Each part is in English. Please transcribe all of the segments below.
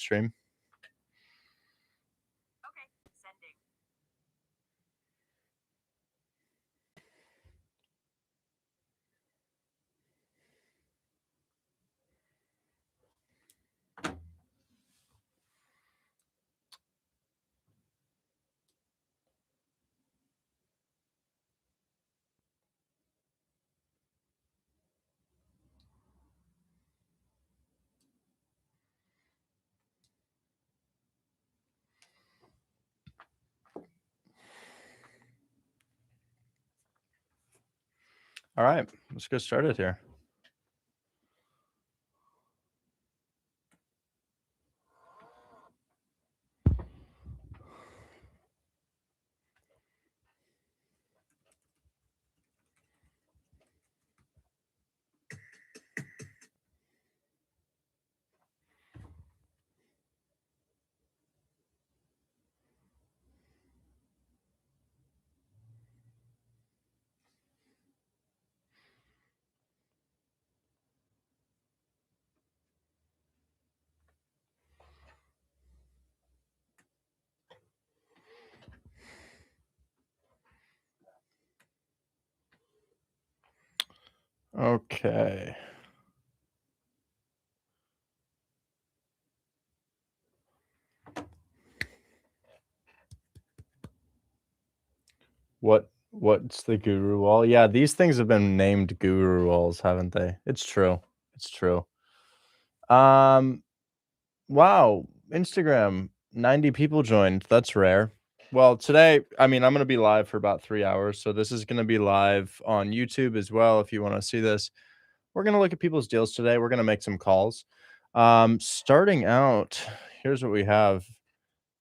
stream. Okay, sending. All right, let's get started here. Okay. What's the guru wall? Yeah, these things have been named guru walls, haven't they? It's true. It's true. Wow, Instagram, 90 people joined. That's rare. Well, today, I mean, I'm going to be live for about 3 hours, so this is going to be live on YouTube as well if you want to see this. We're going to look at people's deals today. We're going to make some calls. Starting out, here's what we have.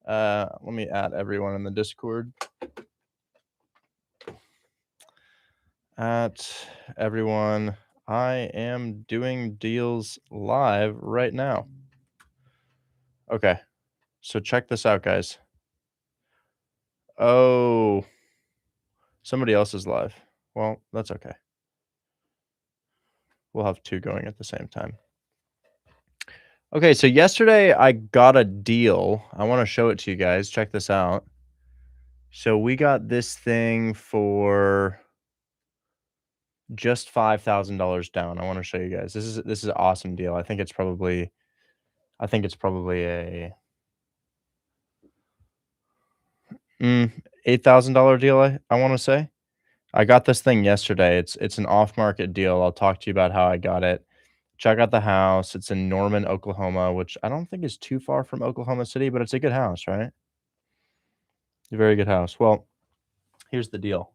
Let me add everyone in the Discord. At everyone, I am doing deals live right now. Okay, so check this out, guys. Oh, somebody else is live. Well, that's okay. We'll have two going at the same time. Okay, so yesterday I got a deal. I want to show it to you guys. Check this out. So we got this thing for just $5,000 down. I want to show you guys. This is an awesome deal. I think it's probably a $8,000 deal. I want to say. I got this thing yesterday. It's an off-market deal. I'll talk to you about how I got it. Check out the house. It's in Norman, Oklahoma, which I don't think is too far from Oklahoma City, but it's a good house, right? A very good house. Well, here's the deal.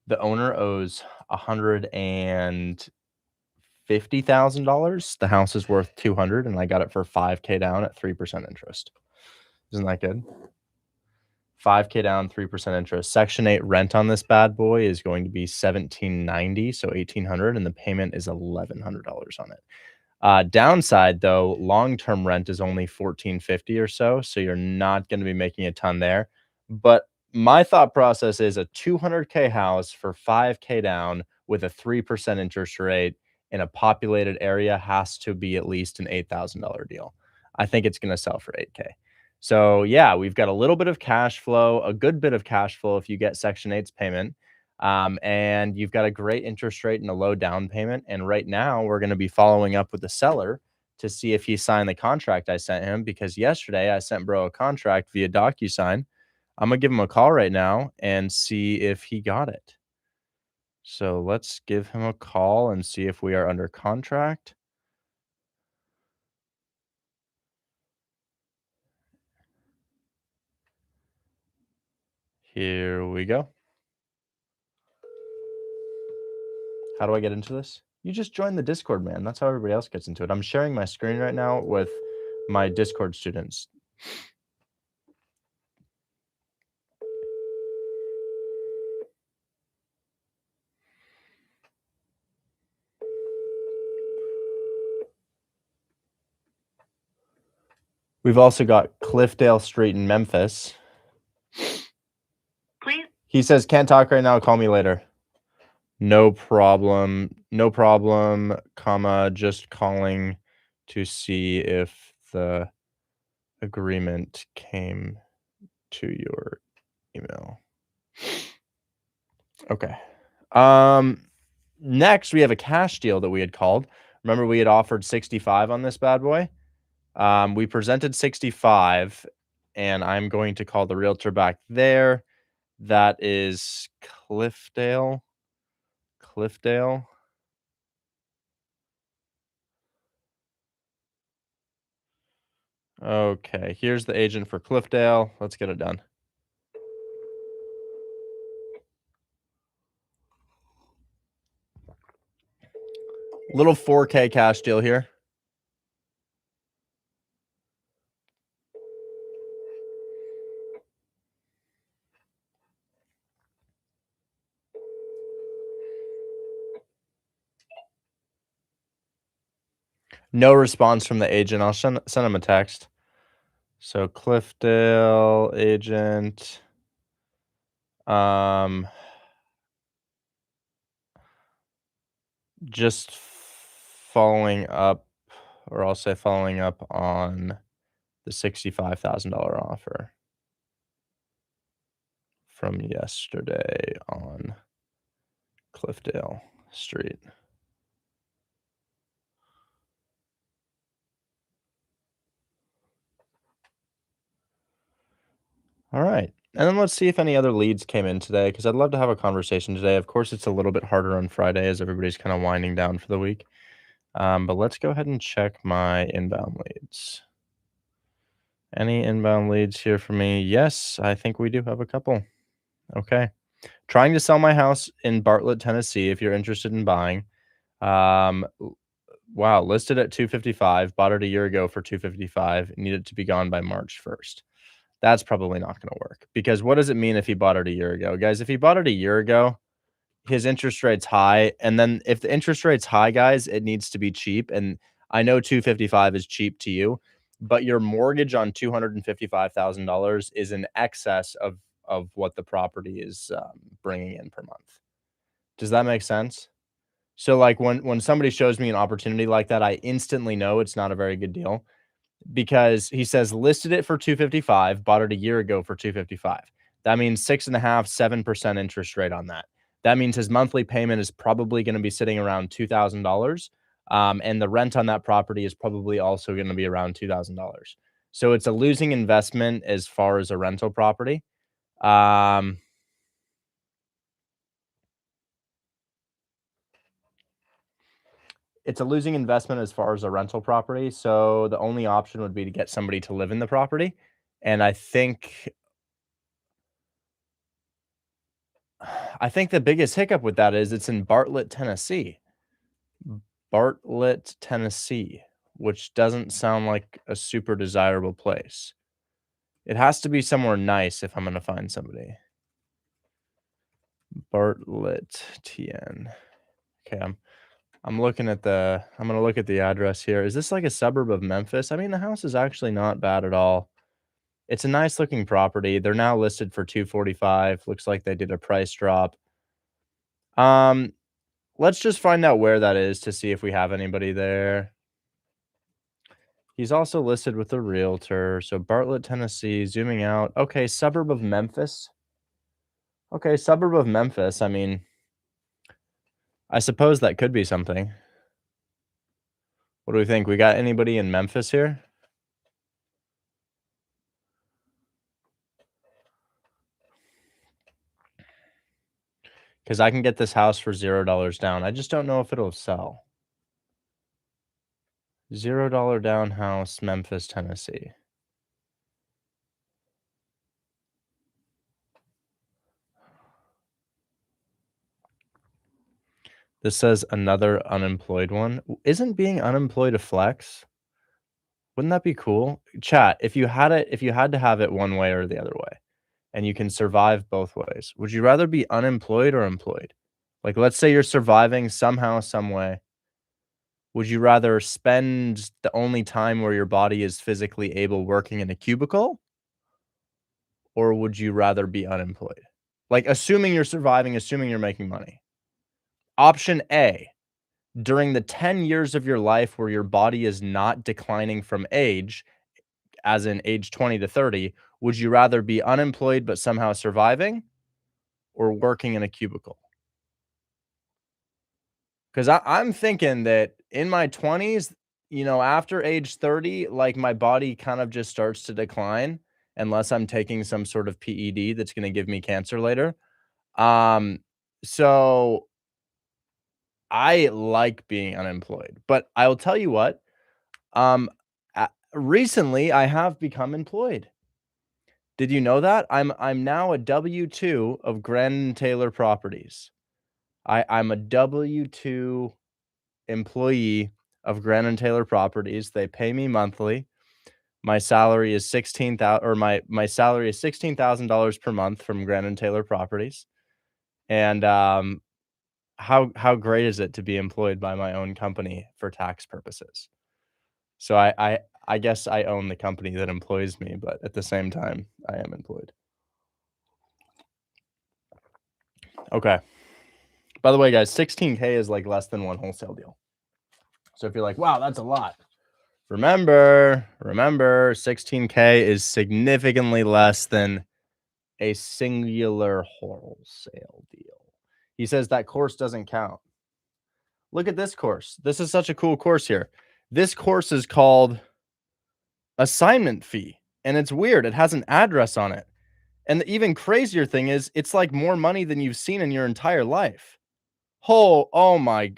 The owner owes $150,000. The house is worth $200,000, and I got it for $5,000 down at 3% interest. Isn't that good? $5,000 down, 3% interest. Section 8 rent on this bad boy is going to be $1,790, so $1,800, and the payment is $1,100 on it. Downside, though, long-term rent is only $1,450 or so you're not going to be making a ton there. But my thought process is a $200K house for $5,000 down with a 3% interest rate in a populated area has to be at least an $8,000 deal. I think it's going to sell for $8,000. So yeah, we've got a little bit of cash flow, a good bit of cash flow if you get Section 8's payment. And you've got a great interest rate and a low down payment. And right now we're going to be following up with the seller to see if he signed the contract I sent him, because yesterday I sent bro a contract via DocuSign. I'm going to give him a call right now and see if he got it. So let's give him a call and see if we are under contract. Here we go. How do I get into this? You just join the Discord, man. That's how everybody else gets into it. I'm sharing my screen right now with my Discord students. We've also got Cliffdale Street in Memphis. Please. He says, can't talk right now. Call me later. No problem. No problem, comma, just calling to see if the agreement came to your email. Okay. Um, Next we have a cash deal that we had called. Remember we had offered 65 on this bad boy? We presented 65, and I'm going to call the realtor back there. That is Cliffdale. Cliffdale. Okay, here's the agent for Cliffdale. Let's get it done. Little 4K cash deal here. No response from the agent. I'll send him a text. So Cliffdale agent. Just following up, or I'll say following up on the $65,000 offer from yesterday on Cliffdale Street. All right. And then let's see if any other leads came in today, because I'd love to have a conversation today. Of course, it's a little bit harder on Friday as everybody's kind of winding down for the week. But let's go ahead and check my inbound leads. Any inbound leads here for me? Yes, I think we do have a couple. Okay. Trying to sell my house in Bartlett, Tennessee, if you're interested in buying. Wow, listed at 255, bought it a year ago for 255, needed to be gone by March 1st. That's probably not going to work, because what does it mean if he bought it a year ago? Guys, if he bought it a year ago, his interest rate's high, and then if the interest rate's high, guys, it needs to be cheap, and I know 255 is cheap to you, but your mortgage on $255,000 is in excess of what the property is bringing in per month. Does that make sense? So, like, when somebody shows me an opportunity like that, I instantly know it's not a very good deal, because he says listed it for 255, bought it a year ago for 255. That means 6.5, 7% interest rate on that. That means his monthly payment is probably going to be sitting around $2,000. And the rent on that property is probably also going to be around $2,000. So it's a losing investment as far as a rental property. Um, it's a losing investment as far as a rental property. So the only option would be to get somebody to live in the property. And I think the biggest hiccup with that is it's in Bartlett, Tennessee. Bartlett, Tennessee, which doesn't sound like a super desirable place. It has to be somewhere nice if I'm gonna find somebody. Bartlett, TN. Okay, I'm gonna look at the address here. Is this like a suburb of Memphis? I mean, the house is actually not bad at all. It's a nice looking property. They're now listed for 245. Looks like they did a price drop. Um, let's just find out where that is to see if we have anybody there. He's also listed with a realtor. So Bartlett, Tennessee, zooming out. Okay, suburb of Memphis. Okay, suburb of Memphis. I mean, I suppose that could be something. What do we think? We got anybody in Memphis here? Because I can get this house for $0 down. I just don't know if it'll sell. $0 down house, Memphis, Tennessee. This says another unemployed one. Isn't being unemployed a flex? Wouldn't that be cool? Chat, if you had to have it one way or the other way, and you can survive both ways, would you rather be unemployed or employed? Like, let's say you're surviving somehow, some way. Would you rather spend the only time where your body is physically able working in a cubicle, or would you rather be unemployed? Like, assuming you're surviving, assuming you're making money. Option A, during the 10 years of your life where your body is not declining from age, as in age 20 to 30, would you rather be unemployed but somehow surviving or working in a cubicle? Because I'm thinking that in my 20s, after age 30, like my body kind of just starts to decline unless I'm taking some sort of PED that's going to give me cancer later. Um, so I like being unemployed, but I'll tell you what, recently I have become employed. Did you know that? I'm now a W-2 of Grandin Taylor Properties. I'm a W-2 employee of Grandin Taylor Properties. They pay me monthly. My salary is 16,000 or my salary is $16,000 per month from Grandin Taylor Properties. And how great is it to be employed by my own company for tax purposes? So I guess I own the company that employs me, but at the same time, I am employed. Okay. By the way, guys, 16K is like less than one wholesale deal. So if you're like, wow, that's a lot. Remember, 16K is significantly less than a singular wholesale deal. He says that course doesn't count. Look at this course. This is such a cool course here. This course is called Assignment Fee, and it's weird. It has an address on it. And the even crazier thing is it's like more money than you've seen in your entire life. Oh my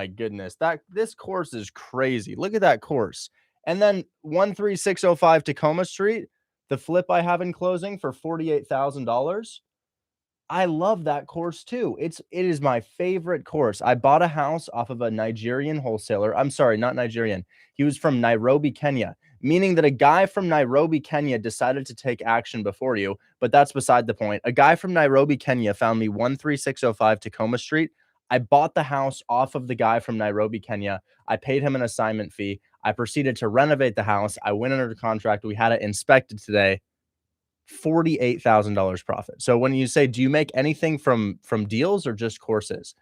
goodness. This course is crazy. Look at that course. And then 13605 Tacoma Street, the flip I have in closing for $48,000. I love that course too. It is my favorite course. I bought a house off of a Nigerian wholesaler. I'm sorry, not Nigerian. He was from Nairobi, Kenya, meaning that a guy from Nairobi, Kenya decided to take action before you, but that's beside the point. A guy from Nairobi, Kenya found me 13605 Tacoma Street. I bought the house off of the guy from Nairobi, Kenya. I paid him an assignment fee. I proceeded to renovate the house. I went under contract. We had it inspected today. $48,000 profit. So when you say, do you make anything from deals or just courses?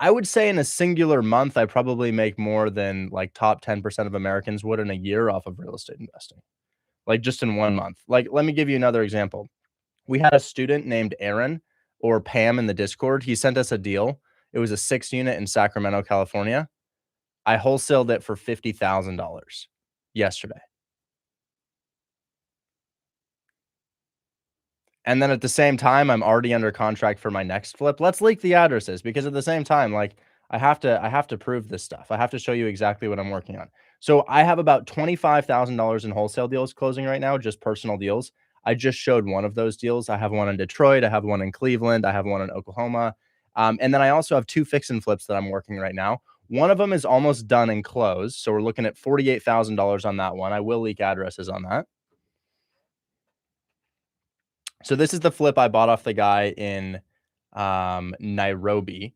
I would say in a singular month, I probably make more than like top 10% of Americans would in a year off of real estate investing. Like just in 1 month. Like, let me give you another example. We had a student named Aaron or Pam in the Discord. He sent us a deal. It was a 6 unit in Sacramento, California. I wholesaled it for $50,000 yesterday. And then at the same time, I'm already under contract for my next flip. Let's leak the addresses because at the same time, like I have to prove this stuff. I have to show you exactly what I'm working on. So I have about $25,000 in wholesale deals closing right now, just personal deals. I just showed one of those deals. I have one in Detroit. I have one in Cleveland. I have one in Oklahoma. And then I also have two fix and flips that I'm working right now. One of them is almost done and closed. So we're looking at $48,000 on that one. I will leak addresses on that. So this is the flip I bought off the guy in Nairobi.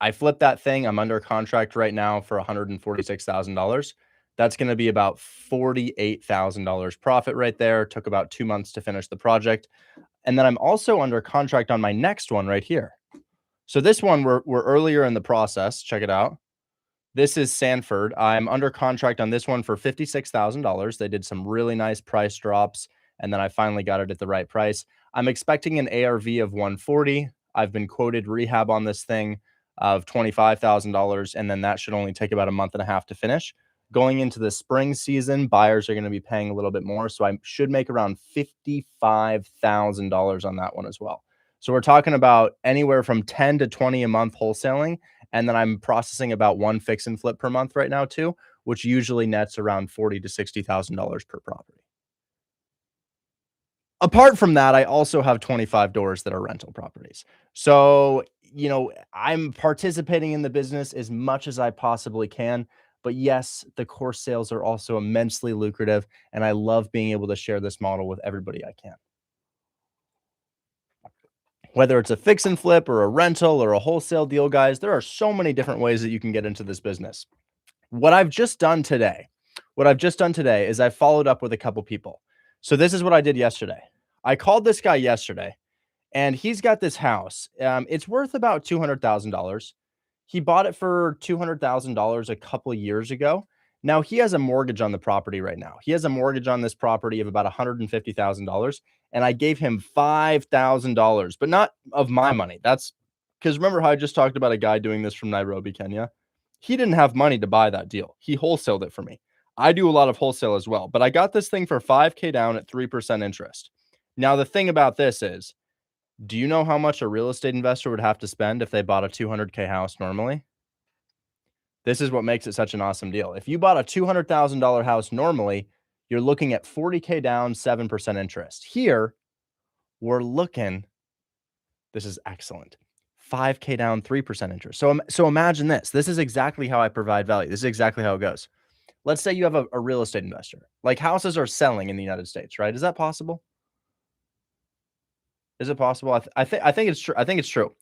I flipped that thing. I'm under contract right now for $146,000. That's going to be about $48,000 profit right there. Took about 2 months to finish the project. And then I'm also under contract on my next one right here. So this one we're earlier in the process. Check it out. This is Sanford. I'm under contract on this one for $56,000. They did some really nice price drops, and then I finally got it at the right price. I'm expecting an ARV of 140. I've been quoted rehab on this thing of $25,000, and then that should only take about a month and a half to finish. Going into the spring season, buyers are going to be paying a little bit more, so I should make around $55,000 on that one as well. So we're talking about anywhere from 10 to 20 a month wholesaling. And then I'm processing about one fix and flip per month right now too, which usually nets around $40,000 to $60,000 per property. Apart from that, I also have 25 doors that are rental properties. So, I'm participating in the business as much as I possibly can. But yes, the course sales are also immensely lucrative, and I love being able to share this model with everybody I can. Whether it's a fix and flip or a rental or a wholesale deal, guys, there are so many different ways that you can get into this business. What I've just done today is I followed up with a couple people. So this is what I did yesterday. I called this guy yesterday, and he's got this house. It's worth about $200,000. He bought it for $200,000 a couple years ago. Now he has a mortgage on the property right now. He has a mortgage on this property of about $150,000, and I gave him $5,000, but not of my money. That's because remember how I just talked about a guy doing this from Nairobi, Kenya? He didn't have money to buy that deal. He wholesaled it for me. I do a lot of wholesale as well, but I got this thing for 5K down at 3% interest. Now, the thing about this is, do you know how much a real estate investor would have to spend if they bought a 200K house normally? This is what makes it such an awesome deal. If you bought a $200,000 house normally, you're looking at 40K down, 7% interest. Here, we're looking, this is excellent. 5K down, 3% interest. So imagine this. This is exactly how I provide value. This is exactly how it goes. Let's say you have a real estate investor. Like houses are selling in the United States, right? Is that possible? Is it possible? I think it's true. I think it's true.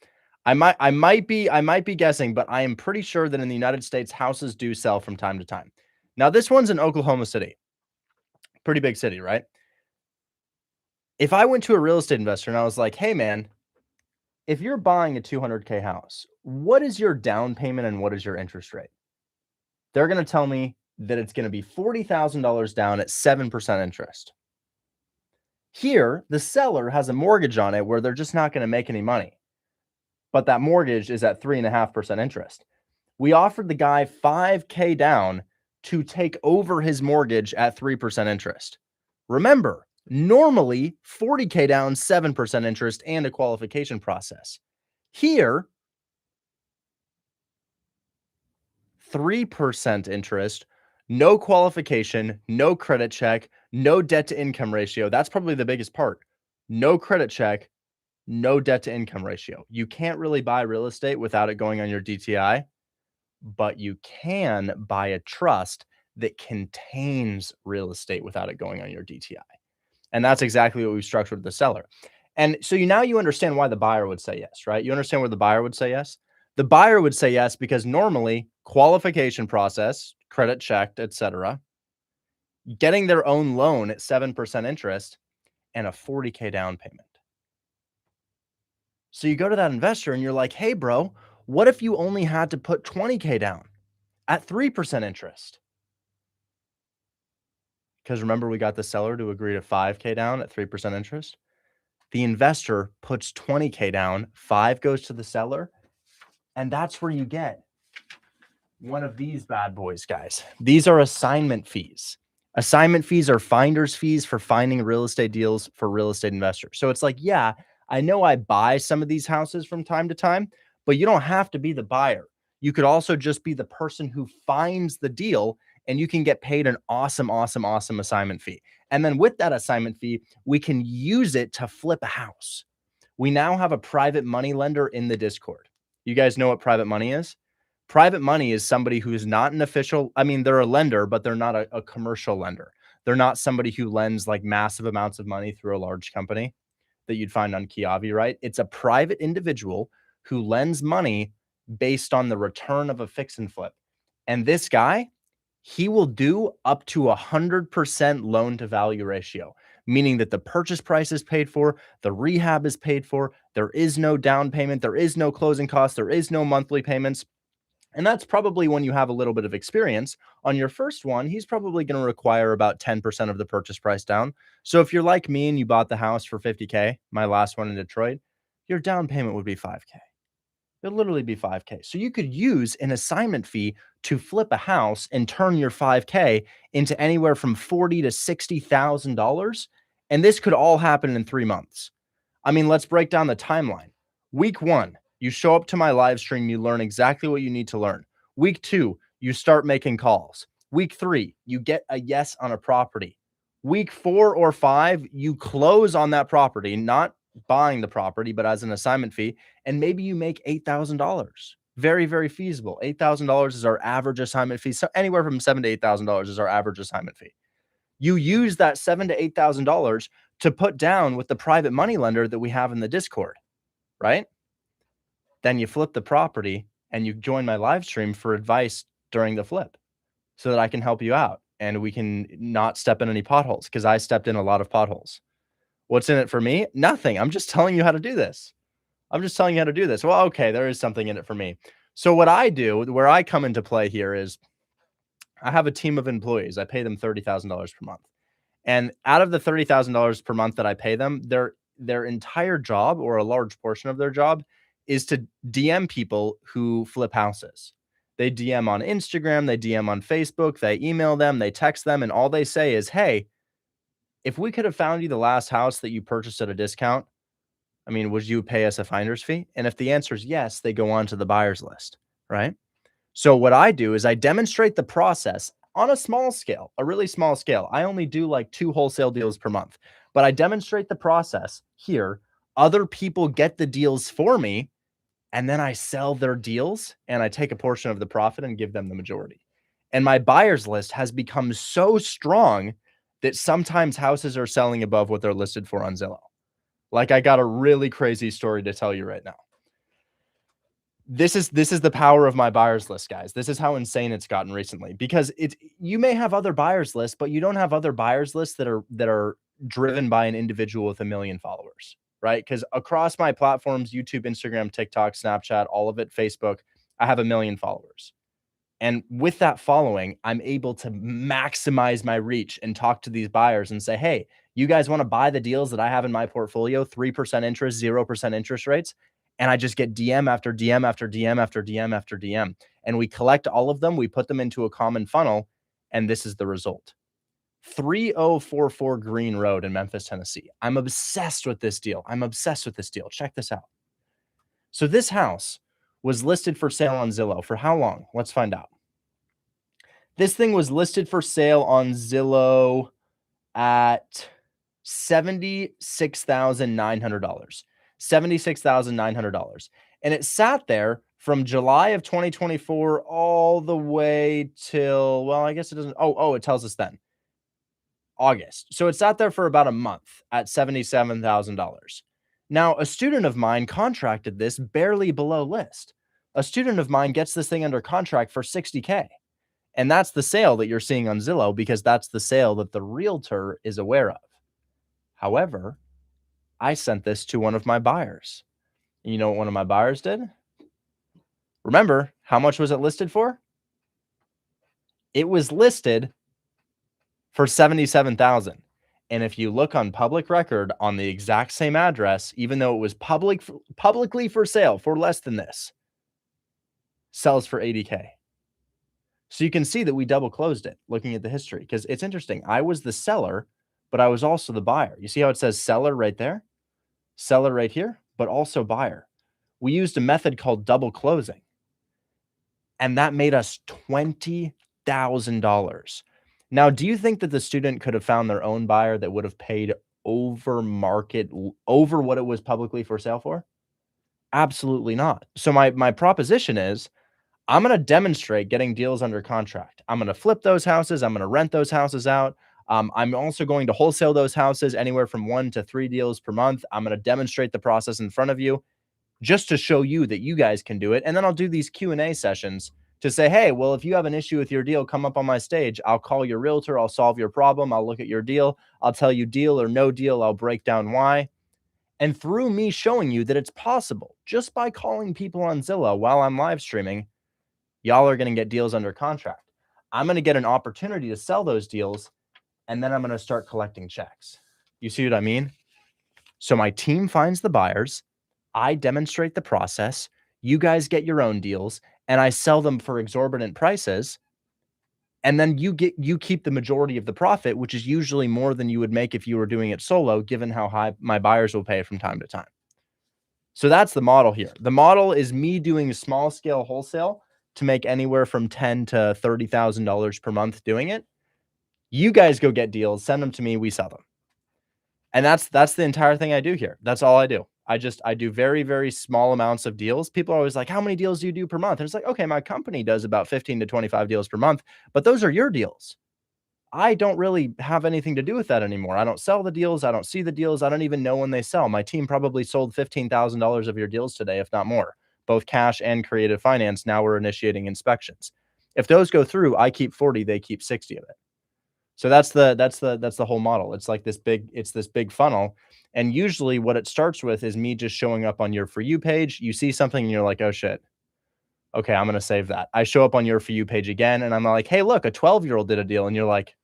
I might be guessing, but I am pretty sure that in the United States, houses do sell from time to time. Now, this one's in Oklahoma City, pretty big city, right? If I went to a real estate investor and I was like, "Hey, man, if you're buying a 200K house, what is your down payment and what is your interest rate?" They're going to tell me that it's going to be $40,000 down at 7% interest. Here, the seller has a mortgage on it where they're just not going to make any money, but that mortgage is at 3.5% interest. We offered the guy 5K down to take over his mortgage at 3% interest. Remember, normally 40K down, 7% interest, and a qualification process. Here, 3% interest, no qualification, no credit check, no debt to income ratio. That's probably the biggest part. No credit check, no debt to income ratio. You can't really buy real estate without it going on your DTI, but you can buy a trust that contains real estate without it going on your DTI. And that's exactly what we've structured with the seller. And so now you understand why the buyer would say yes, right? You understand where the buyer would say yes? The buyer would say yes because normally qualification process, credit checked, etc., getting their own loan at 7% interest and a 40K down payment. So you go to that investor and you're like, "Hey, bro, what if you only had to put 20K down at 3% interest?" Because remember, we got the seller to agree to 5K down at 3% interest. The investor puts 20K down, 5 goes to the seller, and that's where you get one of these bad boys, guys. These are assignment fees. Assignment fees are finder's fees for finding real estate deals for real estate investors. So it's like, yeah, I know I buy some of these houses from time to time, but you don't have to be the buyer. You could also just be the person who finds the deal, and you can get paid an awesome, awesome, awesome assignment fee. And then with that assignment fee, we can use it to flip a house. We now have a private money lender in the Discord. You guys know what private money is? Private money is somebody who is not an official. I mean, they're a lender, but they're not a commercial lender. They're not somebody who lends like massive amounts of money through a large company that you'd find on Kiavi, right? It's a private individual who lends money based on the return of a fix and flip. And this guy, he will do up to 100% loan to value ratio, meaning that the purchase price is paid for, the rehab is paid for, there is no down payment, there is no closing costs, there is no monthly payments. And that's probably when you have a little bit of experience. On your first one, he's probably going to require about 10% of the purchase price down. So if you're like me and you bought the house for 50K, my last one in Detroit, your down payment would be 5K. It'd literally be 5K. So you could use an assignment fee to flip a house and turn your 5K into anywhere from $40,000 to $60,000. And this could all happen in 3 months. I mean, let's break down the timeline. Week 1, you show up to my live stream, you learn exactly what you need to learn. Week 2, you start making calls. Week 3, you get a yes on a property. Week 4 or 5, you close on that property, not buying the property, but as an assignment fee, and maybe you make $8,000. Very, very feasible. $8,000 is our average assignment fee. So anywhere from $7,000 to $8,000 is our average assignment fee. You use that $7,000 to $8,000 to put down with the private money lender that we have in the Discord, right? Then you flip the property and you join my live stream for advice during the flip so that I can help you out and we can not step in any potholes, because I stepped in a lot of potholes. What's in it for me? Nothing. I'm just telling you how to do this. Well, okay, there is something in it for me. So what I do, where I come into play here is I have a team of employees. I pay them $30,000 per month. And out of the $30,000 per month that I pay them, their entire job, or a large portion of their job, is to DM people who flip houses. They DM on Instagram, they DM on Facebook, they email them, they text them, and all they say is, "Hey, if we could have found you the last house that you purchased at a discount, I mean, would you pay us a finder's fee?" And if the answer is yes, they go on to the buyer's list, right? So what I do is I demonstrate the process on a small scale, a really small scale. I only do like 2 wholesale deals per month, but I demonstrate the process here. Other people get the deals for me, and then I sell their deals, and I take a portion of the profit and give them the majority. And my buyers list has become so strong that sometimes houses are selling above what they're listed for on Zillow. Like, I got a really crazy story to tell you right now. This is the power of my buyers list, guys. This is how insane it's gotten recently, because you may have other buyers lists, but you don't have other buyers lists that are driven by an individual with 1 million followers, right? Because across my platforms, YouTube, Instagram, TikTok, Snapchat, all of it, Facebook, I have 1 million followers. And with that following, I'm able to maximize my reach and talk to these buyers and say, "Hey, you guys want to buy the deals that I have in my portfolio, 3% interest, 0% interest rates?" And I just get DM after DM after DM after DM after DM. And we collect all of them, we put them into a common funnel, and this is the result. 3044 Green Road in Memphis, Tennessee. I'm obsessed with this deal. I'm obsessed with this deal. Check this out. So this house was listed for sale on Zillow for how long? Let's find out. This thing was listed for sale on Zillow at $76,900. $76,900. And it sat there from July of 2024 all the way till, well, I guess it doesn't. Oh, it tells us then. August. So it sat there for about a month at $77,000. Now, a student of mine contracted this barely below list. A student of mine gets this thing under contract for $60K. And that's the sale that you're seeing on Zillow, because that's the sale that the realtor is aware of. However, I sent this to one of my buyers. You know what one of my buyers did? Remember, how much was it listed for? It was listed for $77,000. And if you look on public record on the exact same address, even though it was publicly for sale for less than this, sells for $80K. So you can see that we double closed it looking at the history, because it's interesting. I was the seller, but I was also the buyer. You see how it says seller right there, seller right here, but also buyer. We used a method called double closing, and that made us $20,000. Now, do you think that the student could have found their own buyer that would have paid over market, over what it was publicly for sale for? Absolutely not. So my proposition is, I'm going to demonstrate getting deals under contract. I'm going to flip those houses. I'm going to rent those houses out. I'm also going to wholesale those houses anywhere from 1 to 3 deals per month. I'm going to demonstrate the process in front of you just to show you that you guys can do it. And then I'll do these Q&A sessions to say, "Hey, well, if you have an issue with your deal, come up on my stage. I'll call your realtor. I'll solve your problem. I'll look at your deal. I'll tell you deal or no deal. I'll break down why." And through me showing you that it's possible, just by calling people on Zillow while I'm live streaming, y'all are going to get deals under contract. I'm going to get an opportunity to sell those deals, and then I'm going to start collecting checks. You see what I mean? So my team finds the buyers, I demonstrate the process, you guys get your own deals, and I sell them for exorbitant prices. And then you keep the majority of the profit, which is usually more than you would make if you were doing it solo, given how high my buyers will pay from time to time. So that's the model here. The model is me doing small scale wholesale to make anywhere from $10,000 to $30,000 per month doing it. You guys go get deals, send them to me, we sell them. And that's the entire thing I do here. That's all I do. I do very, very small amounts of deals. People are always like, "How many deals do you do per month?" And it's like, okay, my company does about 15 to 25 deals per month, but those are your deals. I don't really have anything to do with that anymore. I don't sell the deals. I don't see the deals. I don't even know when they sell. My team probably sold $15,000 of your deals today, if not more, both cash and creative finance. Now we're initiating inspections. If those go through, I keep 40, they keep 60 of it. So that's the whole model. It's like this big funnel. And usually what it starts with is me just showing up on your For You page. You see something and you're like, "Oh shit, Okay, I'm gonna save that. I show up on your For You page again, and I'm like, "Hey, look, a 12-year-old did a deal," and you're like,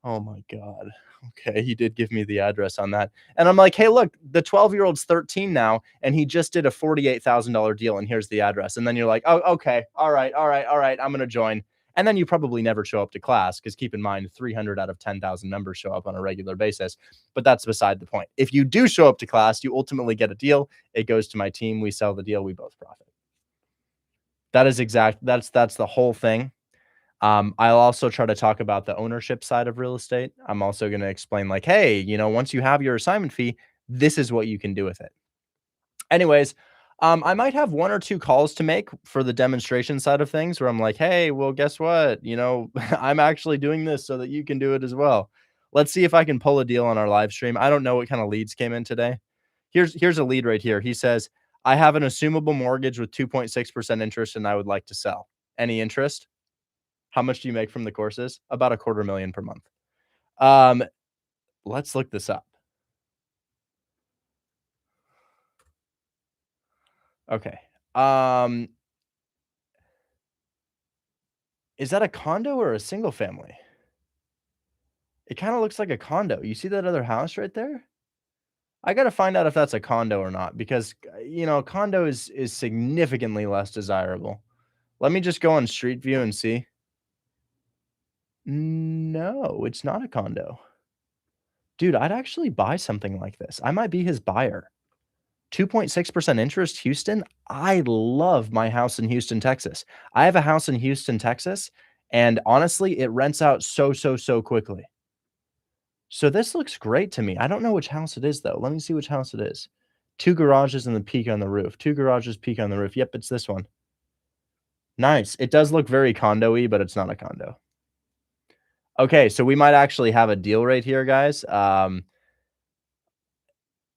"Oh my god. Okay, he did give me the address on that." And I'm like, "Hey, look, the 12-year-old's 13 now, and he just did a $48,000 deal, and here's the address." And then you're like, "Oh, okay. All right, all right, all right. I'm gonna join." And then you probably never show up to class because keep in mind, 300 out of 10,000 members show up on a regular basis. But that's beside the point. If you do show up to class, you ultimately get a deal. It goes to my team. We sell the deal. We both profit. That's the whole thing. I'll also try to talk about the ownership side of real estate. I'm also going to explain like, hey, once you have your assignment fee, this is what you can do with it. Anyways, I might have one or two calls to make for the demonstration side of things where I'm like, hey, well, guess what? I'm actually doing this so that you can do it as well. Let's see if I can pull a deal on our live stream. I don't know what kind of leads came in today. Here's a lead right here. He says, I have an assumable mortgage with 2.6% interest and I would like to sell. Any interest? How much do you make from the courses? About a quarter million per month. Um, let's look this up. Okay. Um, is that a condo or a single family? It kind of looks like a condo. You see that other house right there? I got to find out if that's a condo or not because condo is significantly less desirable. Let me just go on Street View and see. No, it's not a condo. Dude, I'd actually buy something like this. I might be his buyer. 2.6% interest, Houston. I love my house in Houston, Texas. I have a house in Houston, Texas, and honestly, it rents out so quickly. So this looks great to me. I don't know which house it is though. Let me see which house it is. 2 garages and the peak on the roof. 2 garages, peak on the roof. Yep, it's this one. Nice. It does look very condo-y, but it's not a condo. Okay, so we might actually have a deal right here, guys.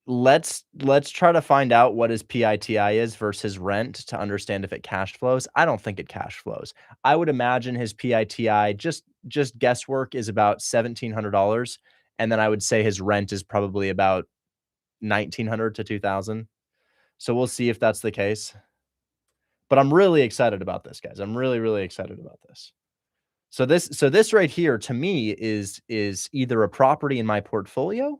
Let's try to find out what his PITI is versus rent to understand if it cash flows. I don't think it cash flows. I would imagine his PITI, just guesswork, is about $1,700, and then I would say his rent is probably about 1,900 to 2,000. So we'll see if that's the case. But I'm really excited about this, guys. I'm really excited about this. So this right here to me is either a property in my portfolio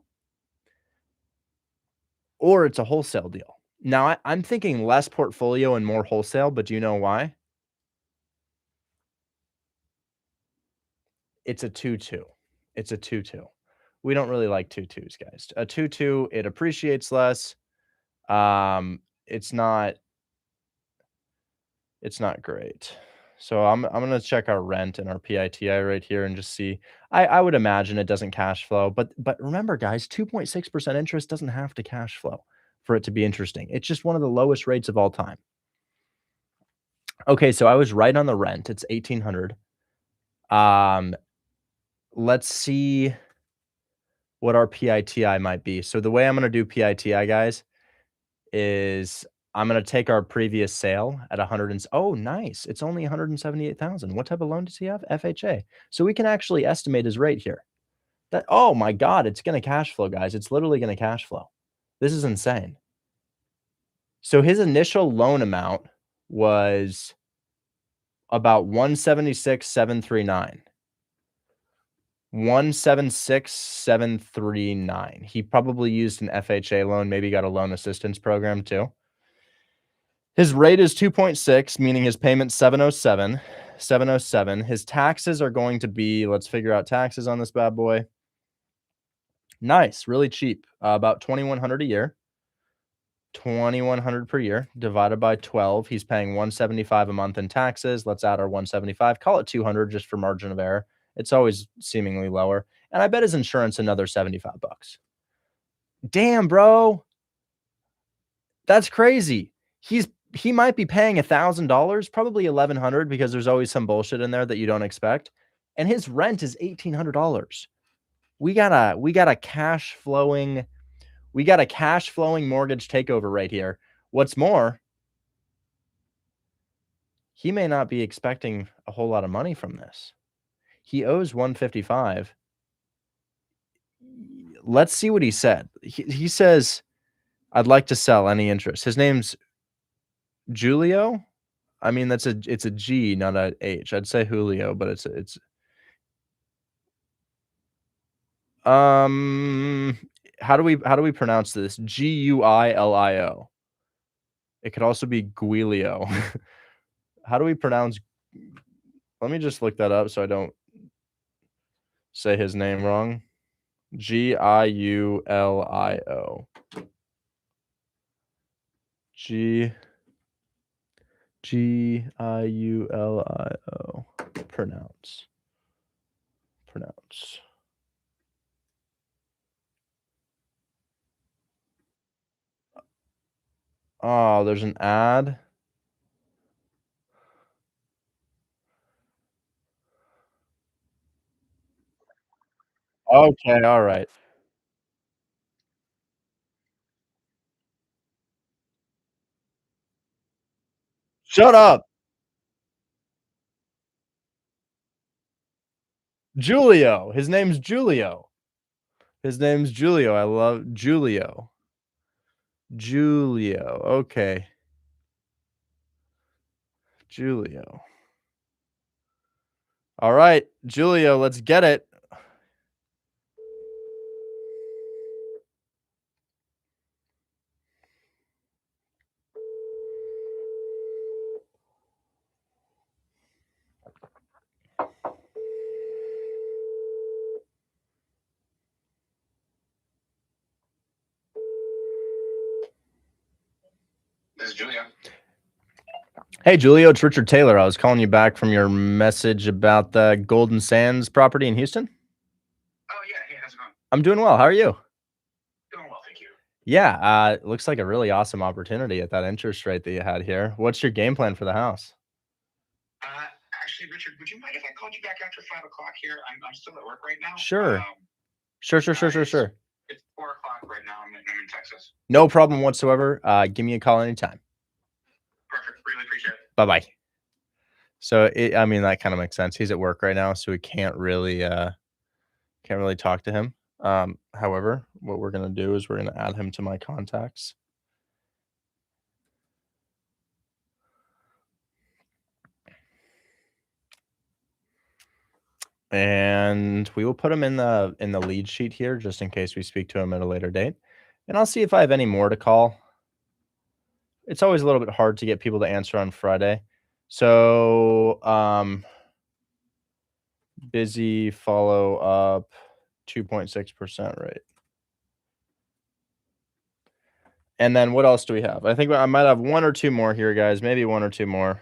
or it's a wholesale deal. Now, I'm thinking less portfolio and more wholesale, but do you know why? It's a 2-2. It's a 2-2. We don't really like 2-2s, guys. A 2-2, it appreciates less. It's not great. So I'm gonna check our rent and our PITI right here and just see. I would imagine it doesn't cash flow, but remember, guys, 2.6% interest doesn't have to cash flow for it to be interesting. It's just one of the lowest rates of all time. Okay, so I was right on the rent. It's 1,800. Um, let's see what our PITI might be. So the way I'm gonna do PITI, guys, is I'm gonna take our previous sale at 100 and oh, nice. It's only 178,000. What type of loan does he have? FHA. So we can actually estimate his rate here. Oh my God, it's gonna cash flow, guys. It's literally gonna cash flow. This is insane. So his initial loan amount was about 176,739. 176,739. He probably used an FHA loan, maybe got a loan assistance program too. His rate is 2.6, meaning his payment's 707. 707. His taxes are going to be, let's figure out taxes on this bad boy. Nice, really cheap. About 2,100 a year. 2,100 per year divided by 12. He's paying 175 a month in taxes. Let's add our 175. Call it 200 just for margin of error. It's always seemingly lower. And I bet his insurance another 75 bucks. Damn, bro. That's crazy. He might be paying $1,000, probably 1,100 because there's always some bullshit in there that you don't expect. And his rent is $1,800. We got a cash flowing mortgage takeover right here. What's more, he may not be expecting a whole lot of money from this. He owes 155. Let's see what he said. He says, I'd like to sell any interest. His name's Julio. I mean, it's a G, not a H. I'd say Julio, but it's um, how do we pronounce this? Guilio. It could also be Guilio. How do we pronounce let me just look that up so I don't say his name wrong. Giulio. G Giulio. Pronounce. Pronounce. Oh, there's an ad. Okay, alright. Shut up! Julio. His name's Julio. His name's Julio. I love Julio. Julio. Okay. Julio. Alright, Julio, let's get it. This is Julia. Hey, Julio, it's Richard Taylor. I was calling you back from your message about the Golden Sands property in Houston. Oh yeah, hey, how's it going? I'm doing well. How are you? Doing well, thank you. Yeah, it looks like a really awesome opportunity at that interest rate that you had here. What's your game plan for the house? Uh, Actually, Richard, would you mind if I called you back after 5 o'clock here? I'm still at work right now. Sure. Sure, sure, sure, sure, It's sure. it's 4 o'clock right now. I'm in Texas. No problem whatsoever. Give me a call anytime. Perfect. Really appreciate it. Bye-bye. So I mean, that kind of makes sense. He's at work right now, so we can't really talk to him. However, what we're gonna do is we're gonna add him to my contacts. And we will put him in the lead sheet here just in case we speak to him at a later date. And I'll see if I have any more to call. It's always a little bit hard to get people to answer on Friday. So, busy follow up 2.6% rate. And then what else do we have? I think I might have one or two more here, guys. Maybe one or two more.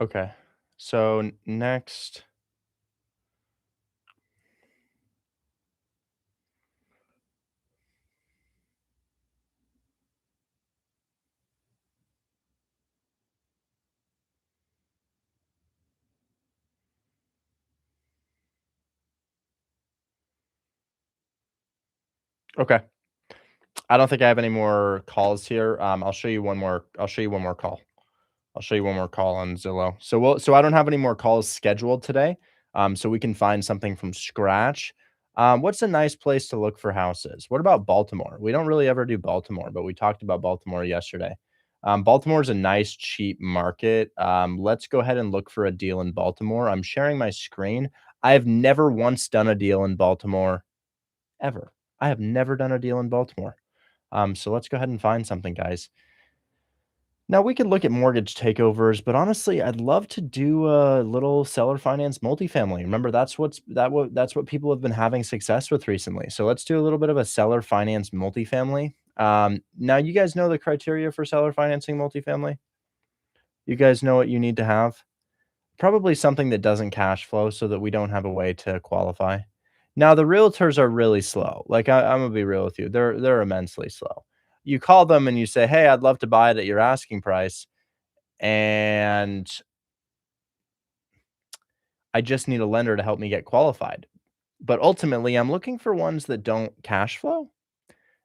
Okay. So next. Okay. I don't think I have any more calls here. I'll show you one more. I'll show you one more call. I'll show you one more call on Zillow. So I don't have any more calls scheduled today. So we can find something from scratch. What's a nice place to look for houses? What about Baltimore? We don't really ever do Baltimore, but we talked about Baltimore yesterday. Baltimore is a nice, cheap market. Let's go ahead and look for a deal in Baltimore. I'm sharing my screen. I have never once done a deal in Baltimore ever. I have never done a deal in Baltimore. So let's go ahead and find something, guys. Now we could look at mortgage takeovers, but honestly, I'd love to do a little seller finance multifamily. Remember, that's what people have been having success with recently. So let's do a little bit of a seller finance multifamily. Now you guys know the criteria for seller financing multifamily. You guys know what you need to have. Probably something that doesn't cash flow so that we don't have a way to qualify. Now the realtors are really slow. Like I'm gonna be real with you. They're immensely slow. You call them and you say, "Hey, I'd love to buy it at your asking price, and I just need a lender to help me get qualified." But ultimately, I'm looking for ones that don't cash flow.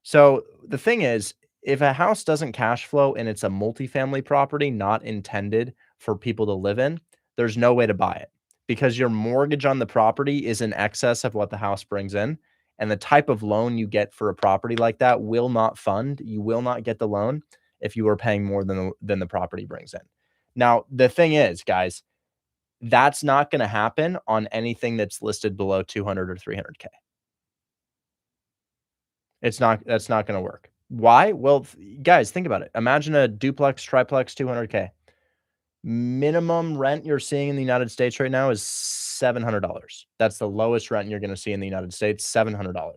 So the thing is, if a house doesn't cash flow and it's a multifamily property not intended for people to live in, there's no way to buy it because your mortgage on the property is in excess of what the house brings in. And the type of loan you get for a property like that will not fund. You will not get the loan if you are paying more than the property brings in. Now, the thing is, guys, that's not going to happen on anything that's listed below 200 or 300K. That's not going to work. Why? Well, guys, think about it. Imagine a duplex, triplex, 200K. Minimum rent you're seeing in the United States right now is $700. That's the lowest rent you're going to see in the United States, $700.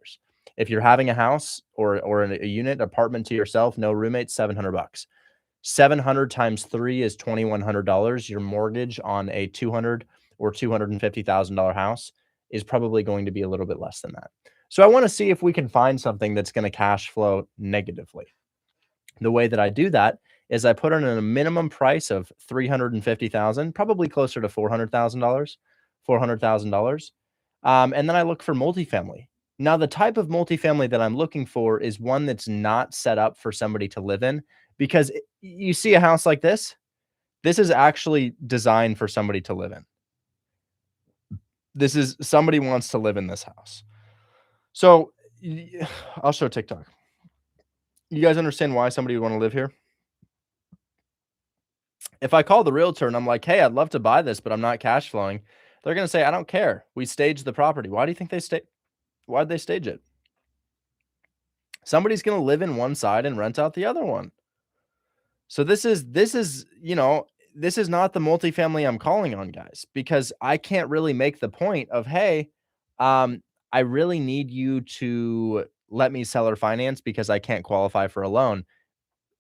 If you're having a house or a unit, apartment to yourself, no roommates, $700. 700 times 3 is $2,100. Your mortgage on a $200 or $250,000 house is probably going to be a little bit less than that. So I want to see if we can find something that's going to cash flow negatively. The way that I do that is I put in a minimum price of $350,000, probably closer to $400,000, and then I look for multifamily. Now, the type of multifamily that I'm looking for is one that's not set up for somebody to live in, because you see a house like this. This is actually designed for somebody to live in. This is somebody wants to live in this house. So I'll show TikTok. You guys understand why somebody would want to live here? If I call the realtor and I'm like, hey, I'd love to buy this, but I'm not cash flowing, they're going to say, I don't care. We staged the property. Why do you think why'd they stage it? Somebody's going to live in one side and rent out the other one. So this is this is not the multifamily I'm calling on, guys, because I can't really make the point of, hey, I really need you to let me seller finance because I can't qualify for a loan.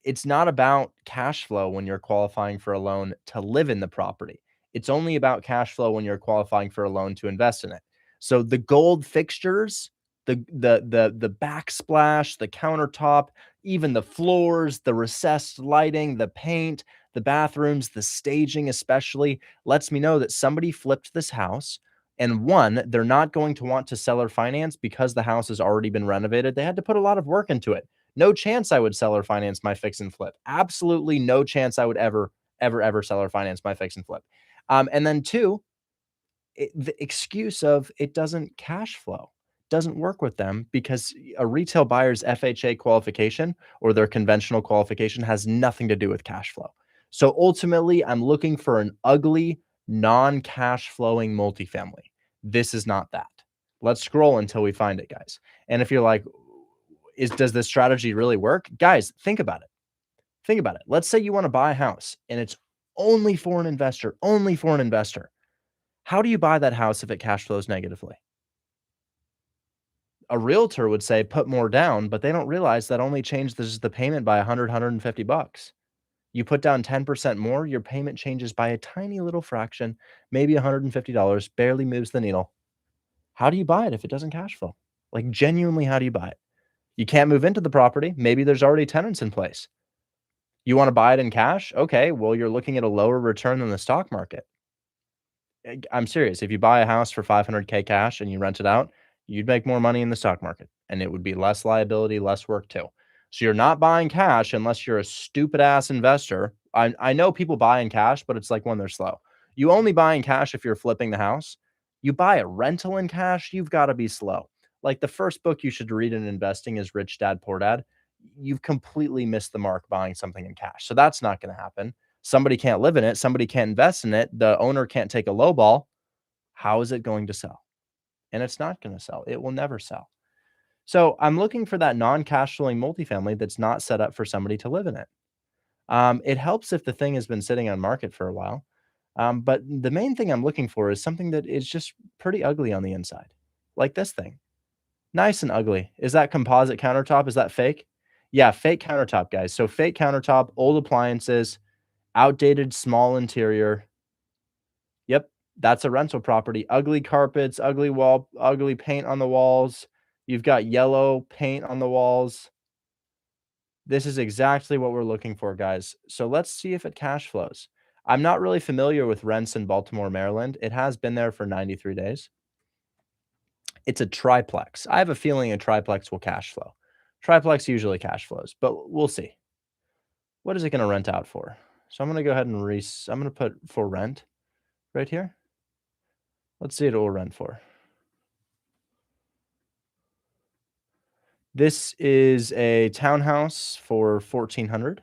It's not about cash flow when you're qualifying for a loan to live in the property. It's only about cash flow when you're qualifying for a loan to invest in it. So the gold fixtures, the backsplash, the countertop, even the floors, the recessed lighting, the paint, the bathrooms, the staging especially lets me know that somebody flipped this house. And one, they're not going to want to sell or finance because the house has already been renovated. They had to put a lot of work into it. No chance I would sell or finance my fix and flip. Absolutely no chance I would ever sell or finance my fix and flip. And then two, the excuse of it doesn't cash flow doesn't work with them because a retail buyer's FHA qualification or their conventional qualification has nothing to do with cash flow. So ultimately, I'm looking for an ugly, non-cash flowing multifamily. This is not that. Let's scroll until we find it, guys. And if you're like, does this strategy really work? Guys, think about it. Think about it. Let's say you want to buy a house and it's only for an investor, only for an investor. How do you buy that house if it cash flows negatively? A realtor would say put more down, but they don't realize that only changes the payment by 100, 150 bucks. You put down 10% more, your payment changes by a tiny little fraction, maybe $150, barely moves the needle. How do you buy it if it doesn't cash flow? Like genuinely, how do you buy it? You can't move into the property. Maybe there's already tenants in place. You want to buy it in cash? Okay, well, you're looking at a lower return than the stock market. I'm serious. If you buy a house for 500K cash and you rent it out, you'd make more money in the stock market and it would be less liability, less work too. So you're not buying cash unless you're a stupid ass investor. I know people buy in cash, but it's like when they're slow. You only buy in cash if you're flipping the house. You buy a rental in cash, you've got to be slow. Like the first book you should read in investing is Rich Dad Poor Dad. You've completely missed the mark buying something in cash. So that's not going to happen. Somebody can't live in it. Somebody can't invest in it. The owner can't take a low ball. How is it going to sell? And it's not going to sell. It will never sell. So I'm looking for that non-cash flowing multifamily that's not set up for somebody to live in it. It helps if the thing has been sitting on market for a while. But the main thing I'm looking for is something that is just pretty ugly on the inside, like this thing. Nice and ugly. Is that composite countertop? Is that fake? Yeah, fake countertop, guys. So fake countertop, old appliances, outdated small interior. Yep, that's a rental property. Ugly carpets, ugly paint on the walls. You've got yellow paint on the walls. This is exactly what we're looking for, guys. So let's see if it cash flows. I'm not really familiar with rents in Baltimore, Maryland. It has been there for 93 days. It's a triplex. I have a feeling a triplex will cash flow. Triplex usually cash flows, but we'll see. What is it going to rent out for? So I'm going to go ahead and I'm going to put for rent right here. Let's see what it will rent for. This is a townhouse for $1,400.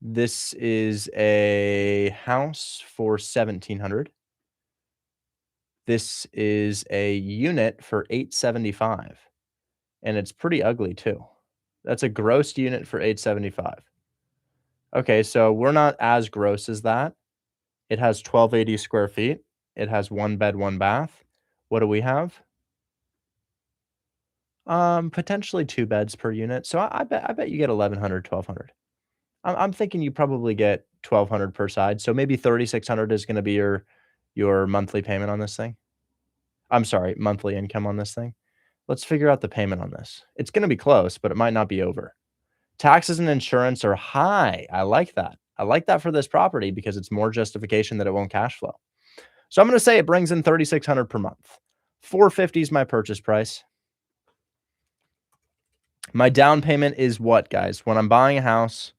This is a house for $1,700. This is a unit for $875, and it's pretty ugly too. That's a gross unit for $875. Okay, so we're not as gross as that. It has 1,280 square feet. It has 1 bed, 1 bath. What do we have? Potentially 2 beds per unit. So I bet you get 1,100, 1,200. I'm thinking you probably get 1,200 per side. So maybe 3,600 is going to be your monthly payment on this thing. I'm sorry, monthly income on this thing. Let's figure out the payment on this. It's going to be close, but it might not be over. Taxes and insurance are high. I like that. I like that for this property because it's more justification that it won't cash flow. So I'm going to say it brings in 3,600 per month. 450 is my purchase price. My down payment is what, guys? When I'm buying a house,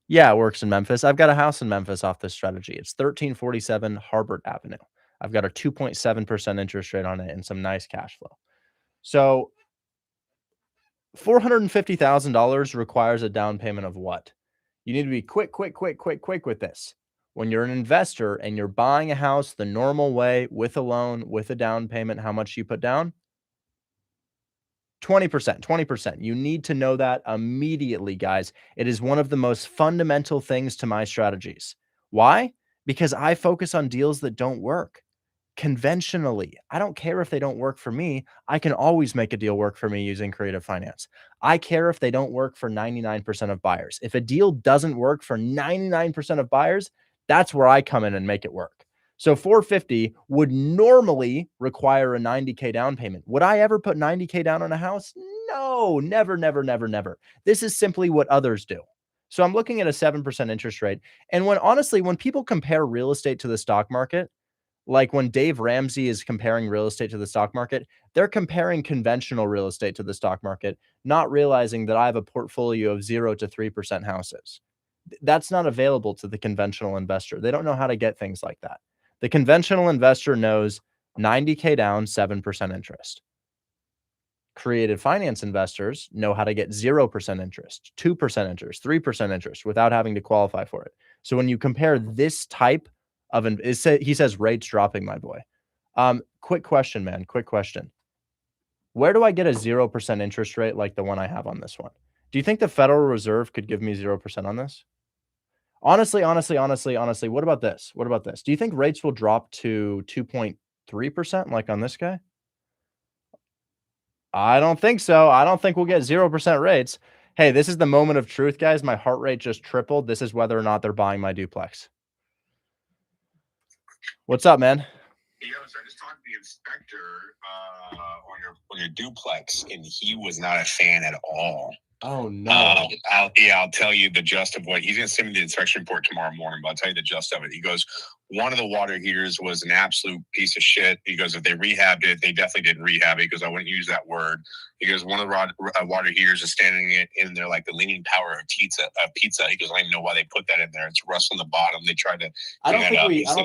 yeah, it works in Memphis. I've got a house in Memphis off this strategy. It's 1347 Harbert Avenue. I've got a 2.7% interest rate on it and some nice cash flow. So $450,000 requires a down payment of what? You need to be quick with this. When you're an investor and you're buying a house the normal way with a loan, with a down payment, how much you put down? 20%. You need to know that immediately, guys. It is one of the most fundamental things to my strategies. Why? Because I focus on deals that don't work conventionally. I don't care if they don't work for me. I can always make a deal work for me using creative finance. I care if they don't work for 99% of buyers. If a deal doesn't work for 99% of buyers, that's where I come in and make it work. So 450 would normally require a 90K down payment. Would I ever put 90K down on a house? No, never. This is simply what others do. So I'm looking at a 7% interest rate. And when people compare real estate to the stock market, like when Dave Ramsey is comparing real estate to the stock market, they're comparing conventional real estate to the stock market, not realizing that I have a portfolio of 0 to 3% houses. That's not available to the conventional investor. They don't know how to get things like that. The conventional investor knows 90K down, 7% interest. Creative finance investors know how to get 0% interest, 2% interest, 3% interest without having to qualify for it. So when you compare this type of, he says rates dropping, my boy. Quick question, man. Quick question. Where do I get a 0% interest rate like the one I have on this one? Do you think the Federal Reserve could give me 0% on this? Honestly, what about this? Do you think rates will drop to 2.3% like on this guy? I don't think so. I don't think we'll get 0% rates. Hey, this is the moment of truth, guys. My heart rate just tripled. This is whether or not they're buying my duplex. What's up, man? So I just talked to the inspector on your duplex, and he was not a fan at all. Oh no! I'll tell you the gist of what he's going to send me the inspection report tomorrow morning. But I'll tell you the gist of it. He goes, one of the water heaters was an absolute piece of shit. He goes, if they rehabbed it, they definitely didn't rehab it. He goes, I wouldn't use that word. He goes, one of the water heaters is standing in there like the leaning power of pizza. He goes, I don't even know why they put that in there. It's rust on the bottom. They tried to. I don't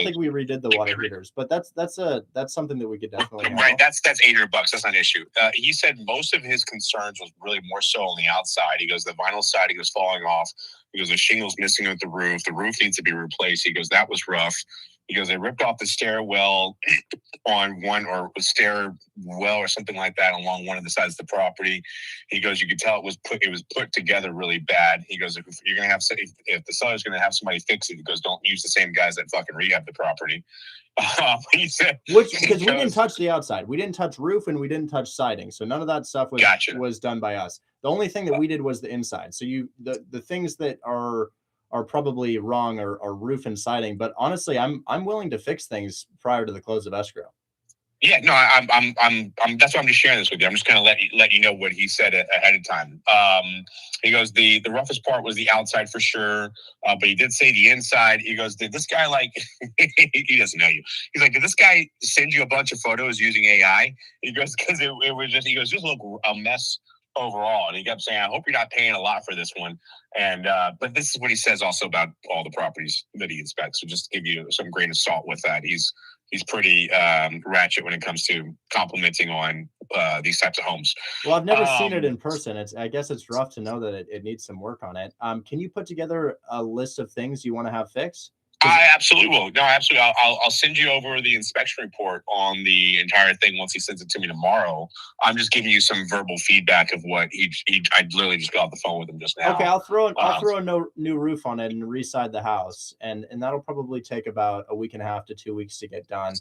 think we redid the water heaters, but that's something that we could definitely handle. Right. That's $800. That's not an issue. He said most of his concerns was really more so on the outside. He goes, the vinyl side, he goes, falling off. He goes, the shingle's missing with the roof. The roof needs to be replaced. He goes, that was rough. He goes, they ripped off the stairwell on one or stairwell or something like that along one of the sides of the property. He goes, you could tell it was put together really bad. He goes, if you're gonna have if the seller's gonna have somebody fix it, he goes, don't use the same guys that fucking rehab the property. He said, because we didn't touch the outside, we didn't touch roof, and we didn't touch siding, so none of that stuff was done by us. The only thing that we did was the inside. So the things that are probably wrong are roof and siding, but honestly, I'm willing to fix things prior to the close of escrow. Yeah, no, I'm that's why I'm just sharing this with you. I'm just kind of let you know what he said ahead of time. He goes, the roughest part was the outside for sure, but he did say the inside. He goes, did this guy he doesn't know you. He's like, did this guy send you a bunch of photos using AI? He goes, because it was just, he goes, just look a mess overall. And he kept saying, I hope you're not paying a lot for this one. And but this is what he says also about all the properties that he inspects. So just to give you some grain of salt with that, he's pretty ratchet when it comes to complimenting on these types of homes. Well, I've never seen it in person. I guess it's rough to know that it needs some work on it. Can you put together a list of things you want to have fixed? I absolutely will. No, absolutely. I'll send you over the inspection report on the entire thing once he sends it to me tomorrow. I'm just giving you some verbal feedback of what I literally just got off the phone with him just now. Okay, I'll throw a new roof on it and reside the house, and that'll probably take about a week and a half to 2 weeks to get done.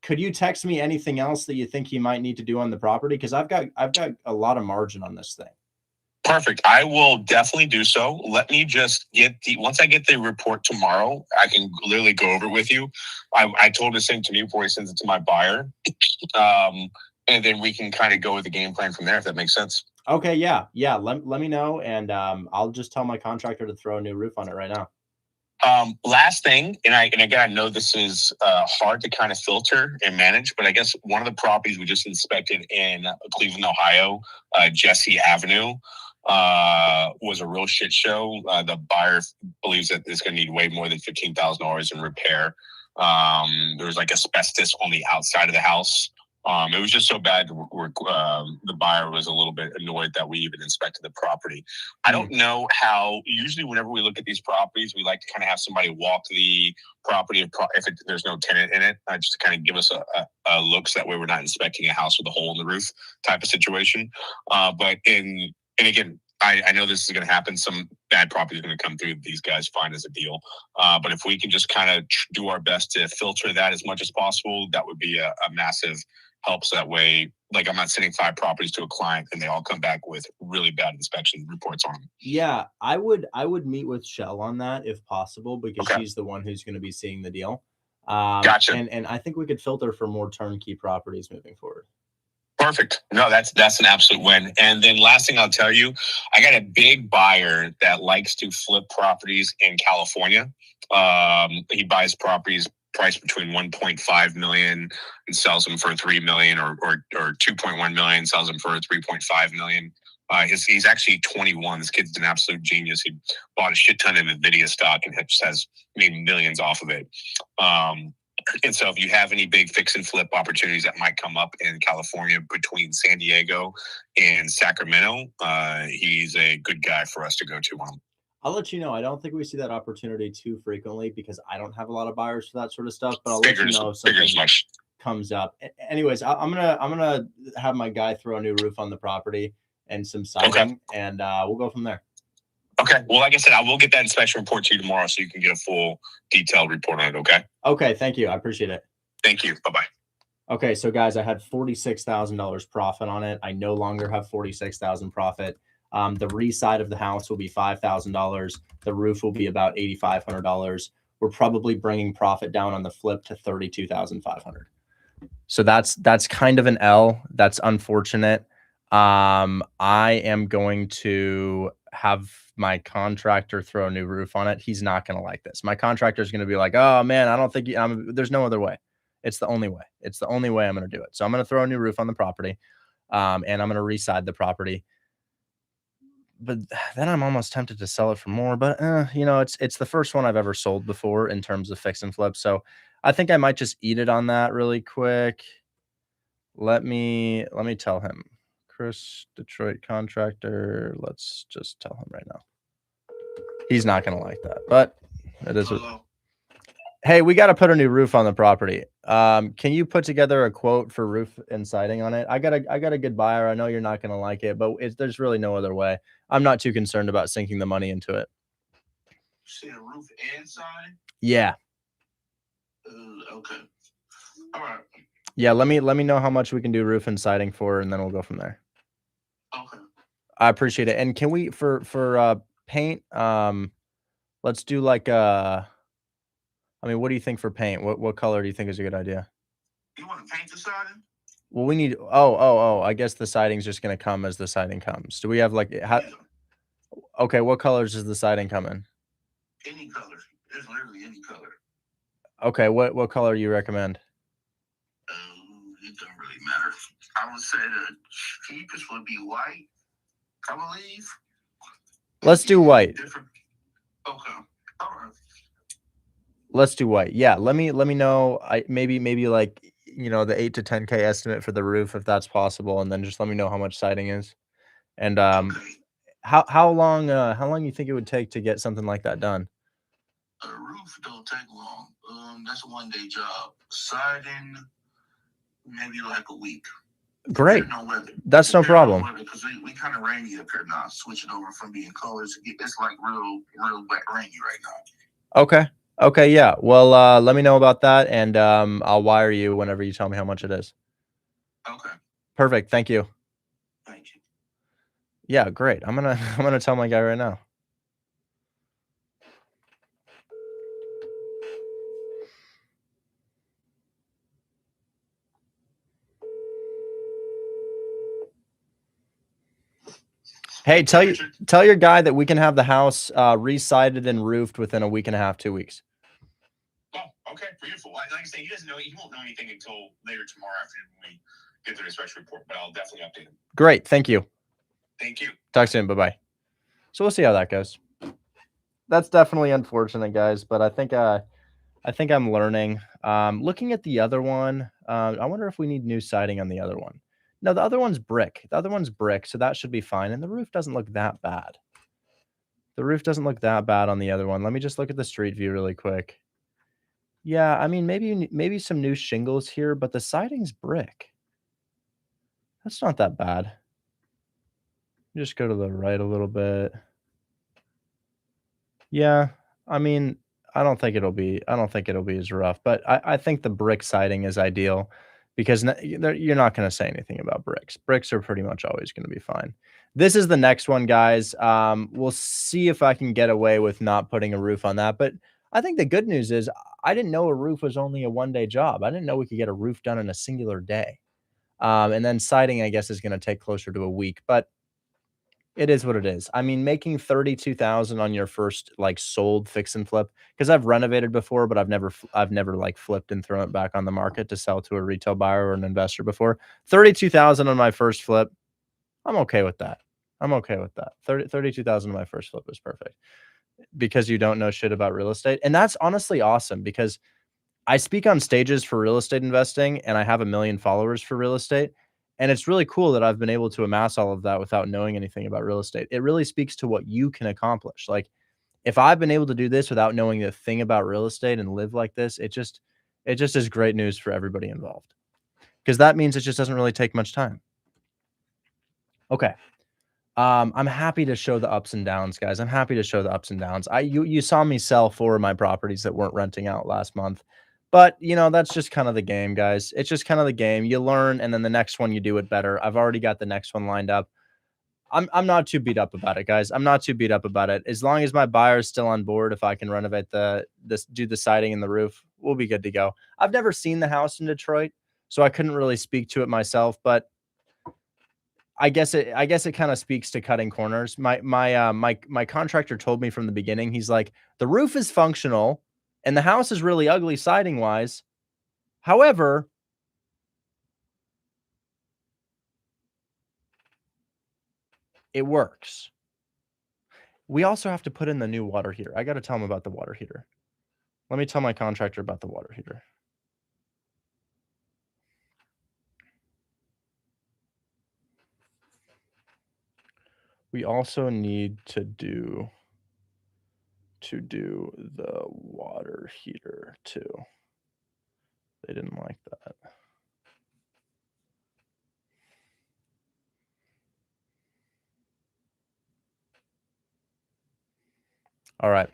Could you text me anything else that you think he might need to do on the property? Because I've got a lot of margin on this thing. Perfect. I will definitely do so. Let me just once I get the report tomorrow, I can literally go over it with you. I told him to send it to me before he sends it to my buyer. And then we can kind of go with the game plan from there, if that makes sense. Okay, yeah. Let me know, and I'll just tell my contractor to throw a new roof on it right now. Last thing, and again, I know this is hard to kind of filter and manage, but I guess one of the properties we just inspected in Cleveland, Ohio, Jesse Avenue, was a real shit show. The buyer believes that it's going to need way more than $15,000 in repair. There was like asbestos on the outside of the house. It was just so bad. The buyer was a little bit annoyed that we even inspected the property. I don't know how. Usually, whenever we look at these properties, we like to kind of have somebody walk the property if there's no tenant in it, just to kind of give us a look, so that way we're not inspecting a house with a hole in the roof type of situation. And again, I know this is going to happen. Some bad property is going to come through. These guys find as a deal. But if we can just kind of do our best to filter that as much as possible, that would be a massive help. So that way, like, I'm not sending 5 properties to a client and they all come back with really bad inspection reports on them. Yeah, I would meet with Shell on that if possible, because she's the one who's going to be seeing the deal. Gotcha. And I think we could filter for more turnkey properties moving forward. Perfect. No, that's an absolute win. And then last thing I'll tell you, I got a big buyer that likes to flip properties in California. He buys properties priced between 1.5 million and sells them for 3 million, or 2.1 million, sells them for 3.5 million. He's actually 21. This kid's an absolute genius. He bought a shit ton of NVIDIA stock and just has made millions off of it. And so if you have any big fix and flip opportunities that might come up in California between San Diego and Sacramento, he's a good guy for us to go to on. I'll let you know. I don't think we see that opportunity too frequently because I don't have a lot of buyers for that sort of stuff, but I'll let you know if something comes up. Anyways, I'm gonna have my guy throw a new roof on the property and some siding, and we'll go from there. Okay. Well, like I said, I will get that inspection report to you tomorrow so you can get a full detailed report on it. Okay. Okay. Thank you. I appreciate it. Thank you. Bye-bye. Okay. So guys, I had $46,000 profit on it. I no longer have $46,000 profit. The reside of the house will be $5,000. The roof will be about $8,500. We're probably bringing profit down on the flip to $32,500. So that's kind of an L. That's unfortunate. I am going to have my contractor throw a new roof on it. He's not going to like this. My contractor is going to be like, oh man, I don't think there's no other way. It's the only way. It's the only way I'm going to do it. So I'm going to throw a new roof on the property. And I'm going to reside the property. But then I'm almost tempted to sell it for more, but it's the first one I've ever sold before in terms of fix and flip. So I think I might just eat it on that really quick. Let me tell him. Chris, Detroit contractor. Let's just tell him right now. He's not going to like that, but it is. Hey, we got to put a new roof on the property. Can you put together a quote for roof and siding on it? I got a good buyer. I know you're not going to like it, but there's really no other way. I'm not too concerned about sinking the money into it. See a roof and siding? Yeah. Okay. All right. Yeah, let me know how much we can do roof and siding for, and then we'll go from there. Okay. I appreciate it. And can we for paint? Let's do like what do you think for paint? What color do you think is a good idea? You want to paint the siding? Well, we need. Oh. I guess the siding's just gonna come as the siding comes. Do we have like how? Yeah. Okay, what colors does the siding come in? Any color. There's literally any color. Okay, what color do you recommend? It doesn't really matter. I would say the cheapest would be white. I believe. Let's do white. Different. Okay. All right. Let's do white. Yeah, let me know. Maybe like the 8 to 10K estimate for the roof if that's possible, and then just let me know how much siding is. And Okay. how long you think it would take to get something like that done? A roof don't take long. That's a 1 day job. Siding, maybe like a week. Great. Depending on weather. That's no problem. Because we kind of rainy up here now. Switching over from being colors, it's like real wet rainy right now. Okay. Okay, yeah. Well, let me know about that, and I'll wire you whenever you tell me how much it is. Okay. Perfect. Thank you. Thank you. Yeah, great. I'm gonna I'm gonna tell my guy right now. Hey, tell your guy that we can have the house re-sided and roofed within a week and a half, 2 weeks. Oh, okay, beautiful. Like I say, he doesn't know. He won't know anything until later tomorrow after we get the inspection report. But I'll definitely update him. Great. Thank you. Thank you. Talk soon. Bye-bye. So we'll see how that goes. That's definitely unfortunate, guys, but I think I'm learning. Looking at the other one, I wonder if we need new siding on the other one. No, the other one's brick. The other one's brick, so that should be fine. And the roof doesn't look that bad. The roof doesn't look that bad on the other one. Let me just look at the street view really quick. Yeah, I mean, maybe some new shingles here, but the siding's brick. That's not that bad. Just go to the right a little bit. Yeah, I mean, I don't think it'll be as rough, but I think the brick siding is ideal because you're not going to say anything about bricks. Bricks are pretty much always going to be fine. This is the next one, guys. We'll see if I can get away with not putting a roof on that. But I think the good news is I didn't know a roof was only a 1 day job. I didn't know we could get a roof done in a singular day. And then siding, I guess, is going to take closer to a week. But it is what it is. I mean, making 32,000 on your first, like, sold fix and flip, because 'cause I've renovated before, but I've never, like, flipped and thrown it back on the market to sell to a retail buyer or an investor before. 32,000 on my first flip, I'm okay with that. I'm okay with that. 32,000 on my first flip is perfect because you don't know shit about real estate, and that's honestly awesome because I speak on stages for real estate investing, and I have 1,000,000 followers for real estate, and it's really cool that I've been able to amass all of that without knowing anything about real estate. It really speaks to what you can accomplish. Like, if I've been able to do this without knowing a thing about real estate and live like this, it just is great news for everybody involved. Because that means it just doesn't really take much time. Okay. I'm happy to show the ups and downs, guys. I'm happy to show the ups and downs. You saw me sell 4 of my properties that weren't renting out last month. But, that's just kind of the game, guys. It's just kind of the game. You learn and then the next one you do it better. I've already got the next one lined up. I'm not too beat up about it, guys. I'm not too beat up about it. As long as my buyer's still on board, if I can renovate do the siding and the roof, we'll be good to go. I've never seen the house in Detroit, so I couldn't really speak to it myself, but I guess it kind of speaks to cutting corners. My contractor told me from the beginning, he's like, the roof is functional and the house is really ugly siding wise. However, it works. We also have to put in the new water heater. I got to tell him about the water heater. Let me tell my contractor about the water heater. We also need to do the water heater too. They didn't like that. All right.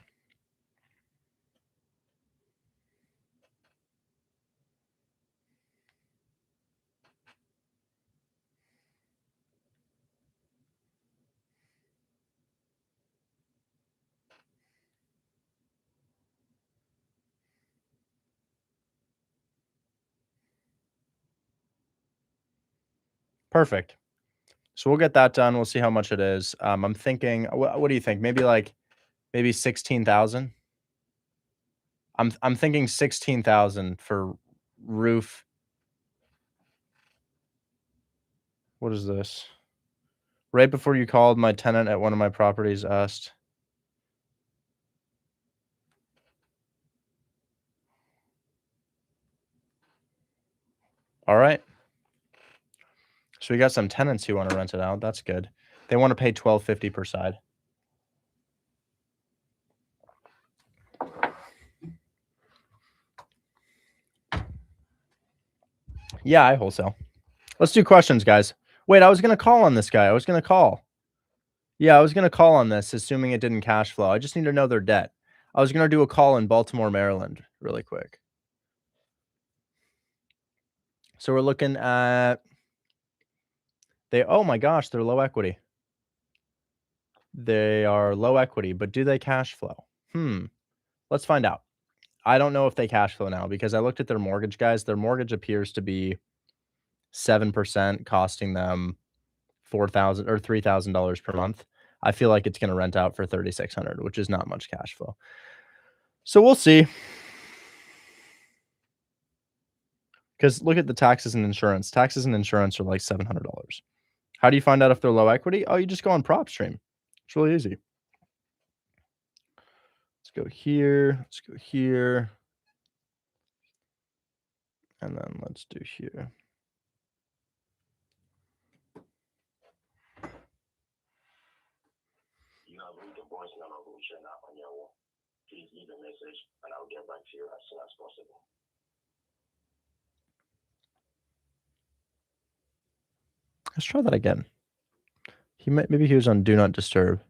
Perfect. So we'll get that done. We'll see how much it is. I'm thinking, what do you think? Maybe 16,000. I'm thinking 16,000 for roof. What is this? Right before you called, my tenant at one of my properties asked. All right. So we got some tenants who want to rent it out. That's good. They want to pay $12.50 per side. Yeah, I wholesale. Let's do questions, guys. Wait, I was gonna call on this guy. I was gonna call. Yeah, I was gonna call on this, assuming it didn't cash flow. I just need to know their debt. I was gonna do a call in Baltimore, Maryland, really quick. So we're looking at oh my gosh, they're low equity. They are low equity, but do they cash flow? Let's find out. I don't know if they cash flow now because I looked at their mortgage, guys. Their mortgage appears to be 7%, costing them $4,000 or $3,000 per month. I feel like it's going to rent out for $3,600, which is not much cash flow. So we'll see. Because look at the taxes and insurance. Taxes and insurance are like $700. How do you find out if they're low equity? Oh, you just go on PropStream. It's really easy. Let's go here. Let's go here. And then let's do here. You have reached the voicemail of Luciana on your please leave a message and I'll get back to you as soon as possible. Let's try that again. Maybe he was on Do Not Disturb.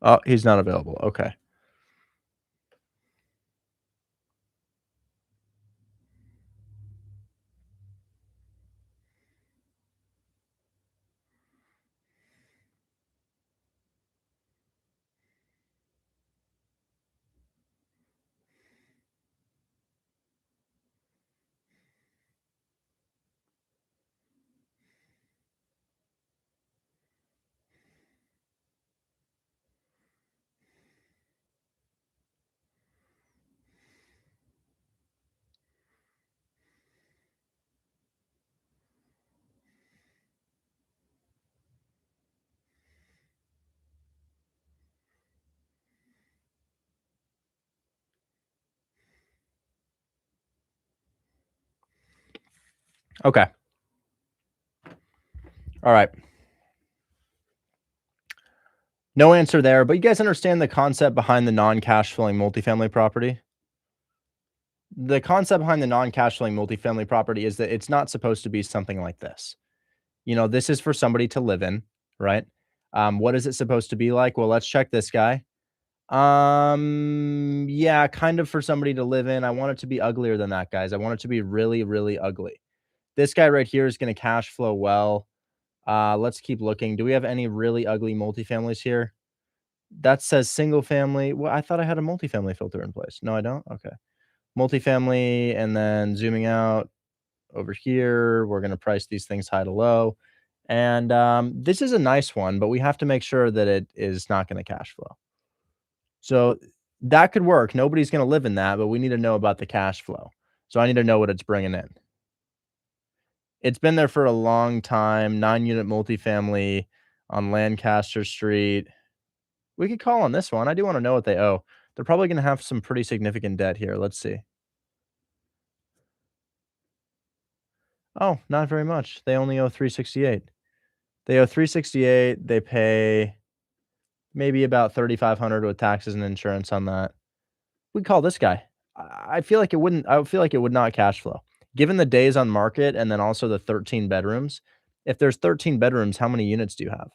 Oh, he's not available. Okay. Okay. All right. No answer there, but you guys understand the concept behind the non-cash flowing multifamily property? The concept behind the non-cash flowing multifamily property is that it's not supposed to be something like this. You know, this is for somebody to live in, right? What is it supposed to be like? Well, let's check this guy. Yeah, kind of for somebody to live in. I want it to be uglier than that, guys. I want it to be really, really ugly. This guy right here is going to cash flow well. Let's keep looking. Do we have any really ugly multifamilies here? That says single family. Well, I thought I had a multifamily filter in place. No, I don't. Okay. Multifamily, and then zooming out over here, we're going to price these things high to low. And this is a nice one, but we have to make sure that it is not going to cash flow. So that could work. Nobody's going to live in that, but we need to know about the cash flow. So I need to know what it's bringing in. It's been there for a long time. 9-unit multifamily on Lancaster Street. We could call on this one. I do want to know what they owe. They're probably going to have some pretty significant debt here. Let's see. Oh, not very much. They only owe 368. They owe 368. They pay maybe about 3,500 with taxes and insurance on that. We call this guy. I feel like it wouldn't. I feel like it would not cash flow, given the days on market and then also the 13 bedrooms. If there's 13 bedrooms, how many units do you have?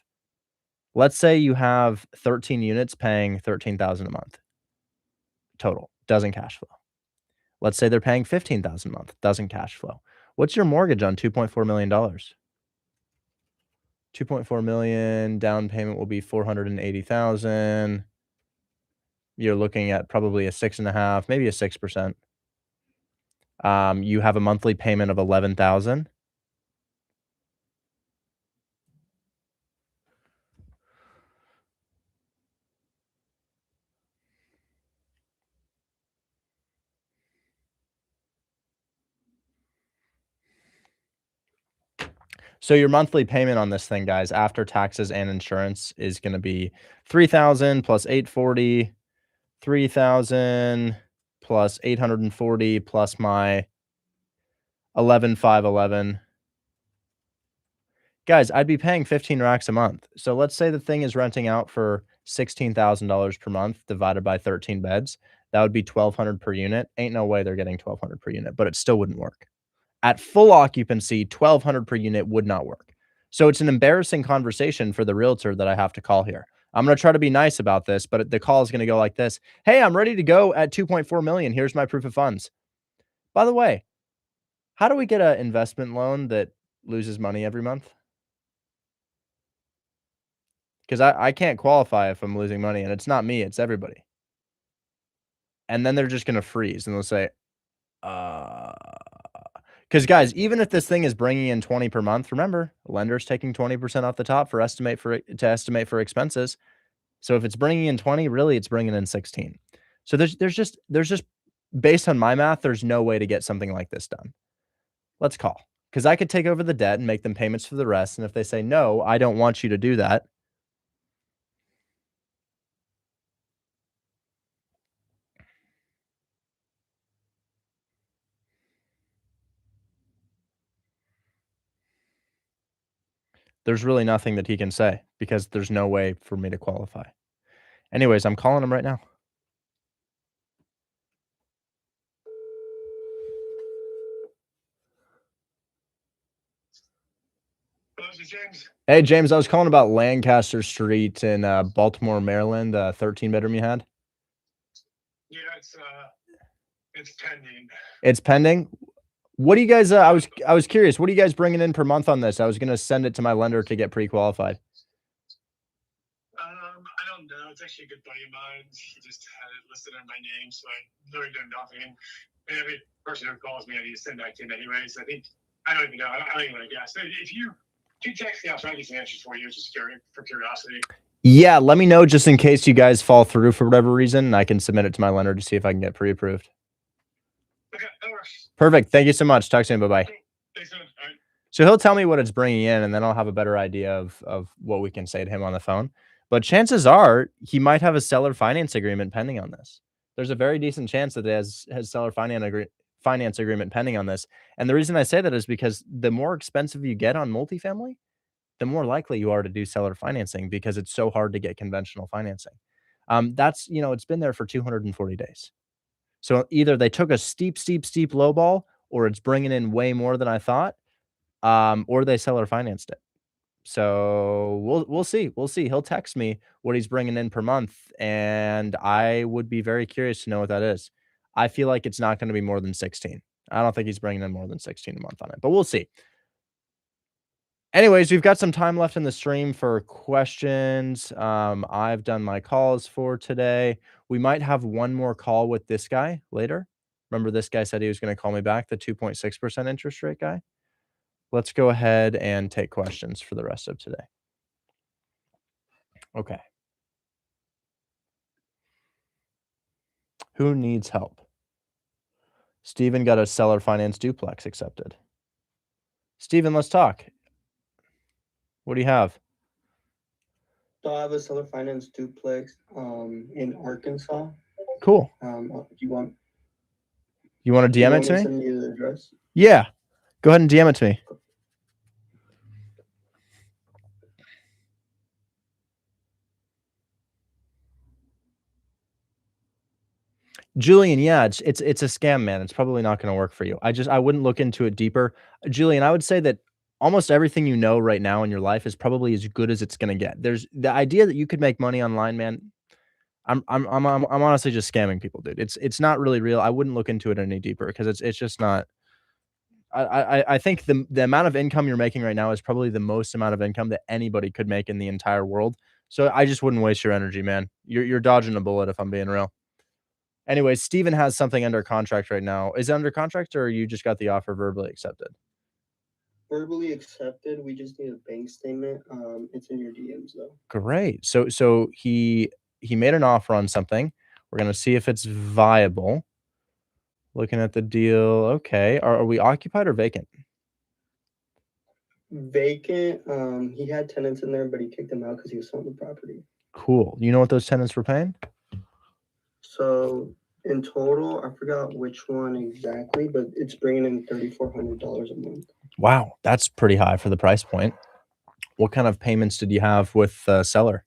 Let's say you have 13 units paying 13,000 a month total. Doesn't cash flow. Let's say they're paying 15,000 a month. Doesn't cash flow. What's your mortgage on $2.4 million? 2.4 million, down payment will be 480,000. You're looking at probably a 6.5, maybe a 6%. You have a monthly payment of 11,000. So your monthly payment on this thing, guys, after taxes and insurance is going to be 3,000 plus 840, 3,000 plus 840 plus my 11,511. Guys, I'd be paying 15 racks a month. So let's say the thing is renting out for $16,000 per month divided by 13 beds. That would be 1,200 per unit. Ain't no way they're getting 1,200 per unit, but it still wouldn't work. At full occupancy, 1,200 per unit would not work. So it's an embarrassing conversation for the realtor that I have to call here. I'm going to try to be nice about this, but the call is going to go like this. Hey, I'm ready to go at 2.4 million. Here's my proof of funds. By the way, how do we get an investment loan that loses money every month? Because I can't qualify if I'm losing money, and it's not me, it's everybody. And then they're just going to freeze and they'll say, because guys, even if this thing is bringing in 20 per month, remember, lender's taking 20% off the top to estimate for expenses. So if it's bringing in 20, really it's bringing in 16. So there's just based on my math, there's no way to get something like this done. Let's call, because I could take over the debt and make them payments for the rest. And if they say, no, I don't want you to do that, there's really nothing that he can say because there's no way for me to qualify. Anyways, I'm calling him right now. James. Hey, James, I was calling about Lancaster Street in Baltimore, Maryland, 13-bedroom you had. Yeah, it's pending. It's pending? What do you guys I was curious, what are you guys bringing in per month on this? I was going to send it to my lender to get pre-qualified. I don't know. It's actually a good buddy of mine. He just had it listed on my name, so I literally did nothing. And every person who calls me, I need to send that to him anyways. I don't even know. I don't even want to guess. If you text me, I'll try to get some answers for you, just for curiosity. Yeah, let me know just in case you guys fall through for whatever reason, and I can submit it to my lender to see if I can get pre-approved. Okay, that works. Perfect. Thank you so much. Talk soon. Bye-bye. Thanks, man. All right. So he'll tell me what it's bringing in, and then I'll have a better idea of what we can say to him on the phone. But chances are he might have a seller finance agreement pending on this. There's a very decent chance that it has seller finance agreement pending on this. And the reason I say that is because the more expensive you get on multifamily, the more likely you are to do seller financing because it's so hard to get conventional financing. That's, it's been there for 240 days. So either they took a steep low ball, or it's bringing in way more than I thought, or they seller financed it. So we'll see. We'll see. He'll text me what he's bringing in per month, and I would be very curious to know what that is. I feel like it's not going to be more than 16. I don't think he's bringing in more than 16 a month on it, but we'll see. Anyways, we've got some time left in the stream for questions. I've done my calls for today. We might have one more call with this guy later. Remember, this guy said he was going to call me back, the 2.6% interest rate guy. Let's go ahead and take questions for the rest of today. Okay. Who needs help? Steven got a seller finance duplex accepted. Steven, let's talk. What do you have? So I have a seller finance duplex in Arkansas. Cool. Do you want to DM it to me? Send you the address? Yeah. Go ahead and DM it to me. Julian, yeah, it's a scam, man. It's probably not going to work for you. I wouldn't look into it deeper. Julian, I would say that almost everything you know right now in your life is probably as good as it's going to get. There's the idea that you could make money online, man. I'm honestly just scamming people, dude. It's not really real. I wouldn't look into it any deeper because it's just not. I think the amount of income you're making right now is probably the most amount of income that anybody could make in the entire world. So I just wouldn't waste your energy, man. You're dodging a bullet if I'm being real. Anyways, Steven has something under contract right now. Is it under contract, or you just got the offer verbally accepted? Verbally accepted. We just need a bank statement. It's in your DMs though. Great. So he made an offer on something. We're gonna see if it's viable. Looking at the deal. Okay. Are we occupied or vacant? Vacant. He had tenants in there, but he kicked them out because he was selling the property. Cool. You know what those tenants were paying? So in total, I forgot which one exactly, but it's bringing in $3,400 a month. Wow, that's pretty high for the price point. What kind of payments did you have with the seller?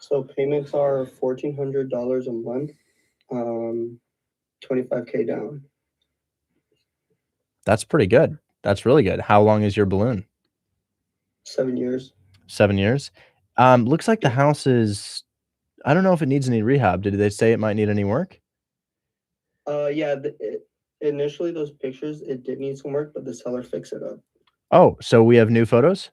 So payments are $1,400 a month, 25K down. That's pretty good. That's really good. How long is your balloon? 7 years. 7 years. Looks like the house is. I don't know if it needs any rehab. Did they say it might need any work? Yeah. Initially, those pictures it did need some work, but the seller fixed it up. Oh, so we have new photos?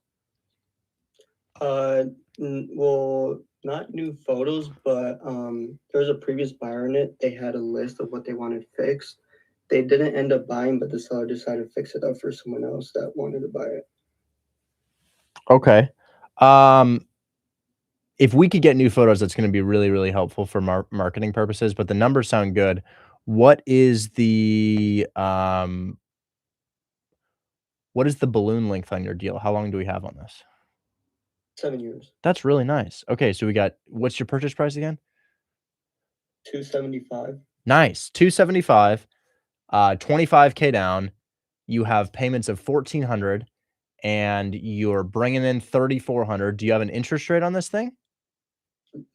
Well, not new photos, but there's a previous buyer in it. They had a list of what they wanted fixed. They didn't end up buying, but the seller decided to fix it up for someone else that wanted to buy it. Okay. If we could get new photos, that's going to be really, really helpful for marketing purposes, but the numbers sound good. What is the balloon length on your deal? How long do we have on this? 7 years. That's really nice. Okay, so what's your purchase price again? $275. Nice. $275, 25K down. You have payments of $1,400 and you're bringing in $3,400. Do you have an interest rate on this thing?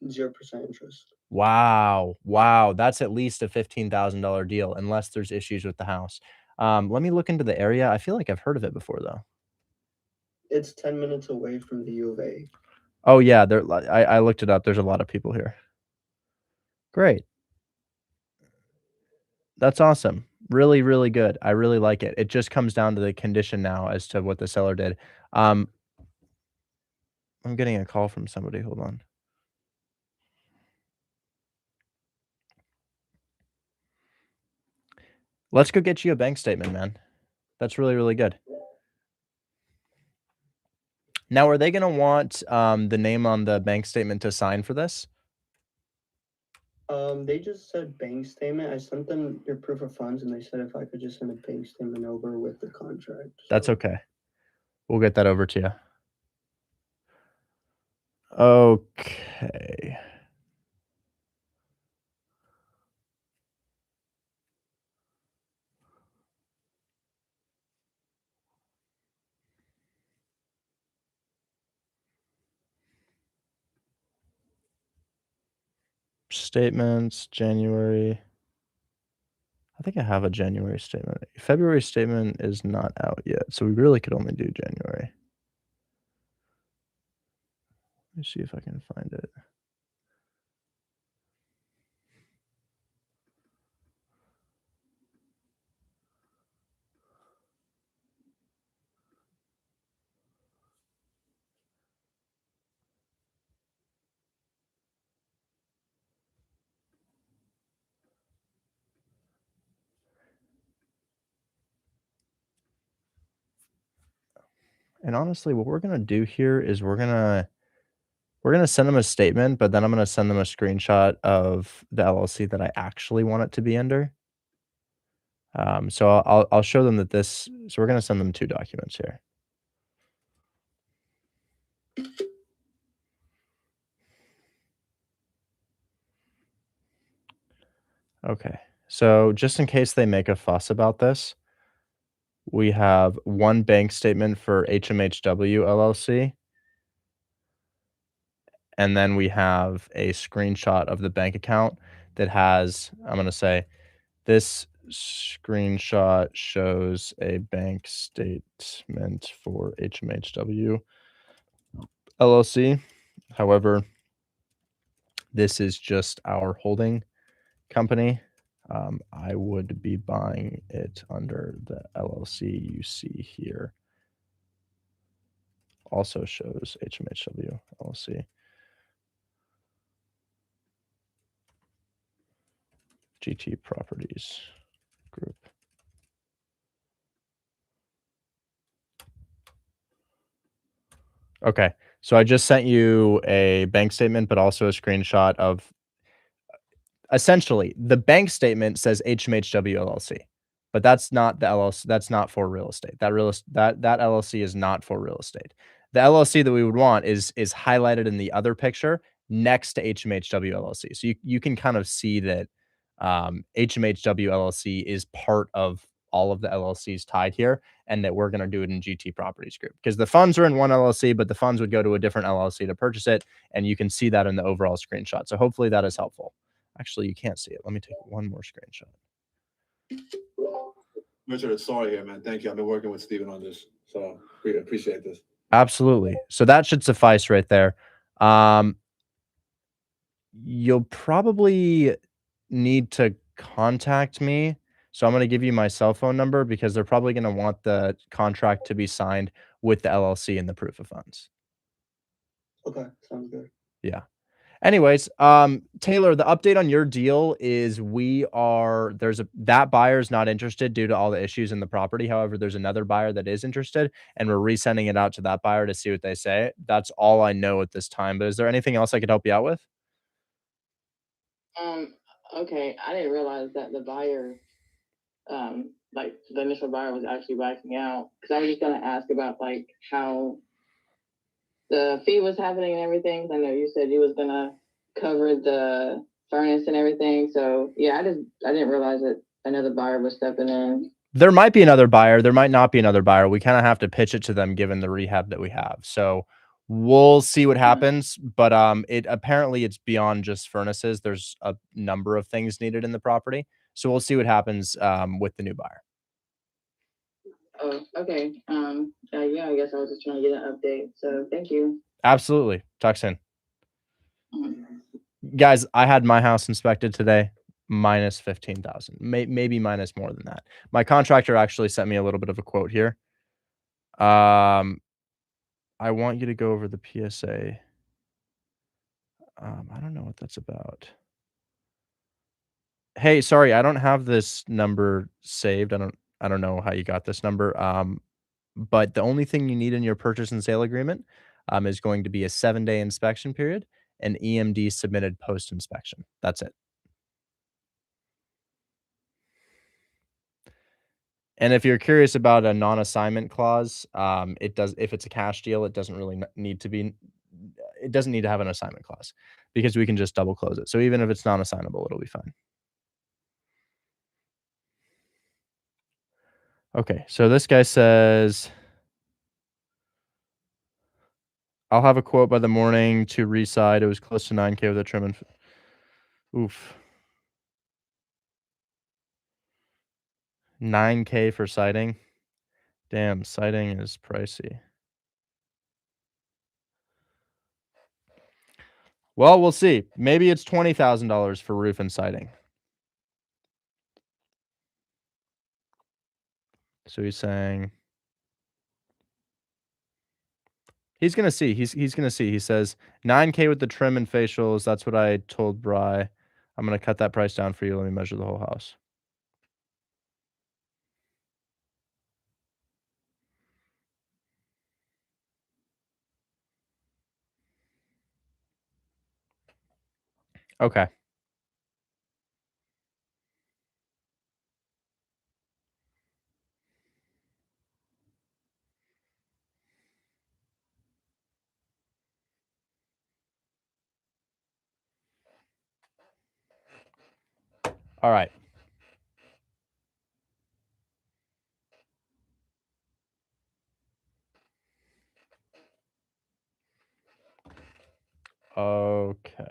0% interest. Wow. Wow. That's at least a $15,000 deal, unless there's issues with the house. Let me look into the area. I feel like I've heard of it before, though. It's 10 minutes away from the U of A. Oh, yeah. I looked it up. There's a lot of people here. Great. That's awesome. Really, really good. I really like it. It just comes down to the condition now as to what the seller did. I'm getting a call from somebody. Hold on. Let's go get you a bank statement, man. That's really, really good. Now, are they going to want the name on the bank statement to sign for this? They just said bank statement. I sent them your proof of funds, and they said if I could just send a bank statement over with the contract. That's okay. We'll get that over to you. Okay. Statements, January. I think I have a January statement. February statement is not out yet, so we really could only do January. Let me see if I can find it. And honestly, what we're gonna do here is we're gonna send them a statement, but then I'm gonna send them a screenshot of the LLC that I actually want it to be under. So I'll show them that this. So we're gonna send them 2 documents here. Okay. So just in case they make a fuss about this, we have one bank statement for HMHW LLC. And then we have a screenshot of the bank account that has, I'm going to say, this screenshot shows a bank statement for HMHW LLC. However, this is just our holding company. I would be buying it under the LLC you see here. Also shows HMHW LLC. GT Properties Group. Okay, so I just sent you a bank statement, but also a screenshot of essentially the bank statement says HMHW LLC, but that's not the LLC. That's not for real estate. That LLC is not for real estate. The LLC that we would want is highlighted in the other picture next to HMHW LLC. So you can kind of see that HMHW LLC is part of all of the LLCs tied here, and that we're going to do it in GT Properties Group because the funds are in one LLC, but the funds would go to a different LLC to purchase it, and you can see that in the overall screenshot. So hopefully that is helpful. Actually, you can't see it. Let me take one more screenshot. Richard, sorry here, man. Thank you. I've been working with Steven on this, so appreciate this. Absolutely. So that should suffice right there. You'll probably need to contact me. So I'm going to give you my cell phone number because they're probably going to want the contract to be signed with the LLC and the proof of funds. Okay, sounds good. Yeah. Anyways, Taylor, the update on your deal is that buyer's not interested due to all the issues in the property. However, there's another buyer that is interested, and we're resending it out to that buyer to see what they say. That's all I know at this time. But is there anything else I could help you out with? Okay. I didn't realize that the buyer, like the initial buyer was actually backing out. Cause I was just gonna ask about like how the fee was happening and everything. I know you said you was gonna cover the furnace and everything. So yeah, I didn't realize that another buyer was stepping in. There might be another buyer. There might not be another buyer. We kind of have to pitch it to them given the rehab that we have. So we'll see what happens. But apparently it's beyond just furnaces. There's a number of things needed in the property. So we'll see what happens with the new buyer. Oh, okay. Yeah, I guess I was just trying to get an update. So thank you. Absolutely. Talk soon. Guys, I had my house inspected today. Minus 15,000, maybe minus more than that. My contractor actually sent me a little bit of a quote here. I want you to go over the PSA. I don't know what that's about. Hey, sorry, I don't have this number saved. I don't know how you got this number. But the only thing you need in your purchase and sale agreement is going to be a 7-day inspection period and EMD submitted post inspection. That's it. And if you're curious about a non-assignment clause, it does. If it's a cash deal, it doesn't really need to be. It doesn't need to have an assignment clause because we can just double close it. So even if it's non-assignable, it'll be fine. Okay, so this guy says, I'll have a quote by the morning to reside. It was close to 9K with a trim and oof. 9K for siding. Damn, siding is pricey. Well, we'll see. Maybe it's $20,000 for roof and siding. So he's saying he's gonna see. He's gonna see. He says 9K with the trim and facials. That's what I told Bry. I'm gonna cut that price down for you. Let me measure the whole house. Okay. All right. Okay.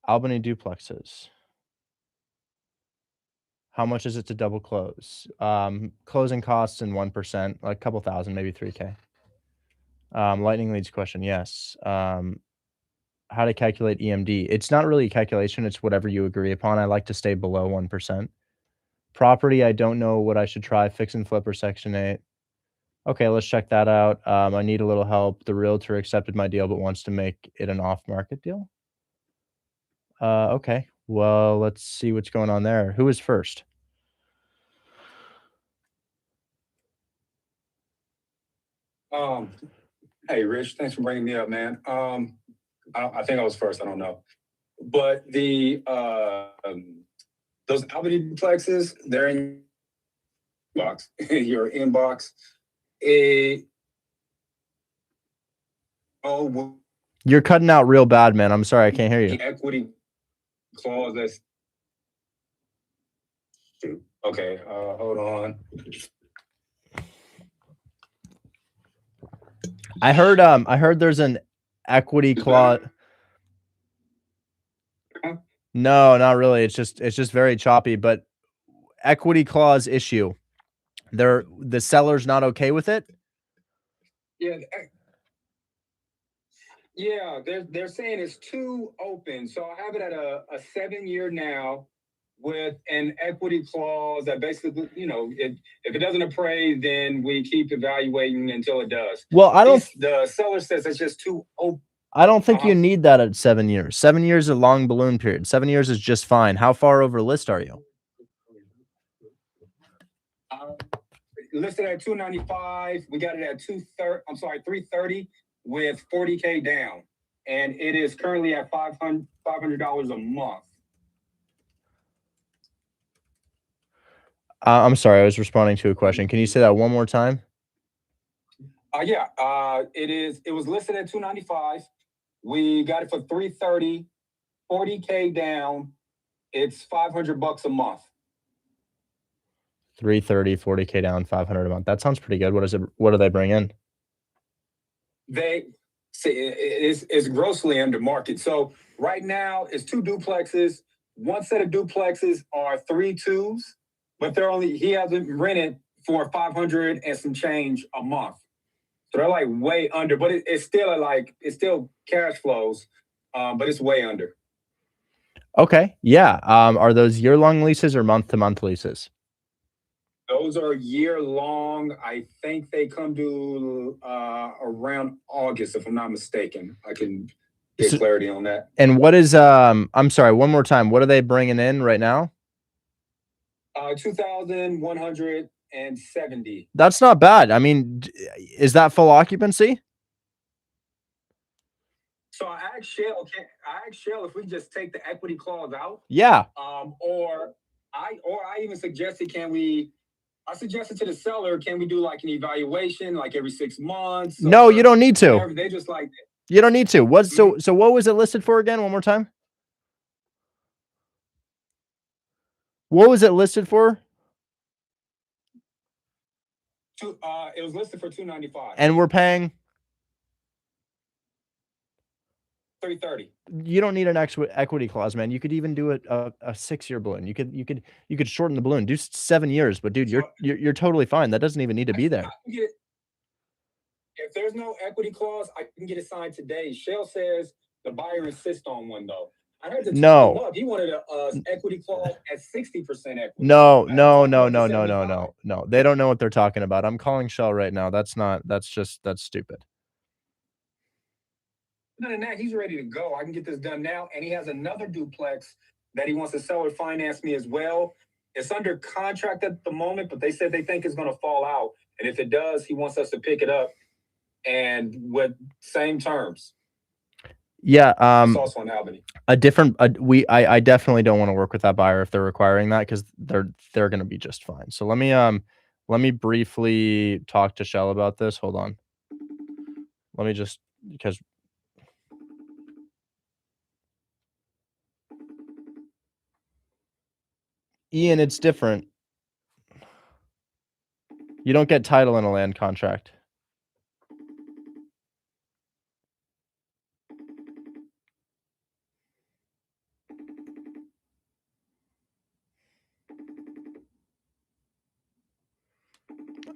Albany duplexes. How much is it to double close? Closing costs in 1%, like a couple thousand, maybe 3K. Lightning leads question, yes. How to calculate EMD? It's not really a calculation. It's whatever you agree upon. I like to stay below 1%. Property, I don't know what I should try. Fix and flip or Section 8. Okay, let's check that out. I need a little help. The realtor accepted my deal but wants to make it an off-market deal. Okay. Well, let's see what's going on there. Who is first? Hey, Rich, thanks for bringing me up, man. I think I was first. I don't know, but those Albany duplexes, they're in box, your inbox. You're cutting out real bad, man. I'm sorry, I can't hear you. Equity clause that's okay. Hold on. I heard there's an equity clause. No, not really. It's just very choppy, but equity clause issue. The seller's not okay with it? Yeah. Yeah, they're saying it's too open. So I have it at a 7-year now with an equity clause that basically, if it doesn't appraise, then we keep evaluating until it does. Well, the seller says it's just too open. I don't think you need that at 7 years. 7 years is a long balloon period. 7 years is just fine. How far over list are you? Listed at 295. We got it at 330 with 40K down. And it is currently at $500 a month. I'm sorry, I was responding to a question. Can you say that one more time? It was listed at 295. We got it for 330, 40K down. It's $500 a month. 330, 40K down, 500 a month. That sounds pretty good. What do they bring in? They say it's grossly under market. So right now it's 2 duplexes. One set of duplexes are 3 2s, but he hasn't rented for 500 and some change a month. So they're like way under, but it's still cash flows, but it's way under. Okay. Yeah. Are those year-long leases or month-to-month leases? Those are year-long. I think they come to around August, if I'm not mistaken. I can get clarity on that. And what is I'm sorry, one more time. What are they bringing in right now? 2,170. That's not bad. I mean, is that full occupancy? So I asked Shell if we just take the equity clause out. Yeah. Or I even suggested, I suggested to the seller, can we do like an evaluation like every 6 months? No, you don't need to. Whatever. They just like that. You don't need to. So what was it listed for again? One more time. What was it listed for? It was listed for 295. And we're paying 330. You don't need an equity clause, man. You could even do a 6-year balloon. You could shorten the balloon. Do 7 years, but dude, you're totally fine. That doesn't even need to be there. If there's no equity clause, I can get it signed today. Shell says the buyer insists on one though. I heard No. He wanted an equity clause at 60% equity. No. They don't know what they're talking about. I'm calling Shell right now. That's stupid. Other than that, he's ready to go. I can get this done now. And he has another duplex that he wants to sell or finance me as well. It's under contract at the moment, but they said they think it's going to fall out. And if it does, he wants us to pick it up and with same terms. Yeah. It's also in Albany. I definitely don't want to work with that buyer if they're requiring that, because they're going to be just fine. So let me briefly talk to Shell about this. Hold on. Let me just, because Ian, it's different. You don't get title in a land contract.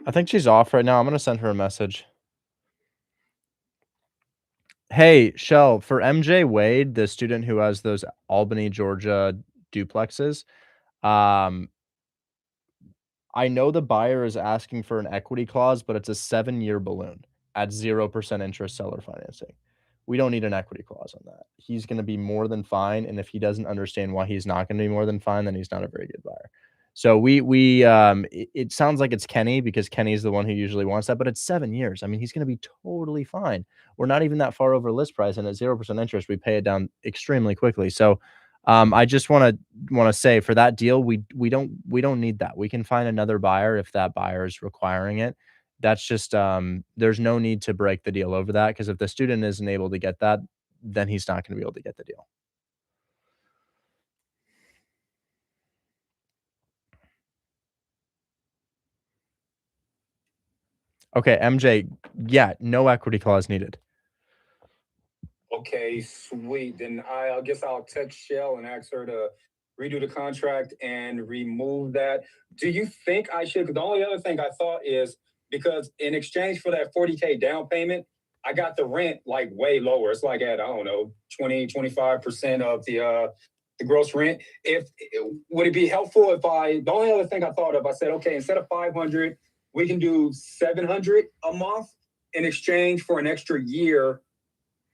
I think she's off right now. I'm going to send her a message. Hey, Shell, for MJ Wade, the student who has those Albany, Georgia duplexes, I know the buyer is asking for an equity clause, but it's a 7-year balloon at 0% interest seller financing. We don't need an equity clause on that. He's going to be more than fine. And if he doesn't understand why he's not going to be more than fine, then he's not a very good buyer. So it sounds like it's Kenny, because Kenny's the one who usually wants that, but it's 7 years. I mean, he's going to be totally fine. We're not even that far over list price, and at 0% interest, we pay it down extremely quickly. So I just want to say for that deal, we don't need that. We can find another buyer if that buyer is requiring it. That's just there's no need to break the deal over that, because if the student isn't able to get that, then he's not going to be able to get the deal. Okay, MJ, yeah, no equity clause needed. Okay, sweet. Then I guess I'll text Shell and ask her to redo the contract and remove that. Do you think I should? 'Cause the only other thing I thought is, because in exchange for that 40K down payment, I got the rent like way lower. It's like at, I don't know, 20-25% of the gross rent. Would it be helpful if the only other thing I thought of, I said, okay, instead of 500, we can do 700 a month in exchange for an extra year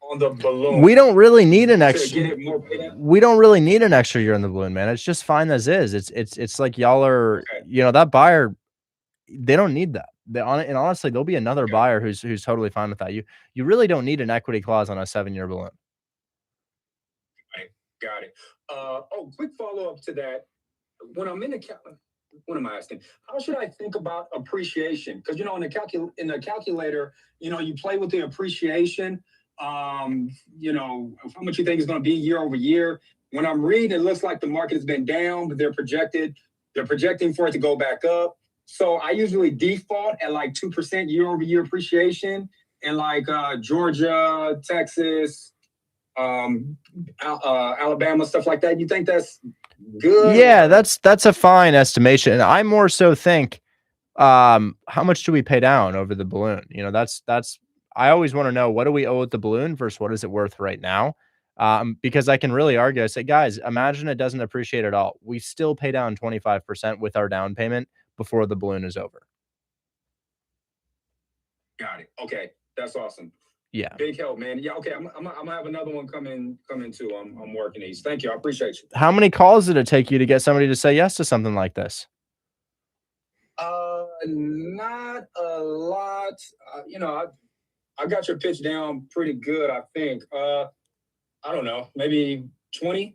on the balloon. We don't really need an extra. Get it more paid. We don't really need an extra year on the balloon, man. It's just fine as is. It's like y'all are, Okay. you know, that buyer, they don't need that. And honestly, there'll be another buyer who's totally fine with that. You really don't need an equity clause on a 7-year balloon. Right. Got it. Quick follow up to that. When I'm in the what am I asking? How should I think about appreciation? Because, you know, in the calculator, you know, you play with the appreciation. You know, how much you think is going to be year over year. When I'm reading, it looks like the market has been down, but they're projecting for it to go back up. So I usually default at like 2% year over year appreciation, and like Georgia, Texas, Alabama, stuff like that. You think that's good? Yeah, that's a fine estimation. And I more so think, how much do we pay down over the balloon? You know, that's I always want to know, what do we owe at the balloon versus what is it worth right now? Because I can really argue. I say, guys, imagine it doesn't appreciate at all. We still pay down 25% with our down payment before the balloon is over. Got it. Okay, that's awesome. Yeah. Big help, man. Yeah. Okay, I'm gonna have another one coming too. I'm working these. Thank you. I appreciate you. How many calls did it take you to get somebody to say yes to something like this? Not a lot. You know, I got your pitch down pretty good, I think. I don't know, maybe 20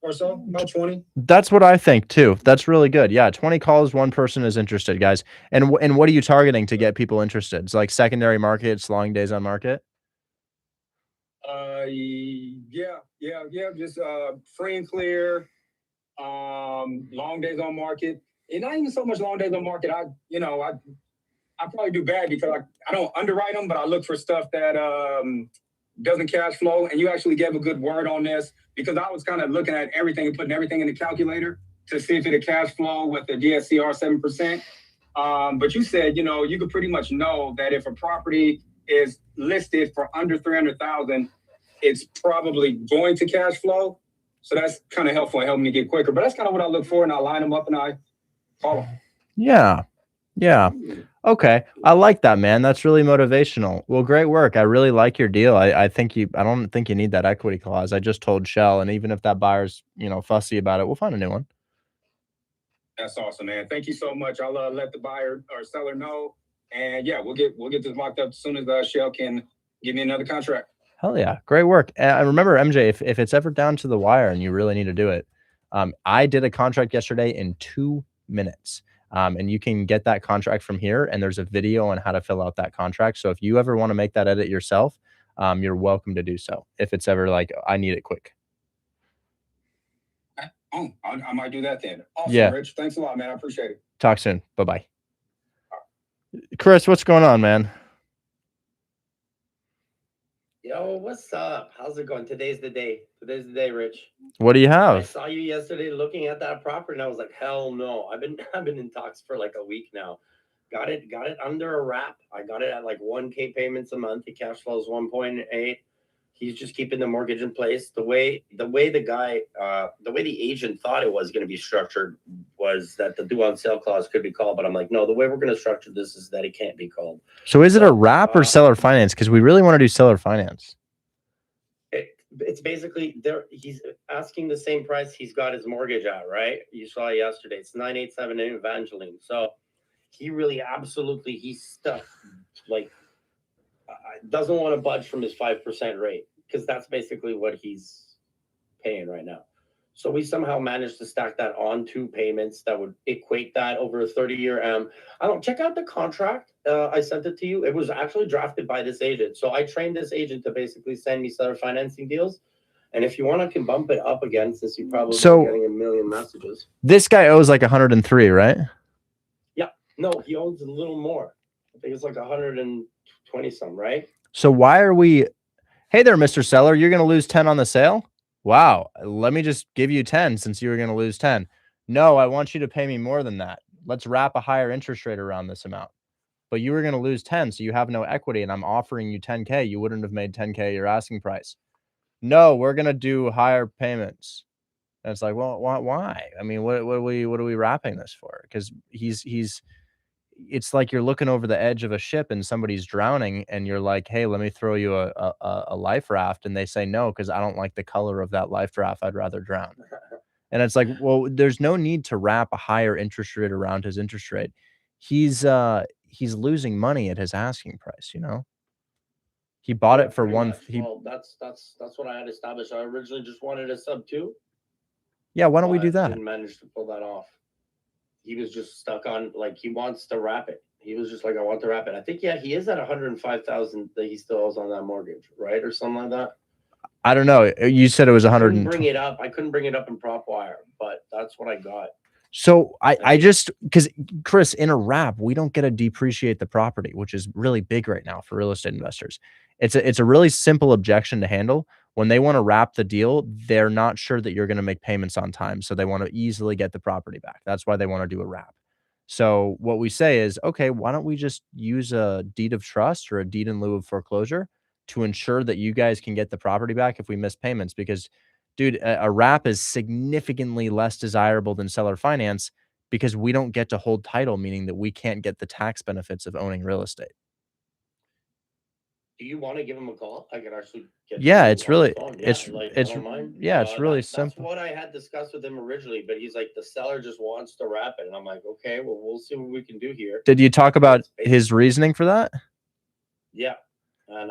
or so, about 20. That's what I think too. That's really good. Yeah, 20 calls, one person is interested, guys. And what are you targeting to get people interested? It's like secondary market, long days on market. Yeah. Just free and clear. Long days on market. And not even so much long days on market. I probably do bad because I don't underwrite them, but I look for stuff that doesn't cash flow. And you actually gave a good word on this, because I was kind of looking at everything and putting everything in the calculator to see if it had cash flow with the DSCR 7%. But you said, you know, you could pretty much know that if a property is listed for under 300,000, it's probably going to cash flow. So that's kind of helpful and helping me get quicker. But that's kind of what I look for, and I line them up and I call them. Yeah. Okay. I like that, man. That's really motivational. Well, great work. I really like your deal. I don't think you need that equity clause. I just told Shell, and even if that buyer's, you know, fussy about it, we'll find a new one. That's awesome, man. Thank you so much. I'll let the buyer or seller know. And yeah, we'll get this locked up as soon as Shell can give me another contract. Hell yeah. Great work. And remember, MJ, if it's ever down to the wire and you really need to do it, I did a contract yesterday in 2 minutes. And you can get that contract from here, and there's a video on how to fill out that contract. So if you ever want to make that edit yourself, you're welcome to do so. If it's ever like, I need it quick. Oh, I might do that then. Awesome, yeah. Rich. Thanks a lot, man. I appreciate it. Talk soon. Bye-bye. Chris, what's going on, man? Yo, what's up? How's it going? Today's the day. Today's the day, Rich. What do you have? I saw you yesterday looking at that property, and I was like, hell no. I've been in talks for like a week now. Got it under a wrap. I got it at like 1K payments a month. The cash flow is 1.8. He's just keeping the mortgage in place. The way the agent thought it was going to be structured was that the due on sale clause could be called. But I'm like, no, the way we're going to structure this is that it can't be called. So is it a wrap or seller finance? Because we really want to do seller finance. It's basically there. He's asking the same price he's got his mortgage at, right? You saw yesterday. It's 987 in Evangeline. So he really he's stuck, like, doesn't want to budge from his 5% rate, because that's basically what he's paying right now. So we somehow managed to stack that on 2 payments that would equate that over a 30-year. I don't check out the contract. I sent it to you. It was actually drafted by this agent. So I trained this agent to basically send me seller financing deals. And if you want, I can bump it up again since you probably getting a million messages. This guy owes like 103, right? Yeah. No, he owns a little more. I think it's like 120 some, right? So why are we? Hey there, Mr. Seller. You're going to lose 10 on the sale? Wow. Let me just give you 10 since you were going to lose 10. No, I want you to pay me more than that. Let's wrap a higher interest rate around this amount. But you were going to lose 10, so you have no equity, and I'm offering you 10K. You wouldn't have made 10K your asking price. No, we're going to do higher payments. And it's like, well, why? I mean, what are we wrapping this for? Because it's like you're looking over the edge of a ship and somebody's drowning, and you're like, hey, let me throw you a life raft. And they say no, because I don't like the color of that life raft. I'd rather drown. And it's like, well, there's no need to wrap a higher interest rate around his interest rate. He's losing money at his asking price, you know? He bought it for one. Well, that's what I had established. I originally just wanted a sub 2. Yeah, why don't we do that? Didn't manage to pull that off. He was just stuck on, like, he wants to wrap it. He was just like, I want to wrap it. I think, yeah, he is at 105,000 that he still owes on that mortgage, right? Or something like that. I don't know. You said it was 100. I couldn't bring it up in prop wire, but that's what I got. So I just, because Chris, in a wrap, we don't get to depreciate the property, which is really big right now for real estate investors. It's a really simple objection to handle. When they want to wrap the deal, they're not sure that you're going to make payments on time. So they want to easily get the property back. That's why they want to do a wrap. So what we say is, okay, why don't we just use a deed of trust or a deed in lieu of foreclosure to ensure that you guys can get the property back if we miss payments? Because, dude, a wrap is significantly less desirable than seller finance because we don't get to hold title, meaning that we can't get the tax benefits of owning real estate. Do you want to give him a call? I could actually get. Yeah, it's really, it's really simple. That's what I had discussed with him originally, but he's like, the seller just wants to wrap it, and I'm like, okay, well, we'll see what we can do here. Did you talk about his reasoning for that? Yeah, and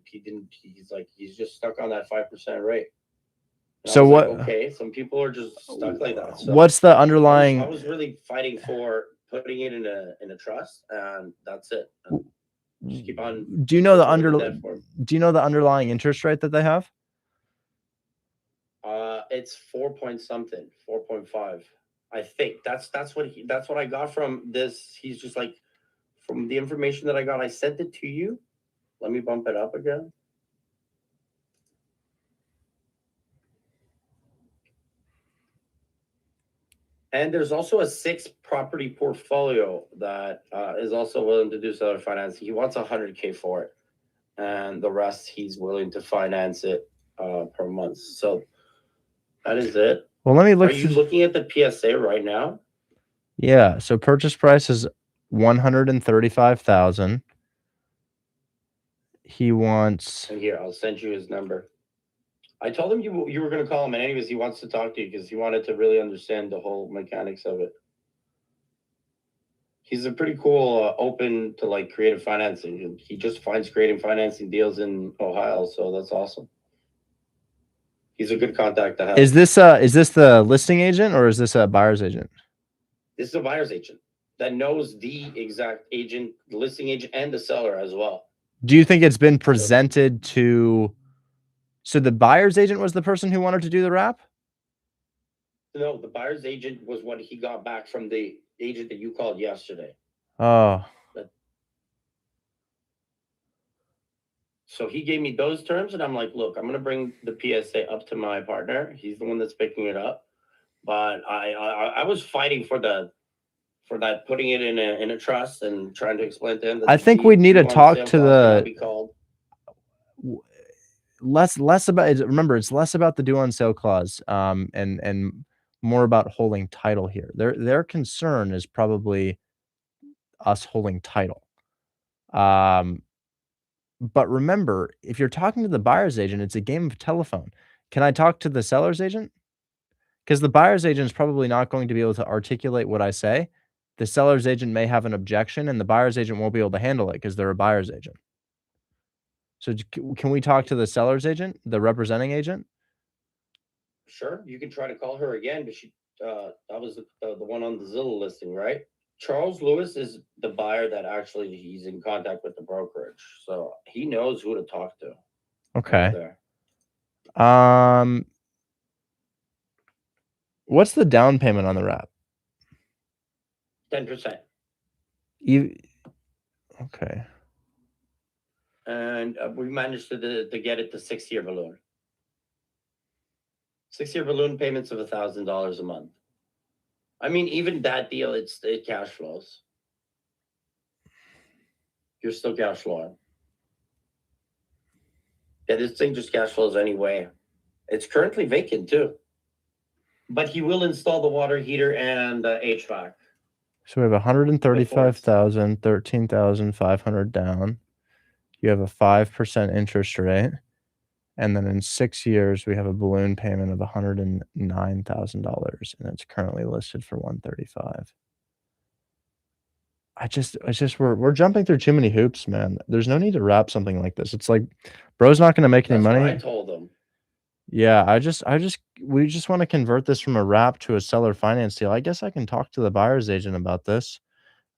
he didn't. He's like, he's just stuck on that 5% rate. And so what? Like, okay, some people are just stuck like that. So what's the underlying? I was really fighting for putting it in a trust, and that's it. And just keep on. Do you know the underlying interest rate that they have? It's 4 point something, 4.5. I think that's what I got from this. He's just like, from the information that I got, I sent it to you. Let me bump it up again. And there's also a 6 property portfolio that is also willing to do seller financing. He wants 100K for it, and the rest he's willing to finance it per month. So that is it. Well, let me look. Are you looking at the PSA right now? Yeah. So purchase price is 135,000. He wants. And here, I'll send you his number. I told him you were going to call him, and anyways, he wants to talk to you because he wanted to really understand the whole mechanics of it. He's a pretty cool, open to like creative financing. He just finds creative financing deals in Ohio, so that's awesome. He's a good contact to have. Is this the listing agent or is this a buyer's agent? This is a buyer's agent that knows the exact agent, the listing agent, and the seller as well. Do you think it's been presented to? So the buyer's agent was the person who wanted to do the wrap? No, the buyer's agent was what he got back from the agent that you called yesterday. Oh. So he gave me those terms, and I'm like, look, I'm going to bring the PSA up to my partner. He's the one that's picking it up. But I was fighting for that, putting it in a trust and trying to explain to him that I think we need to talk to the less about it. Remember, it's less about the due on sale clause and more about holding title here. Their concern is probably us holding title. But remember, if you're talking to the buyer's agent, it's a game of telephone. Can I talk to the seller's agent? Because the buyer's agent is probably not going to be able to articulate what I say. The seller's agent may have an objection, and the buyer's agent won't be able to handle it because they're a buyer's agent. So can we talk to the seller's agent, the representing agent? Sure, you can try to call her again, but she, that was the one on the Zillow listing, right? Charles Lewis is the buyer that actually he's in contact with the brokerage, so he knows who to talk to. Okay. There. What's the down payment on the wrap? 10%. Okay. And we managed to get it to 6-year balloon. 6-year balloon payments of $1,000 a month. I mean, even that deal, it cash flows. You're still cash flowing. Yeah, this thing just cash flows anyway. It's currently vacant too. But he will install the water heater and the HVAC. So we have 135,000, 13,500 down. You have a 5% interest rate. And then in 6 years, we have a balloon payment of $109,000, and it's currently listed for 135. We're jumping through too many hoops, man. There's no need to wrap something like this. It's like, bro's not going to make any That's money. what I told him. Yeah, we just want to convert this from a wrap to a seller finance deal. I guess I can talk to the buyer's agent about this,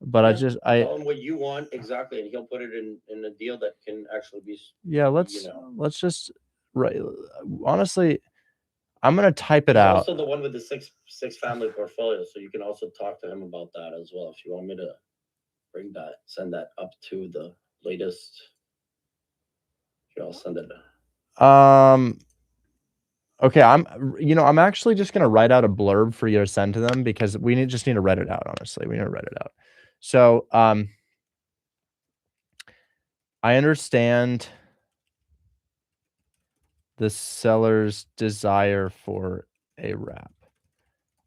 but Tell him what you want exactly, and he'll put it in a deal that can actually be. Yeah, let's just honestly, I'm gonna type it He's out. also the one with the six family portfolio, so you can also talk to him about that as well. If you want me to send that up to the latest. I'll send it. Okay, I'm actually just gonna write out a blurb for you to send to them because just need to write it out. Honestly, we need to write it out. So, I understand the seller's desire for a wrap.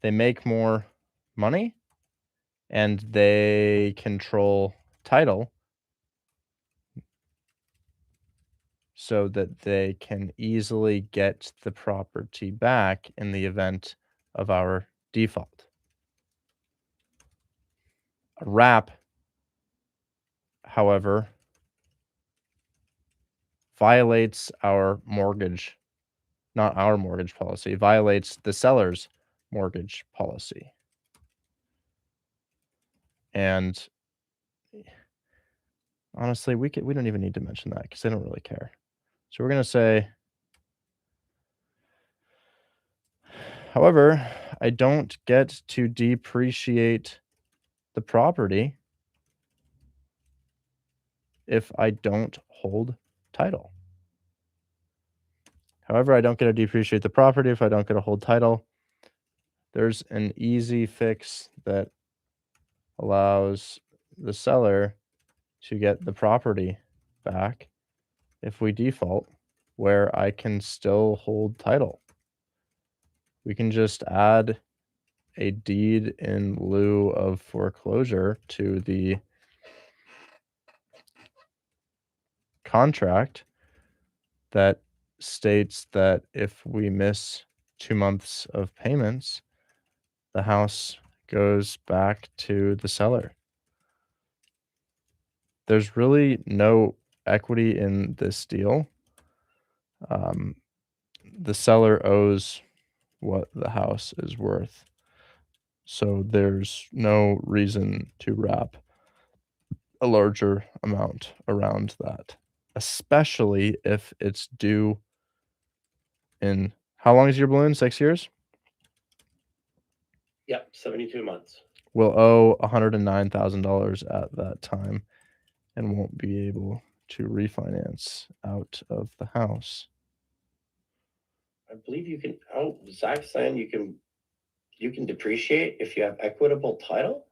They make more money and they control title so that they can easily get the property back in the event of our default. A wrap, however, violates our mortgage, not our mortgage policy, violates the seller's mortgage policy. And honestly, we don't even need to mention that because they don't really care. So we're going to say, however, I don't get to depreciate the property if I don't hold title. However, I don't get to depreciate the property if I don't get to hold title. There's an easy fix that allows the seller to get the property back if we default, where I can still hold title. We can just add a deed in lieu of foreclosure to the contract that states that if we miss 2 months of payments, the house goes back to the seller. There's really no equity in this deal. The seller owes what the house is worth. So there's no reason to wrap a larger amount around that, especially if it's due in how long is your balloon? 6 years? Yep, 72 months. We'll owe $109,000 at that time and won't be able to refinance out of the house. I believe you can. Oh, Zach's saying you can depreciate if you have equitable title.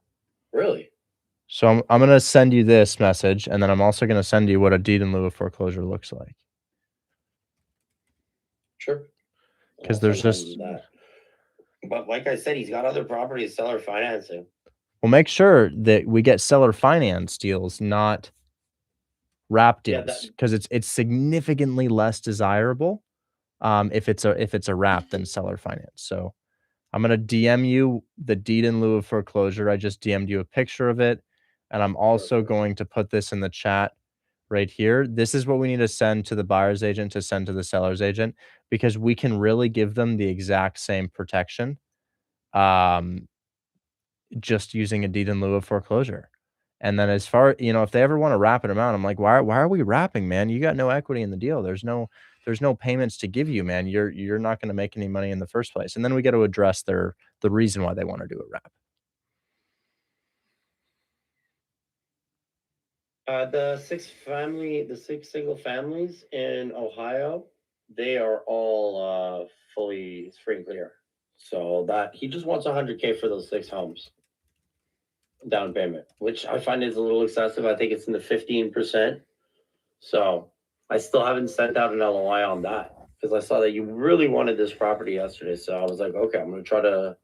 Really? So I'm going to send you this message, and then I'm also going to send you what a deed in lieu of foreclosure looks like. Sure. Because there's just that. But like I said, he's got other properties, seller financing. Well, make sure that we get seller finance deals, not wrap deals, because it's significantly less desirable if it's a wrap than seller finance. So I'm gonna DM you the deed in lieu of foreclosure. I just DM'd you a picture of it, and I'm also going to put this in the chat right here. This is what we need to send to the buyer's agent to send to the seller's agent, because we can really give them the exact same protection, just using a deed in lieu of foreclosure. And then as far, if they ever want to wrap it amount, I'm like, why are we wrapping, man? You got no equity in the deal. There's no payments to give you, man. You're not going to make any money in the first place. And then we got to address the reason why they want to do a wrap. The six single families in Ohio, they are all fully free and clear. So that he just wants 100K for those 6 homes down payment, which I find is a little excessive. I think it's in the 15%. So I still haven't sent out an LOI on that because I saw that you really wanted this property yesterday. So I was like, okay, I'm gonna try to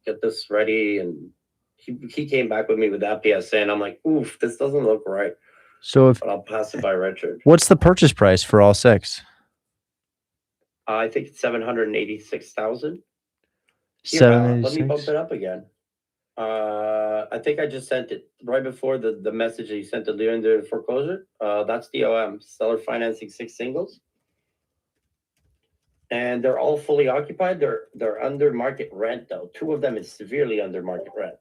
get this ready. And he came back with me with that PSA, and I'm like, oof, this doesn't look right. So But I'll pass it by Richard. what's the purchase price for all 6? I think it's 786,000. Let me bump 786. it up again. I think I just sent it right before the message that you sent to Leon the foreclosure. That's DOM, seller financing 6 singles. And they're all fully occupied. They're under market rent though. 2 of them is severely under market rent.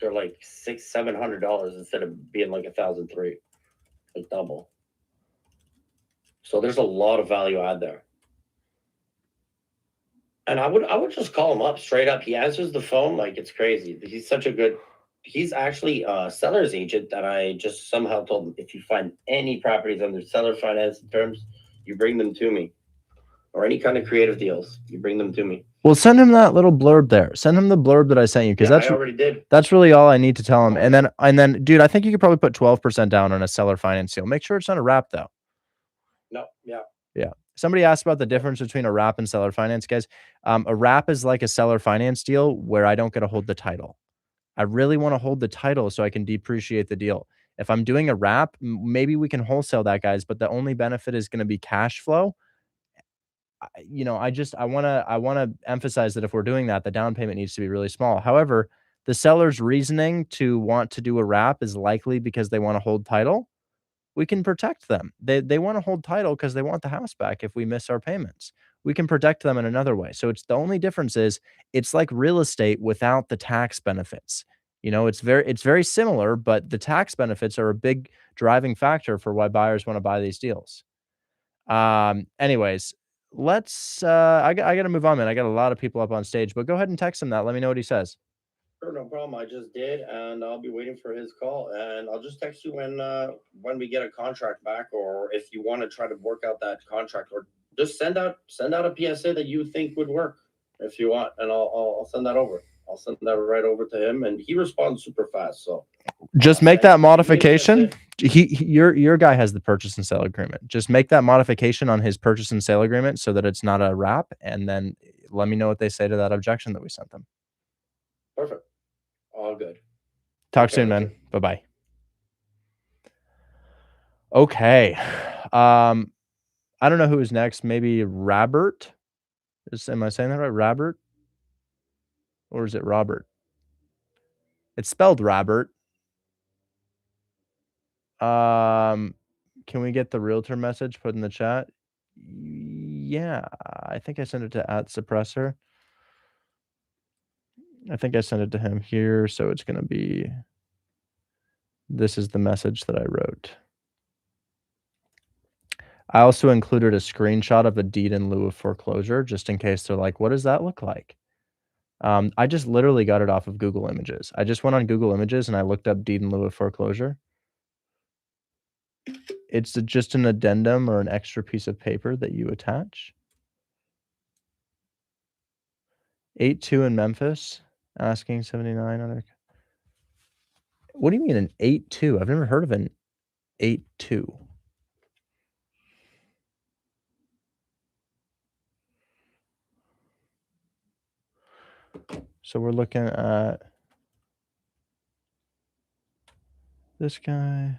They're like $600-700 instead of being like $1,300, like double. So there's a lot of value add there. And I would just call him up straight up. He answers the phone like it's crazy. He's actually a seller's agent that I just somehow told him, if you find any properties under seller finance terms, you bring them to me. Or any kind of creative deals, you bring them to me. Well, send him that little blurb there. Send him the blurb that I sent you, because I already did. That's really all I need to tell him. And then, dude, I think you could probably put 12% down on a seller finance deal. Make sure it's not a wrap though. No, yeah. Somebody asked about the difference between a wrap and seller finance, guys. A wrap is like a seller finance deal where I don't get to hold the title. I really want to hold the title so I can depreciate the deal. If I'm doing a wrap, maybe we can wholesale that, guys, but the only benefit is going to be cash flow. I want to emphasize that if we're doing that, the down payment needs to be really small. However, the seller's reasoning to want to do a wrap is likely because they want to hold title. We can protect them. They want to hold title because they want the house back if we miss our payments. We can protect them in another way. So it's the only difference is it's like real estate without the tax benefits. It's very similar, but the tax benefits are a big driving factor for why buyers want to buy these deals. Anyways, let's I got to move on, man. I got a lot of people up on stage, but go ahead and text him that. Let me know what he says. Sure, no problem. I just did, and I'll be waiting for his call. And I'll just text you when we get a contract back, or if you want to try to work out that contract, or just send out a PSA that you think would work if you want, and I'll send that over. I'll send that right over to him, and he responds super fast. So just make that modification. Your guy has the purchase and sale agreement. Just make that modification on his purchase and sale agreement so that it's not a wrap, and then let me know what they say to that objection that we sent them. Perfect. All good. Talk soon, man. Bye-bye. Okay. I don't know who is next. Maybe Robert. Am I saying that right? Robert? Or is it Robert? It's spelled Robert. Can we get the realtor message put in the chat? Yeah, I think I sent it to @suppressor. I think I sent it to him here, so it's going to be, this is the message that I wrote. I also included a screenshot of a deed in lieu of foreclosure, just in case they're like, what does that look like? I just literally got it off of Google Images. I just went on Google Images and I looked up deed in lieu of foreclosure. It's just an addendum or an extra piece of paper that you attach. 8-2 in Memphis, asking 79 under. What do you mean an 8-2? I've never heard of an 8-2. So we're looking at this guy.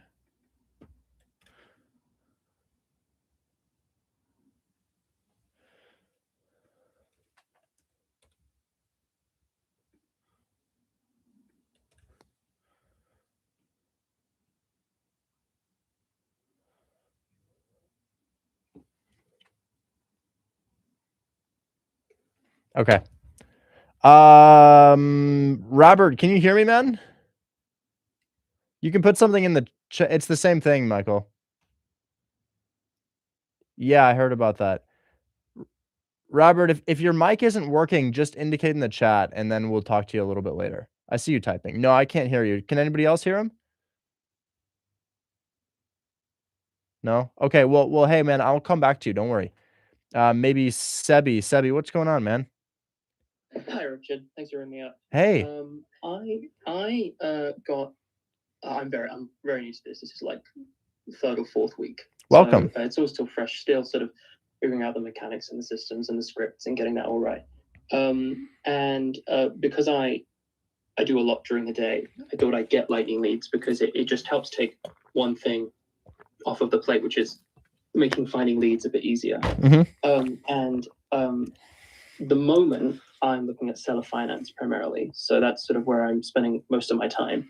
Okay. Robert, can you hear me, man? You can put something in the chat. It's the same thing, Michael. Yeah, I heard about that. Robert, if your mic isn't working, just indicate in the chat, and then we'll talk to you a little bit later. I see you typing. No, I can't hear you. Can anybody else hear him? No? Okay, well, hey, man, I'll come back to you. Don't worry. Maybe Sebi. Sebi, what's going on, man? Hi, Richard. Thanks for having me up. Hey. I'm very new to this. This is like third or fourth week. Welcome. So, it's all still fresh, still sort of figuring out the mechanics and the systems and the scripts and getting that all right. Because I do a lot during the day, I thought I'd get lightning leads because it just helps take one thing off of the plate, which is making finding leads a bit easier. The moment I'm looking at seller finance primarily, so that's sort of where I'm spending most of my time.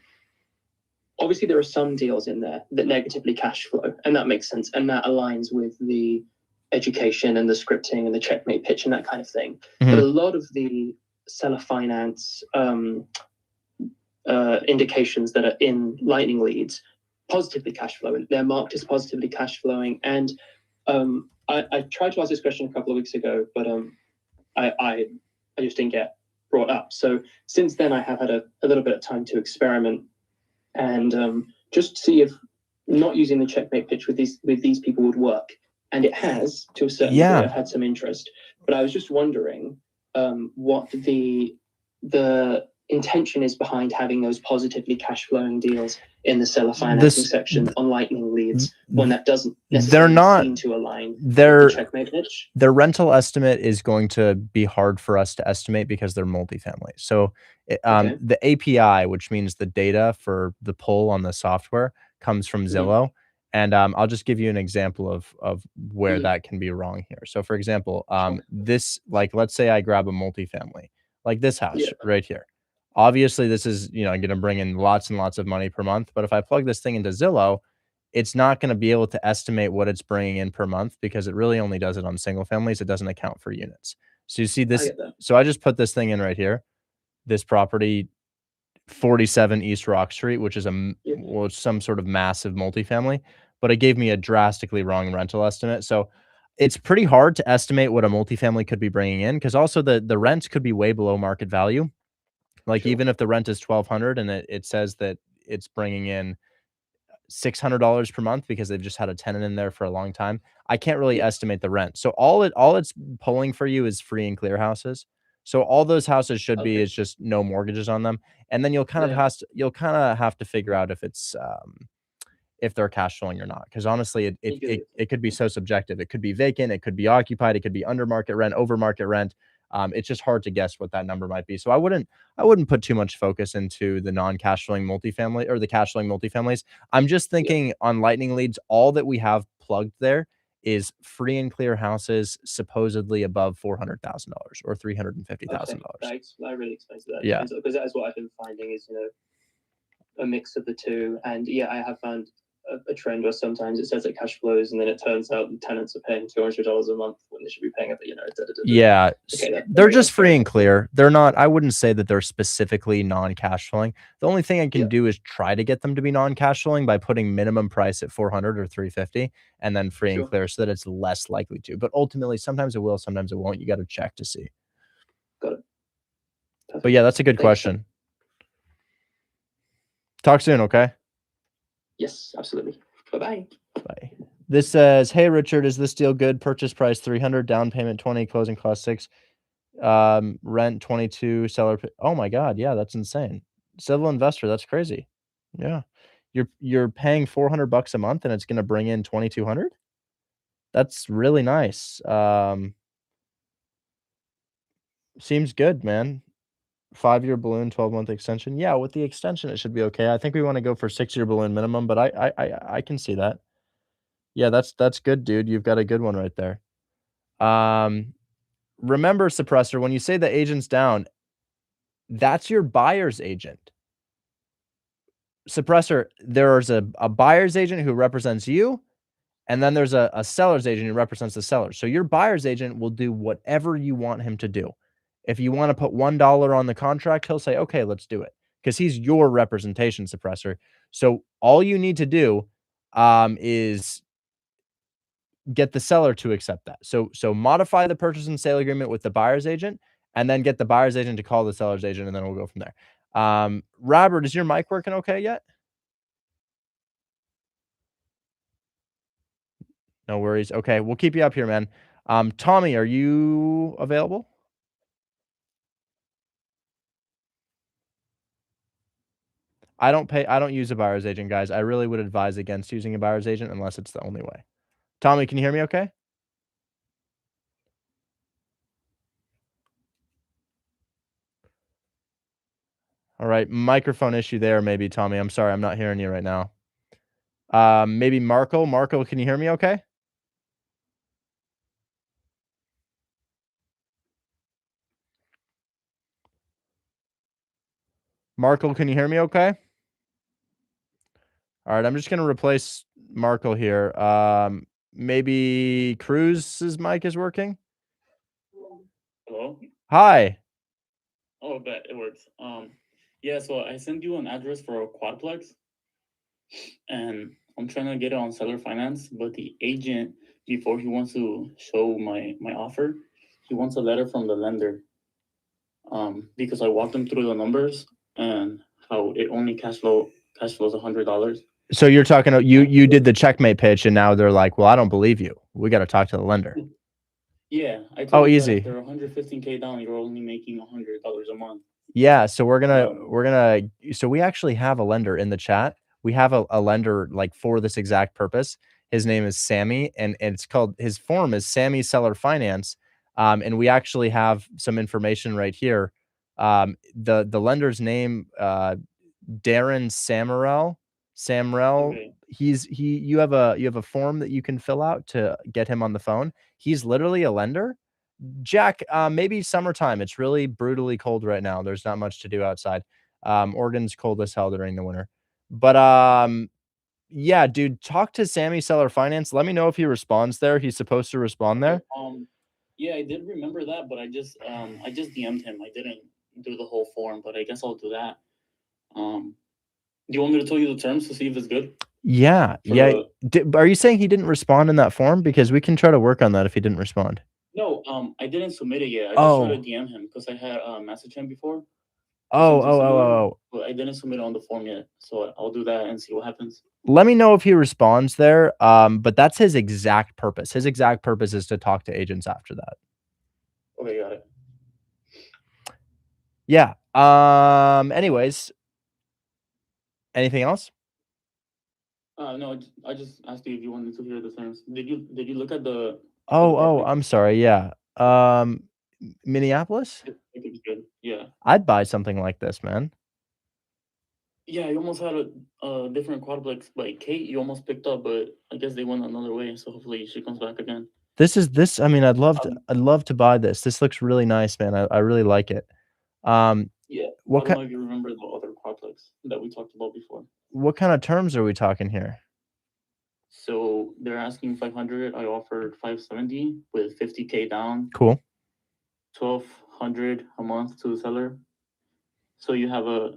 Obviously, there are some deals in there that negatively cash flow, and that makes sense, and that aligns with the education and the scripting and the checkmate pitch and that kind of thing. But a lot of the seller finance indications that are in lightning leads positively cash flowing. They're marked as positively cash flowing, and I tried to ask this question a couple of weeks ago, but I just didn't get brought up. So since then, I have had a little bit of time to experiment and just see if not using the checkmate pitch with these people would work. And it has, to a certain degree. I've had some interest, but I was just wondering what the intention is behind having those positively cash flowing deals in the seller financing section on lightning leads when that doesn't necessarily seem to align with the checkmate pitch. Their rental estimate is going to be hard for us to estimate because they're multifamily. So the API, which means the data for the pull on the software, comes from Zillow. And I'll just give you an example of where that can be wrong here. So for example, this, like, let's say I grab a multifamily, like this house right here. Obviously, this is, going to bring in lots and lots of money per month. But if I plug this thing into Zillow, it's not going to be able to estimate what it's bringing in per month because it really only does it on single families. It doesn't account for units. So you see this. So I just put this thing in right here. This property, 47 East Rock Street, which is some sort of massive multifamily, but it gave me a drastically wrong rental estimate. So it's pretty hard to estimate what a multifamily could be bringing in because also the rents could be way below market value. Like even if the rent is $1,200 and it says that it's bringing in $600 per month because they've just had a tenant in there for a long time, I can't really estimate the rent. So all it's pulling for you is free and clear houses. So all those houses should be is just no mortgages on them, and then you'll kind of have to figure out if it's if they're cash flowing or not. Because honestly, it could be so subjective. It could be vacant, it could be occupied, it could be under market rent, over market rent. It's just hard to guess what that number might be. So I wouldn't put too much focus into the non-cash flowing multifamily or the cash flowing multifamilies. I'm just thinking on lightning leads, all that we have plugged there is free and clear houses supposedly above $400,000 or $350,000. That really explains that. Yeah, because that is what I've been finding is a mix of the two. And I have found a trend where sometimes it says it cash flows and then it turns out the tenants are paying $200 a month when they should be paying they're just free and clear. They're not, I wouldn't say that they're specifically non-cash flowing. The only thing I can do is try to get them to be non-cash flowing by putting minimum price at 400 or 350 and then free and clear so that it's less likely to. But ultimately, sometimes it will, sometimes it won't. You got to check to see. Got it. Perfect. But yeah, that's a good question. Talk soon, okay? Yes, absolutely. Bye-bye. Bye. This says, hey, Richard, is this deal good? Purchase price 300, down payment 20, closing cost 6, rent 22, seller. Oh my God. Yeah, that's insane. Civil investor. That's crazy. Yeah. You're paying $400 a month and it's going to bring in 2,200. That's really nice. Seems good, man. 5-year balloon, 12-month extension. Yeah, with the extension, it should be okay. I think we want to go for 6-year balloon minimum, but I can see that. Yeah, that's good, dude. You've got a good one right there. Remember, Suppressor, when you say the agent's down, that's your buyer's agent. Suppressor, there's a buyer's agent who represents you, and then there's a seller's agent who represents the seller. So your buyer's agent will do whatever you want him to do. If you want to put $1 on the contract, he'll say, okay, let's do it, because he's your representation suppressor. So all you need to do is get the seller to accept that. So modify the purchase and sale agreement with the buyer's agent, and then get the buyer's agent to call the seller's agent, and then we'll go from there. Robert, is your mic working okay yet? No worries. Okay, we'll keep you up here, man. Tommy, are you available? I don't use a buyer's agent, guys. I really would advise against using a buyer's agent unless it's the only way. Tommy, can you hear me okay? All right, microphone issue there, maybe, Tommy. I'm sorry, I'm not hearing you right now. Maybe Marco. Marco, can you hear me okay? Marco, can you hear me okay? All right, I'm just gonna replace Marco here. Maybe Cruz's mic is working. Hello? Hi. Oh, bet it works. Yeah, so I sent you an address for a quadplex, and I'm trying to get it on seller finance, but the agent, before he wants to show my offer, he wants a letter from the lender. Because I walked him through the numbers and how it only cash flows $100. So you're talking you did the checkmate pitch, and now they're like, well, I don't believe you. We got to talk to the lender. Yeah, I Oh, told him that easy. if they're $115K down, you're only making $100 a month. Yeah, so so we actually have a lender in the chat. We have a lender like for this exact purpose. His name is Sammy, and it's called, his form is Sammy Seller Finance. And we actually have some information right here. The lender's name, Darren Samarel. Okay. You have a form that you can fill out to get him on the phone. He's literally a lender. Jack, maybe summertime. It's really brutally cold right now. There's not much to do outside. Oregon's cold as hell during the winter. But yeah, dude, talk to Sammy Seller Finance. Let me know if he responds there. He's supposed to respond there. Yeah, I did remember that, but I just DM'd him. I didn't do the whole form, but I guess I'll do that. Do you want me to tell you the terms to see if it's good? Yeah, yeah. Are you saying he didn't respond in that form? Because we can try to work on that if he didn't respond. No, I didn't submit it yet. I just tried to DM him because I had messaged him before. Oh. But I didn't submit it on the form yet, so I'll do that and see what happens. Let me know if he responds there. But that's his exact purpose. His exact purpose is to talk to agents after that. Okay, got it. Yeah. Anyways, anything else? No, I just asked you if you wanted to hear the terms. Did you look at the? Oh, I'm sorry. Yeah. Minneapolis? I think it's good. Yeah. I'd buy something like this, man. Yeah, you almost had a different quadplex, like Kate. You almost picked up, but I guess they went another way. So hopefully she comes back again. I mean, I'd love to buy this. This looks really nice, man. I really like it. Yeah. What I don't know if you remember the other quadplex that we talked about before. What kind of terms are we talking here? So they're asking 500. I offered 570 with 50K down. Cool. 1,200 a month to the seller. So you have a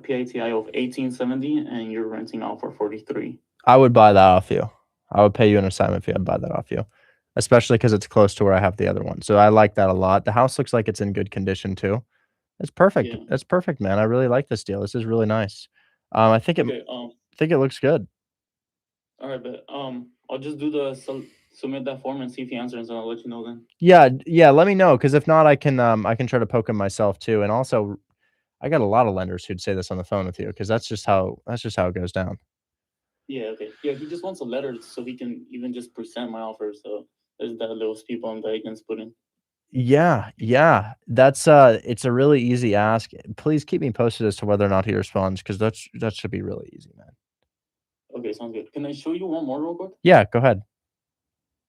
PITI of 1870, and you're renting out for 43. I would buy that off you. I would pay you an assignment fee. I'd buy that off you, especially because it's close to where I have the other one. So I like that a lot. The house looks like it's in good condition too. It's perfect. Yeah. That's perfect, man. I really like this deal. This is really nice. I think it looks good. All right, but I'll just do the submit that form and see if he answers, and I'll let you know then. Yeah. Let me know, because if not, I can try to poke him myself too. And also, I got a lot of lenders who'd say this on the phone with you, because that's just how it goes down. Yeah. Okay. Yeah. He just wants a letter so he can even just present my offer. So there's that little speed bump that he can put in. Yeah. That's it's a really easy ask. Please keep me posted as to whether or not he responds, because that should be really easy, man. Okay, sounds good. Can I show you one more real quick? Yeah, go ahead.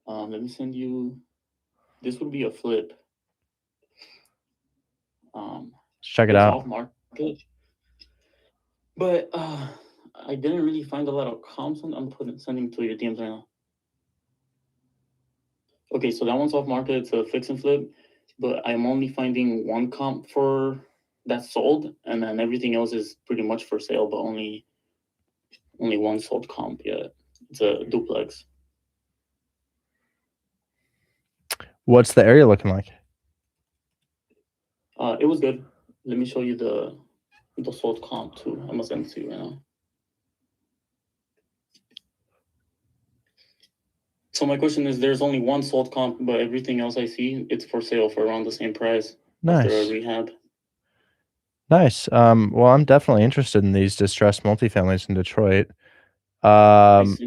Let me send you. This would be a flip. Let's check it it's out. Off market, but I didn't really find a lot of comps on. I'm sending to your DMs right now. Okay, so that one's off market. It's a fix and flip. but I'm only finding one comp for that's sold, and then everything else is pretty much for sale, but only one sold comp yet. It's a duplex. What's the area looking like? It was good. Let me show you the sold comp too. I'm gonna send it to you right now. So my question is, there's only one sold comp, but everything else I see, it's for sale for around the same price after a Nice. rehab. Nice. Well, I'm definitely interested in these distressed multifamilies in Detroit. I Um,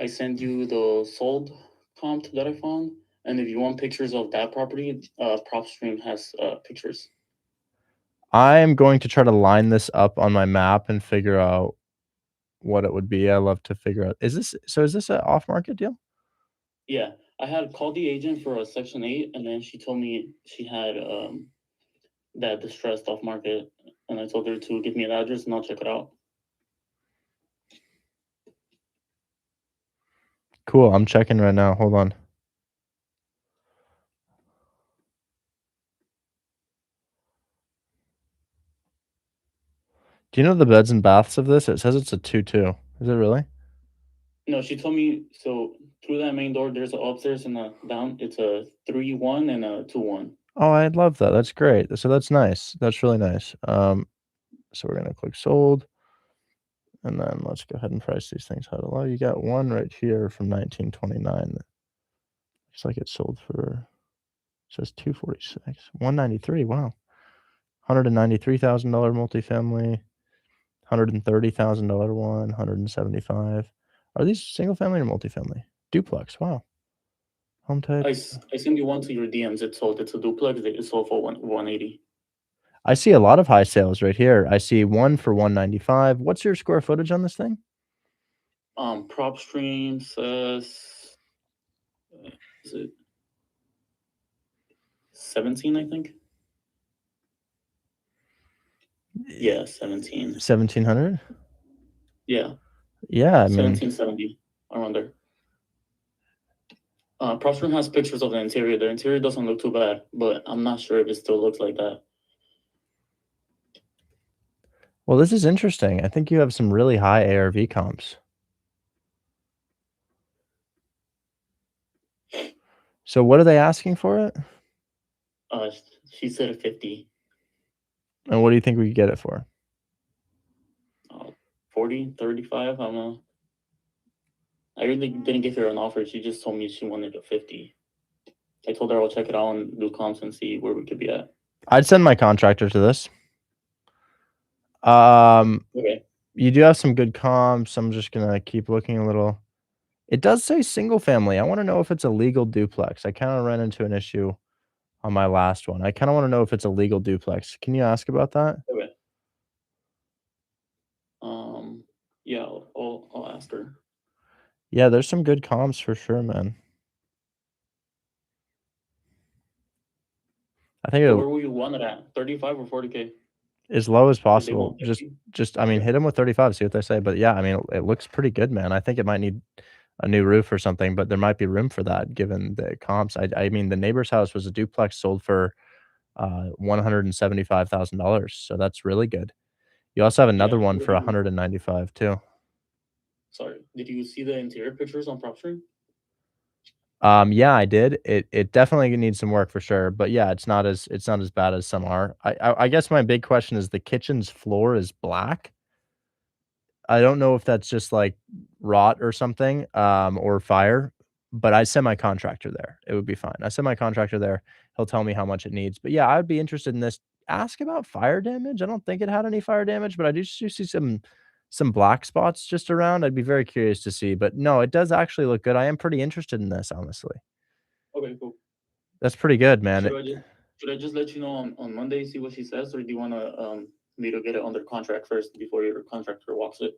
send you the sold comp that I found, and if you want pictures of that property, PropStream has pictures. I'm going to try to line this up on my map and figure out what it would be. I love to figure out. Is this an off-market deal? Yeah, I had called the agent for a Section 8, and then she told me she had that distressed off market, and I told her to give me an address and I'll check it out. Cool. I'm checking right now. Hold on. Do you know the beds and baths of this? It says it's a 2-2. Is it really? No, she told me, so through that main door, there's an upstairs and a down. It's a 3-1 and a 2-1. Oh, I love that. That's great. So that's nice. That's really nice. So we're gonna click sold, and then let's go ahead and price these things out. Well, you got one right here from 1929. That looks like it sold for. It says 246, 193. Wow, $193,000 multifamily, $130,000 one, 175. Are these single family or multifamily? Duplex. Wow. Home type. I sent you one to your DMs. It's sold. It's a duplex. It sold for 180. I see a lot of high sales right here. I see one for 195. What's your square footage on this thing? PropStream says, is it 17? I think. Yeah, 17. 1,700. Yeah. Yeah, I mean, 1770 around there. PropStream has pictures of the interior. The interior doesn't look too bad, but I'm not sure if it still looks like that. well, this is interesting. I think you have some really high ARV comps. So what are they asking for it? She said a 50. And what do you think we could get it for? 40, 35. I don't know. I really didn't give her an offer. She just told me she wanted a 50. I told her I'll check it out and do comps and see where we could be at. I'd send my contractor to this. Okay. You do have some good comps. I'm just gonna keep looking a little. It does say single family. I want to know if it's a legal duplex. I kind of ran into an issue on my last one. I kind of want to know if it's a legal duplex. Can you ask about that? Okay. Yeah, I'll ask her. Yeah, there's some good comps for sure, man. I think So where will you want it at? 35 or 40K? as low as Did they possible. want 50? Just I mean, hit them with 35, see what they say. But yeah, I mean, it looks pretty good, man. I think it might need a new roof or something, but there might be room for that given the comps. I mean, the neighbor's house was a duplex sold for $175,000, so that's really good. You also have another Yeah. one for 195 too. Sorry, did you see the interior pictures on PropStream? Yeah, I did. It definitely needs some work for sure, but yeah, it's not as bad as some are. I guess my big question is the kitchen's floor is black. I don't know if that's just like rot or something, or fire, but I send my contractor there. It would be fine. I send my contractor there. He'll tell me how much it needs. But yeah, I would be interested in this. Ask about fire damage. I don't think it had any fire damage, but I do see some black spots just around. I'd be very curious to see. But no, it does actually look good. I am pretty interested in this, honestly. Okay, cool. That's pretty good, man. Should I just let you know on Monday, see what she says, or do you want to me to get it under contract first before your contractor walks it?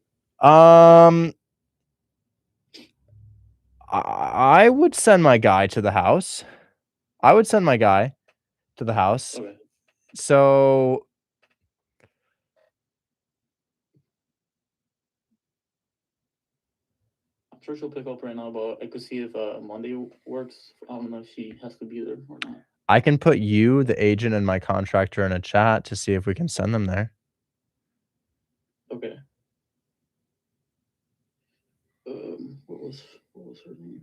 I would send my guy to the house. I would send my guy to the house. Okay. So I'm sure she'll pick up right now, but I could see if Monday works. I don't know if she has to be there or not. I can put you, the agent, and my contractor in a chat to see if we can send them there. Okay. What was her name?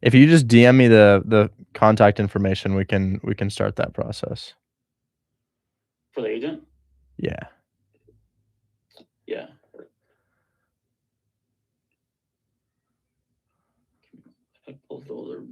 If you just DM me the contact information, we can start that process. For the agent? Yeah. Yeah. I pulled the other.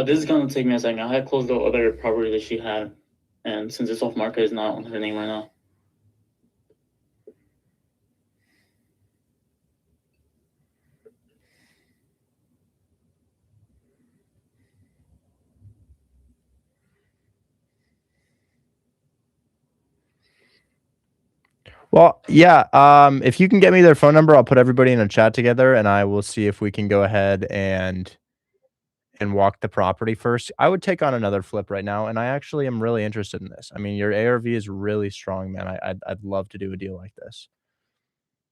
This is gonna take me a second. I had closed the other property that she had, and since it's off market, it's not on her name right now. Well, yeah, if you can get me their phone number, I'll put everybody in a chat together, and I will see if we can go ahead and walk the property first. I would take on another flip right now, and I actually am really interested in this. I mean, your ARV is really strong, man. I'd love to do a deal like this.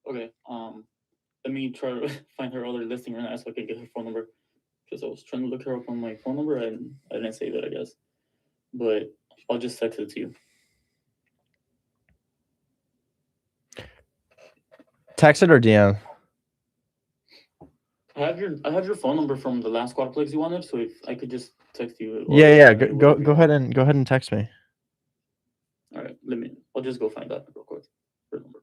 Okay. Let me try to find her other listing right now so I can get her phone number. Because I was trying to look her up on my phone number and I didn't save it, I guess. But I'll just text it to you. Text it or DM? I have your phone number from the last quadplex you wanted, so if I could just text you. Yeah. Go ahead and text me. All right, I'll just go find that real quick. Her number.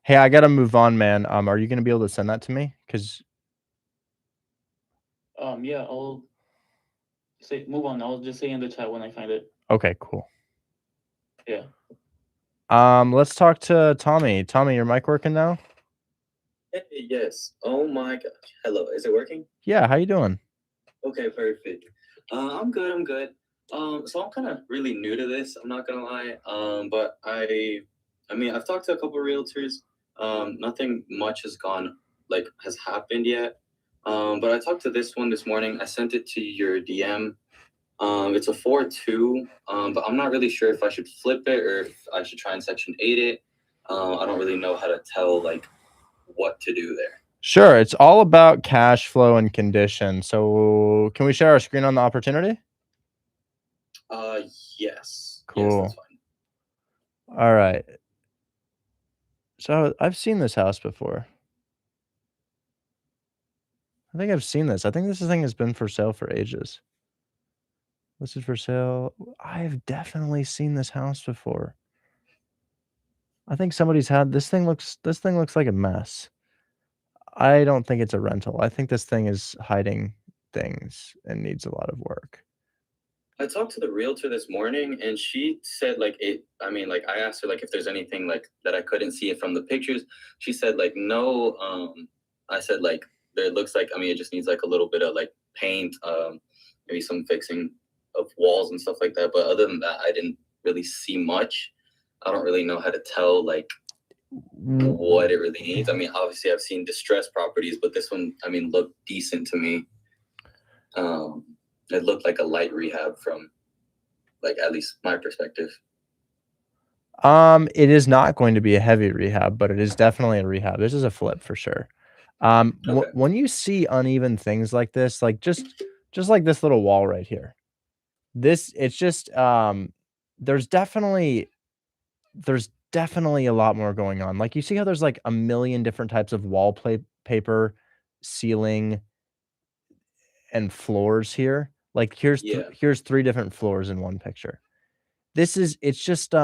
Hey, I gotta move on, man. Are you gonna be able to send that to me? Because Yeah, I'll say move on. I'll just say in the chat when I find it. okay, cool. Yeah. Let's talk to Tommy. Tommy, your mic working now? Hey, yes. Oh my gosh. Hello. Is it working? Yeah, how you doing? Okay, perfect. I'm good. I'm good. So I'm kind of really new to this. I'm not gonna lie. But I mean, I've talked to a couple of realtors. Nothing much has happened yet. But I talked to this one this morning. I sent it to your DM. It's a 4-2. But I'm not really sure if I should flip it or if I should try and Section 8 it. I don't really know how to tell what to do there. Sure, it's all about cash flow and condition. So can we share our screen on the opportunity? Yes. Yes, Cool. that's fine. All right. So I've seen this house before. I think I've seen this. I think this thing has been for sale for ages. This is for sale. I've definitely seen this house before. I think somebody's had this thing looks like a mess. I don't think it's a rental. I think this thing is hiding things and needs a lot of work. I talked to the realtor this morning and she said I asked her if there's anything that I couldn't see it from the pictures. She said no. I said it looks it just needs a little bit of paint, maybe some fixing of walls and stuff like that. But other than that, I didn't really see much. I don't really know how to tell what it really needs. I mean, obviously I've seen distressed properties, but this one, looked decent to me. It looked like a light rehab from at least my perspective. It is not going to be a heavy rehab, but it is definitely a rehab. This is a flip for sure. Okay. When you see uneven things like this, just like this little wall right here, it's just there's definitely a lot more going on. Like you see how there's like a million different types of wallpaper, ceiling, and floors here. Like here's Yeah. here's 3 different floors in one picture. It's just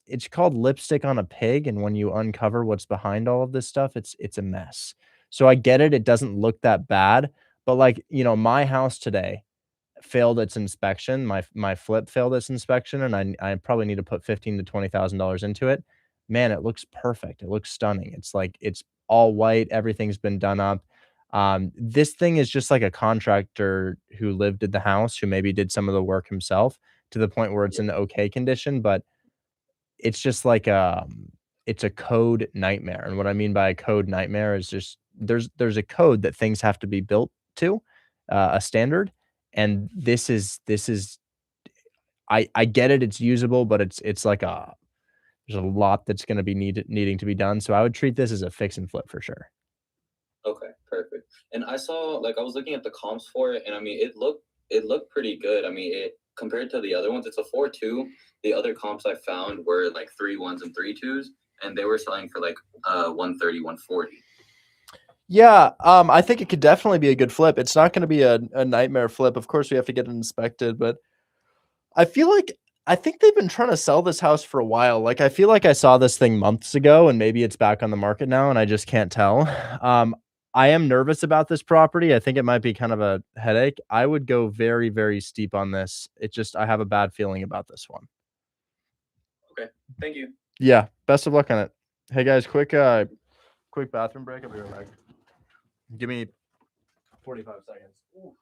it's called lipstick on a pig, and when you uncover what's behind all of this stuff, it's a mess. So I get it, it doesn't look that bad, but my house today, failed its inspection. My flip failed its inspection, and I probably need to put $15,000 to $20,000 into it. Man, it looks perfect. It looks stunning. It's like it's all white. Everything's been done up. This thing is just like a contractor who lived in the house, who maybe did some of the work himself to the point where it's in okay condition, but it's just like it's a code nightmare. And what I mean by a code nightmare is just there's a code that things have to be built to, a standard, and this is I get it, it's usable, but it's like there's a lot that's gonna be needing to be done. So I would treat this as a fix and flip for sure. Okay, perfect. And I saw like I was looking at the comps for it, and I mean it looked pretty good. I mean it compared to the other ones, it's a 4.2. The other comps I found were like 3.1s and 3.2s, and they were selling for like 130, 140. Yeah, I think it could definitely be a good flip. It's not gonna be a nightmare flip. Of course, we have to get it inspected, but I feel like I think they've been trying to sell this house for a while. Like, I feel like I saw this thing months ago, and maybe it's back on the market now, and I just can't tell. Um, I am nervous about this property. I think it might be kind of a headache. I would go very, very steep on this. It just I have a bad feeling about this one. Okay, thank you. Yeah, best of luck on it. Hey guys, quick bathroom break. I'll be right back. Give me 45 seconds. Ooh.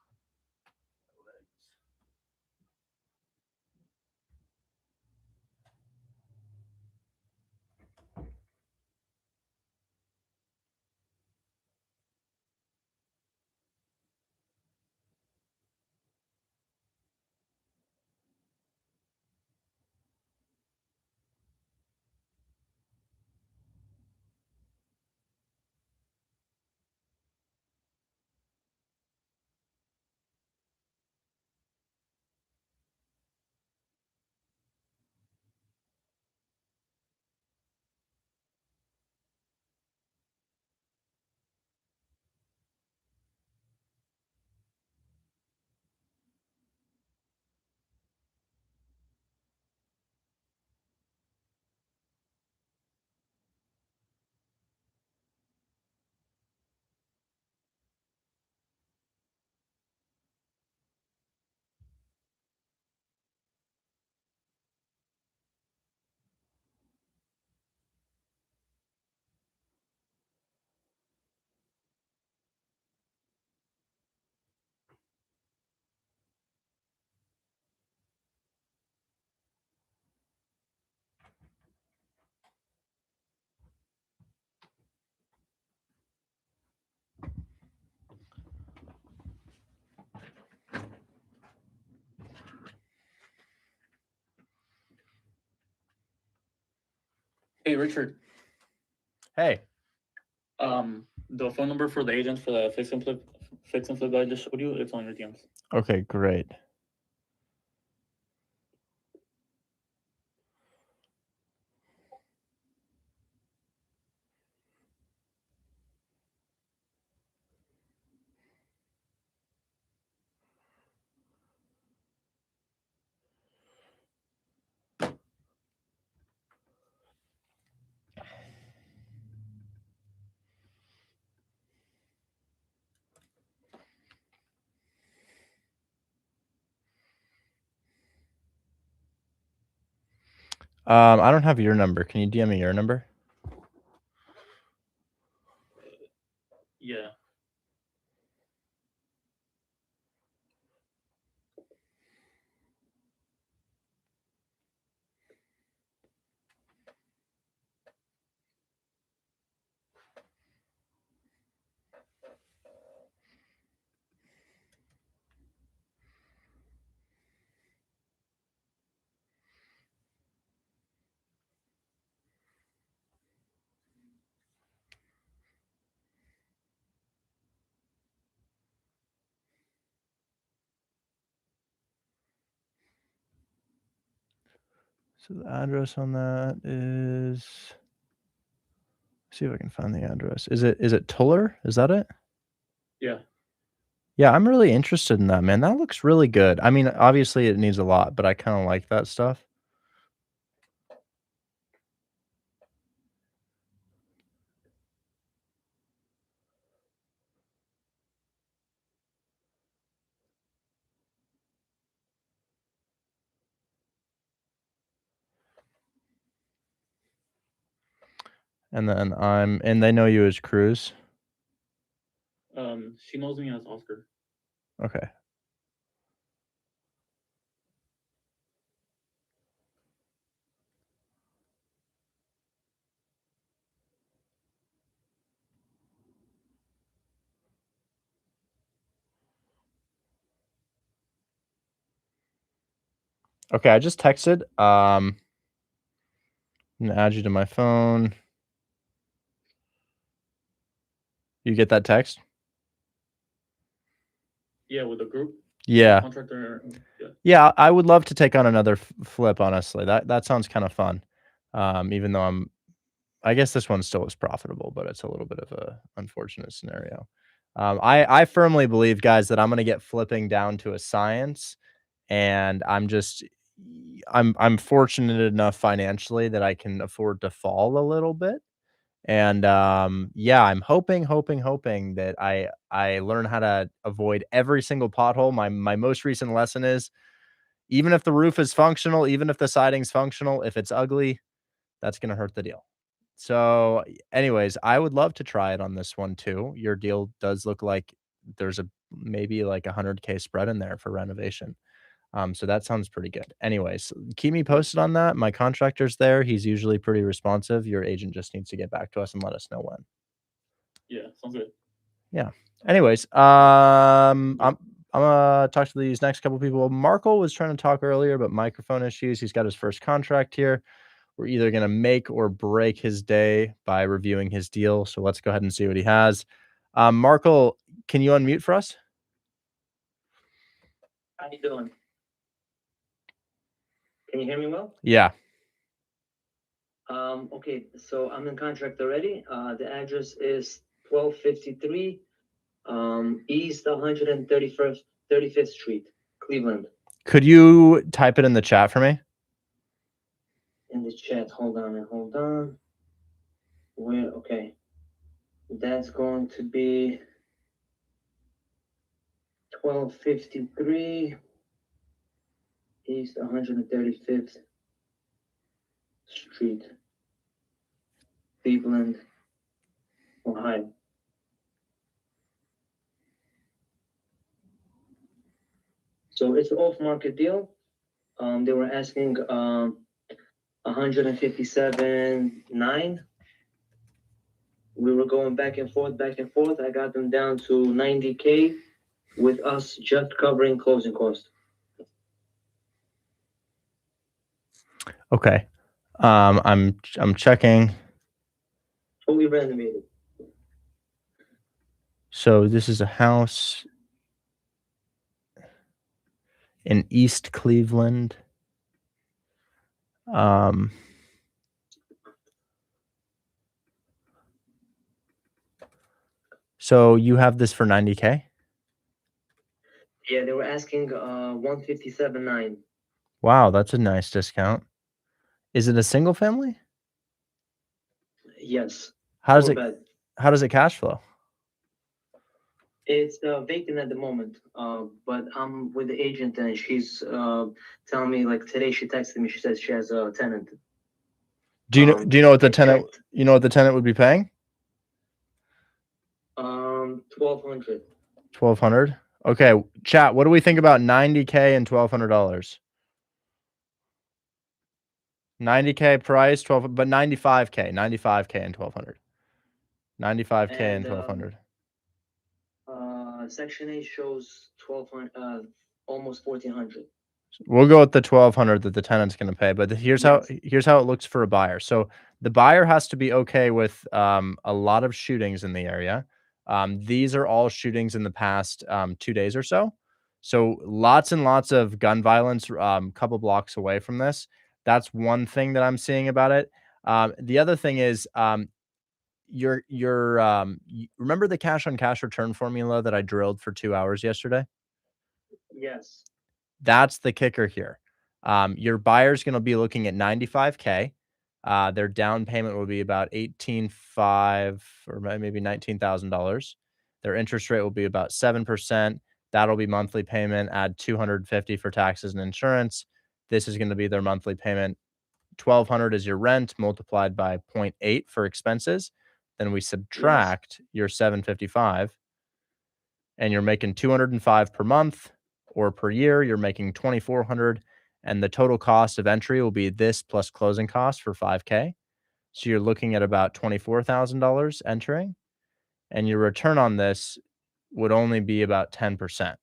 Hey, Richard. Hey. The phone number for the agent for the fix and flip that I just showed you, it's on your DMs. Okay, great. I don't have your number. Can you DM me your number? Yeah. So the address on that is, see if I can find the address. Is it Tuller? Is that it? Yeah. Yeah, I'm really interested in that, man. That looks really good. I mean, obviously it needs a lot, but I kind of like that stuff. And then and they know you as Cruz. She knows me as Oscar. Okay. Okay, I just texted. I'm gonna add you to my phone. You get that text? Yeah, with the group. Yeah. Contractor. Yeah. Yeah, I would love to take on another flip, honestly. That sounds kind of fun. Even though I guess this one still is profitable, but it's a little bit of a unfortunate scenario. I firmly believe, guys, that I'm gonna get flipping down to a science, and I'm fortunate enough financially that I can afford to fall a little bit. And yeah, I'm hoping that I learn how to avoid every single pothole. My most recent lesson is even if the roof is functional, even if the siding's functional, if it's ugly, that's gonna hurt the deal. So, anyways, I would love to try it on this one too. Your deal does look like there's maybe like 100K spread in there for renovation. So that sounds pretty good. Anyways, keep me posted on that. My contractor's there. He's usually pretty responsive. Your agent just needs to get back to us and let us know when. Yeah, sounds good. Yeah. Anyways, I'm gonna talk to these next couple people. Markle was trying to talk earlier, but microphone issues. He's got his first contract here. We're either gonna make or break his day by reviewing his deal. So let's go ahead and see what he has. Markle, can you unmute for us? How you doing? Can you hear me well? Yeah. Okay, so I'm in contract already. The address is 1253 East 35th Street, Cleveland. Could you type it in the chat for me? In the chat, hold on. Okay. That's going to be 1253 East 135th Street, Cleveland, Ohio. So it's an off-market deal. They were asking 157.9. We were going back and forth. I got them down to 90K with us just covering closing costs. Okay. I'm checking. Fully renovated. So this is a house in East Cleveland. So you have this for 90K? Yeah, they were asking 157.9. Wow, that's a nice discount. Is it a single family? Yes. How does Four it bed. how does it cash flow? It's vacant at the moment, but I'm with the agent and she's telling me, like, today she texted me, she says she has a tenant. Do you know what the I tenant checked. you know what the tenant would be paying? 1,200. 1,200? Okay, chat, what do we think about 90K and $1,200? 90K price, 12, but 95K and 1,200. 95K and 1,200. Section 8 shows 1,200, almost 1,400. We'll go with the 1,200 that the tenant's going to pay, but here's how it looks for a buyer. So the buyer has to be okay with a lot of shootings in the area. These are all shootings in the past 2 days or so. So lots and lots of gun violence, couple blocks away from this. That's one thing that I'm seeing about it. The other thing is remember the cash on cash return formula that I drilled for 2 hours yesterday? Yes. That's the kicker here. Your buyer's going to be looking at 95K. Their down payment will be about 18.5 or maybe $19,000. Their interest rate will be about 7%. That'll be monthly payment. Add 250 for taxes and insurance. This is going to be their monthly payment. 1,200 is your rent multiplied by 0.8 for expenses. Then we subtract your 755, and you're making 205 per month, or per year, you're making 2,400, and the total cost of entry will be this plus closing costs for 5K. So you're looking at about $24,000 entering, and your return on this would only be about 10%.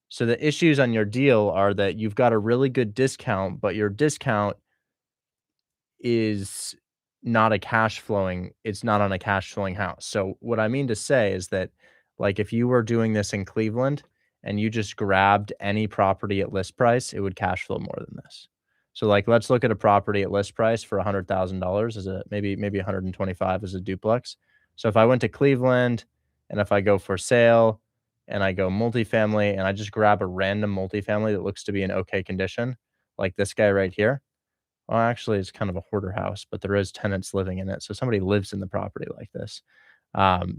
So the issues on your deal are that you've got a really good discount, but your discount is not a cash flowing, it's not on a cash flowing house. So what I mean to say is that, like, if you were doing this in Cleveland and you just grabbed any property at list price, it would cash flow more than this. So, like, let's look at a property at list price for $100,000 as a maybe 125 as a duplex. So if I went to Cleveland and if I go for sale and I go multifamily and I just grab a random multifamily that looks to be in okay condition, like this guy right here. Well, actually, it's kind of a hoarder house, but there is tenants living in it. So somebody lives in the property like this.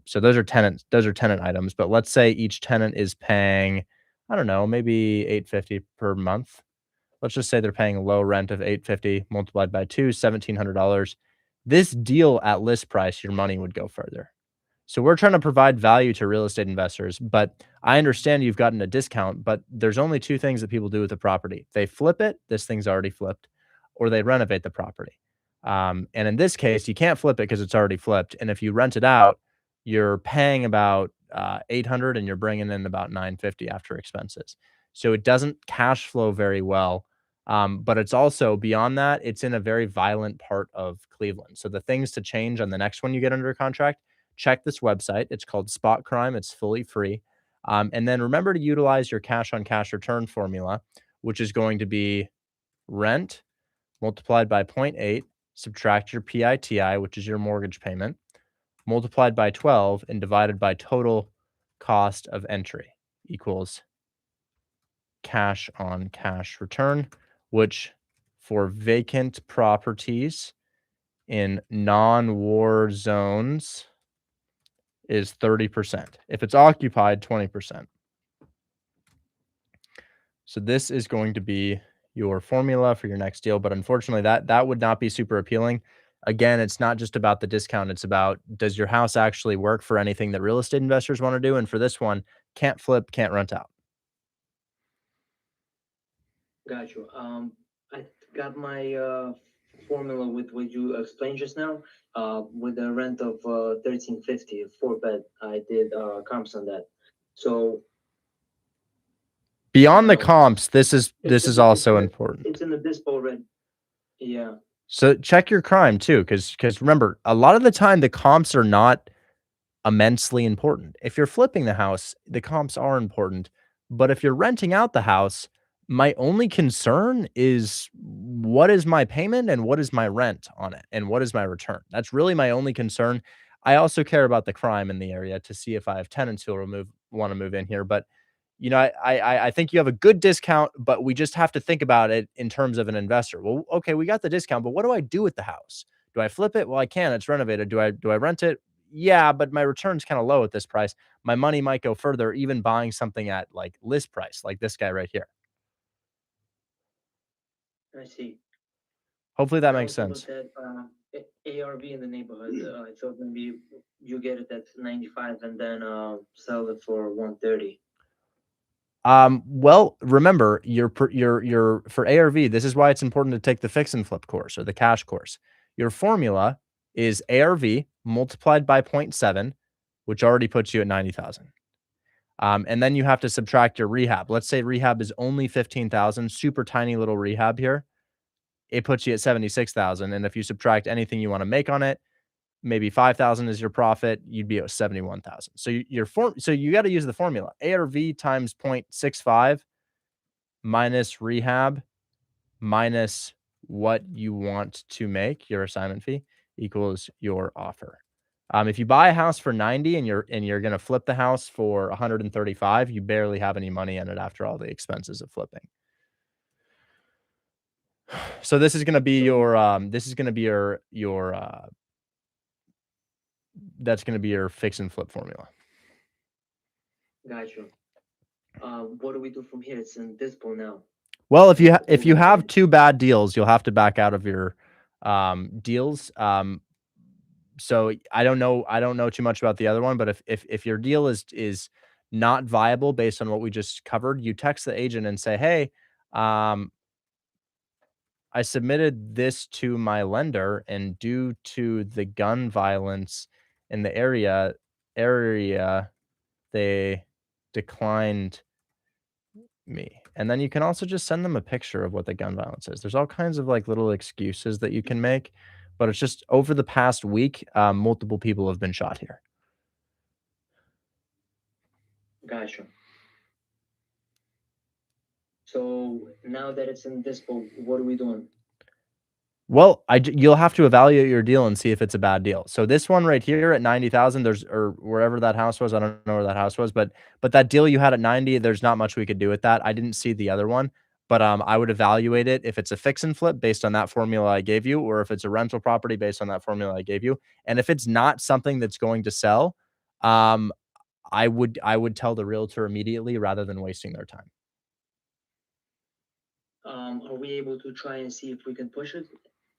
So those are tenant items. But let's say each tenant is paying, I don't know, maybe $850 per month. Let's just say they're paying a low rent of $850 multiplied by 2, $1,700. This deal at list price, your money would go further. So we're trying to provide value to real estate investors, but I understand you've gotten a discount, but there's only two things that people do with the property. They flip it, this thing's already flipped, or they renovate the property. And in this case, you can't flip it because it's already flipped. And if you rent it out, you're paying about 800 and you're bringing in about 950 after expenses. So it doesn't cash flow very well. But it's also beyond that, it's in a very violent part of Cleveland. So the things to change on the next one you get under contract, check this website. It's called Spot Crime. It's fully free. And then remember to utilize your cash on cash return formula, which is going to be rent multiplied by 0.8, subtract your PITI, which is your mortgage payment, multiplied by 12 and divided by total cost of entry equals cash on cash return, which for vacant properties in non-war zones is 30%. If it's occupied, 20%. So this is going to be your formula for your next deal, but unfortunately that would not be super appealing. Again, it's not just about the discount, it's about, does your house actually work for anything that real estate investors want to do? And for this one, can't flip, can't rent out. Got you. I got my formula with what you explained just now. With a rent of 1350, a 4-bed. I did comps on that. So beyond the comps, this is also important. It's in the Dispo rent. Yeah. So check your crime too, because remember, a lot of the time the comps are not immensely important. If you're flipping the house, the comps are important. But if you're renting out the house, my only concern is, what is my payment and what is my rent on it and what is my return? That's really my only concern. I also care about the crime in the area to see if I have tenants who want to move in here. But you know, I think you have a good discount, but we just have to think about it in terms of an investor. Well, okay, we got the discount, but what do I do with the house? Do I flip it? Well, I can. It's renovated. Do I rent it? Yeah, but my return's kind of low at this price. My money might go further, even buying something at like list price, like this guy right here. I see. Hopefully that makes sense. That ARV in the neighborhood. I thought maybe you get it at 95 and then sell it for 130. Well, remember, your for ARV, this is why it's important to take the fix and flip course or the cash course. Your formula is ARV multiplied by 0.7, which already puts you at 90,000. And then you have to subtract your rehab. Let's say rehab is only 15,000, super tiny little rehab here. It puts you at 76,000. And if you subtract anything you want to make on it, maybe 5,000 is your profit, you'd be at 71,000. So you got to use the formula. ARV times 0.65 minus rehab minus what you want to make, your assignment fee, equals your offer. If you buy a house for 90 and you're going to flip the house for 135, you barely have any money in it after all the expenses of flipping. So this is going to be that's going to be your fix and flip formula. Got you. What do we do from here? It's in Dispo now. Well, if you have two bad deals, you'll have to back out of your deals. So I don't know too much about the other one, but if your deal is not viable based on what we just covered, you text the agent and say, "Hey, I submitted this to my lender, and due to the gun violence in the area, they declined me." And then you can also just send them a picture of what the gun violence is. There's all kinds of like little excuses that you can make, but it's just over the past week, multiple people have been shot here. Gotcha. So now that it's in Dispo, what are we doing? Well, you'll have to evaluate your deal and see if it's a bad deal. So this one right here at 90,000, there's or wherever that house was, I don't know where that house was, but that deal you had at 90, there's not much we could do with that. I didn't see the other one, but I would evaluate it if it's a fix and flip based on that formula I gave you, or if it's a rental property based on that formula I gave you. And if it's not something that's going to sell, I would tell the realtor immediately rather than wasting their time. Are we able to try and see if we can push it?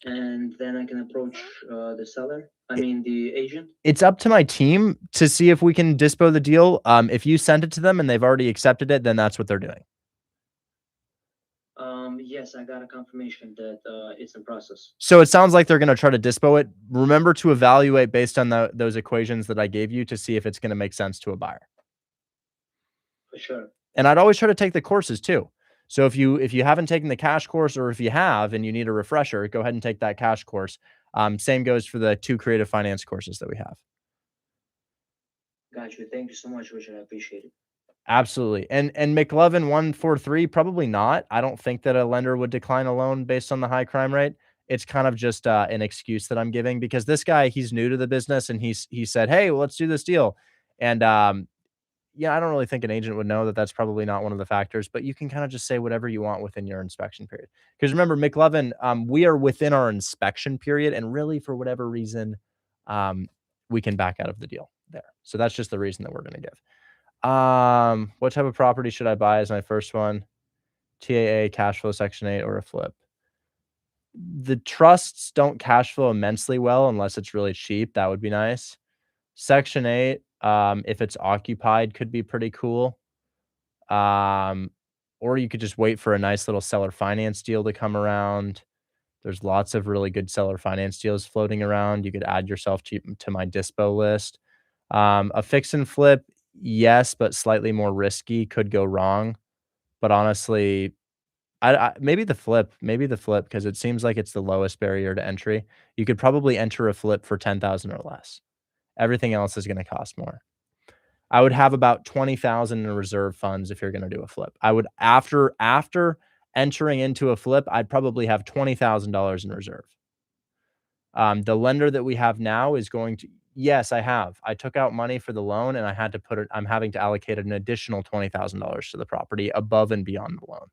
And then I can approach the seller, the agent? It's up to my team to see if we can dispo the deal. If you sent it to them and they've already accepted it, then that's what they're doing. Yes, I got a confirmation that it's in process. So it sounds like they're going to try to dispo it. Remember to evaluate based on those equations that I gave you to see if it's going to make sense to a buyer. For sure. And I'd always try to take the courses too. So if you haven't taken the cash course, or if you have and you need a refresher, go ahead and take that cash course. Same goes for the 2 creative finance courses that we have. Got you. Thank you so much, Richard. I appreciate it. Absolutely. And McLovin 143, probably not. I don't think that a lender would decline a loan based on the high crime rate. It's kind of just an excuse that I'm giving, because this guy, he's new to the business, and he said, "Hey, well, let's do this deal." And yeah, I don't really think an agent would know that that's probably not one of the factors, but you can kind of just say whatever you want within your inspection period. Because remember, McLovin, we are within our inspection period, and really for whatever reason, we can back out of the deal there. So that's just the reason that we're going to give. What type of property should I buy as my first one? TAA, cash flow, Section 8, or a flip? The trusts don't cash flow immensely well unless it's really cheap. That would be nice. Section 8, if it's occupied, could be pretty cool. Or you could just wait for a nice little seller finance deal to come around. There's lots of really good seller finance deals floating around. You could add yourself to my Dispo list. A fix and flip, yes, but slightly more risky, could go wrong. But honestly, I maybe the flip, because it seems like it's the lowest barrier to entry. You could probably enter a flip for 10,000 or less. Everything else is going to cost more. I would have about 20,000 in reserve funds if you're going to do a flip. I would after entering into a flip, I'd probably have $20,000 in reserve. The lender that we have now is going to, yes, I have. I took out money for the loan, and I had to put it, I'm having to allocate an additional $20,000 to the property above and beyond the loan.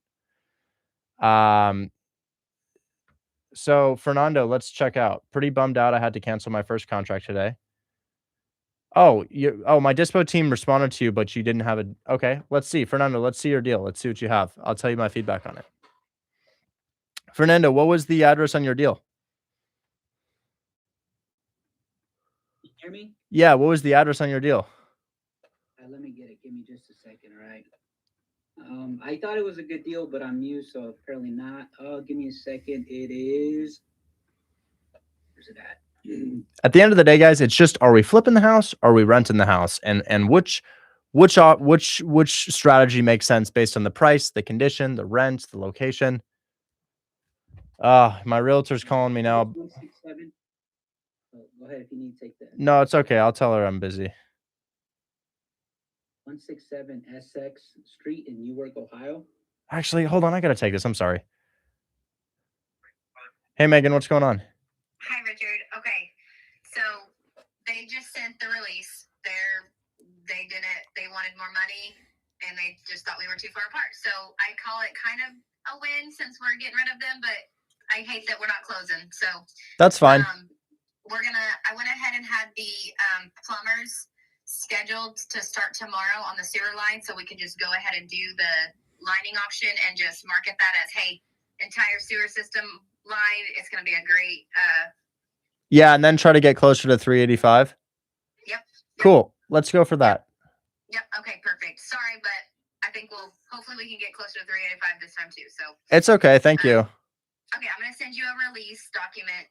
So Fernando, let's check out. Pretty bummed out I had to cancel my first contract today. Oh, my Dispo team responded to you, but you didn't have a, okay, let's see. Fernando, let's see your deal. Let's see what you have. I'll tell you my feedback on it. Fernando, what was the address on your deal? You hear me? Yeah, what was the address on your deal? Let me get it. Give me just a second, all right? I thought it was a good deal, but I'm new, so apparently not. Give me a second. It is, where's it at? At the end of the day, guys, it's just, are we flipping the house? Or are we renting the house? And which strategy makes sense based on the price, the condition, the rent, the location? My realtor's calling me now. 167. Go ahead if you need to take that. No, it's okay. I'll tell her I'm busy. 167 Essex Street in Newark, Ohio. Actually, hold on. I got to take this. I'm sorry. Hey, Megan, what's going on? Hi, Richard. Okay. So they just sent the release. They wanted more money, and they just thought we were too far apart. So I call it kind of a win since we're getting rid of them, but I hate that we're not closing. So that's fine. I went ahead and had the plumbers scheduled to start tomorrow on the sewer line, so we can just go ahead and do the lining option and just market that as, hey, entire sewer system line. It's going to be a great. Yeah, and then try to get closer to 385. Yep. Cool. Let's go for that. Yep. Okay. Perfect. Sorry, but I think hopefully we can get closer to 385 this time too. So It's okay. Thank you. Okay, I'm gonna send you a release document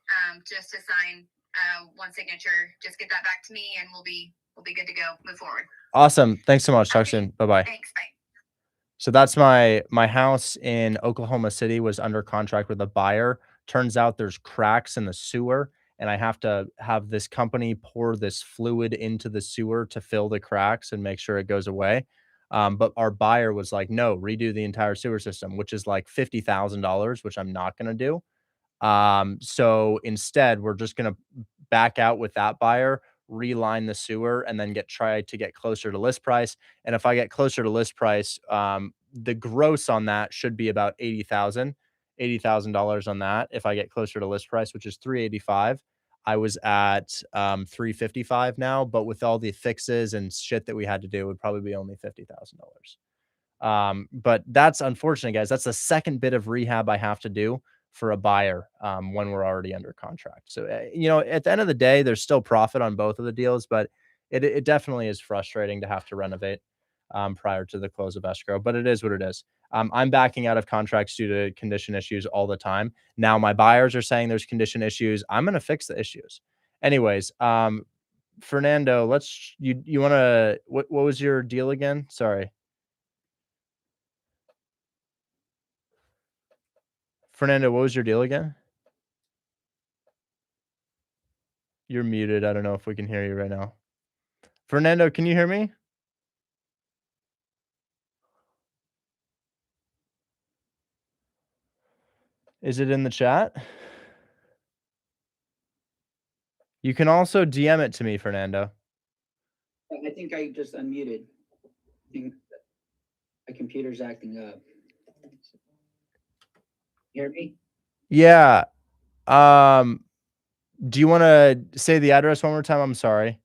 just to sign one signature. Just get that back to me, and we'll be good to go. Move forward. Awesome. Thanks so much. Talk soon. Bye-bye. Thanks. Bye. So that's my house in Oklahoma City was under contract with a buyer. Turns out there's cracks in the sewer, and I have to have this company pour this fluid into the sewer to fill the cracks and make sure it goes away. But our buyer was like, no, redo the entire sewer system, which is like $50,000, which I'm not going to do. So instead, we're just going to back out with that buyer, reline the sewer, and then try to get closer to list price. And if I get closer to list price, the gross on that should be about $80,000 on that. If I get closer to list price, which is 385, I was at 355 now, but with all the fixes and shit that we had to do, it would probably be only $50,000. But that's unfortunate, guys. That's the second bit of rehab I have to do for a buyer when we're already under contract. So, at the end of the day, there's still profit on both of the deals, but it definitely is frustrating to have to renovate prior to the close of escrow, but it is what it is. I'm backing out of contracts due to condition issues all the time. Now my buyers are saying there's condition issues. I'm going to fix the issues. Anyways, Fernando, you want to, what was your deal again? Sorry. Fernando, what was your deal again? You're muted. I don't know if we can hear you right now. Fernando, can you hear me? Is it in the chat? You can also DM it to me, Fernando. I think I just unmuted. I think my computer's acting up. You hear me? Yeah. Do you want to say the address one more time? I'm sorry.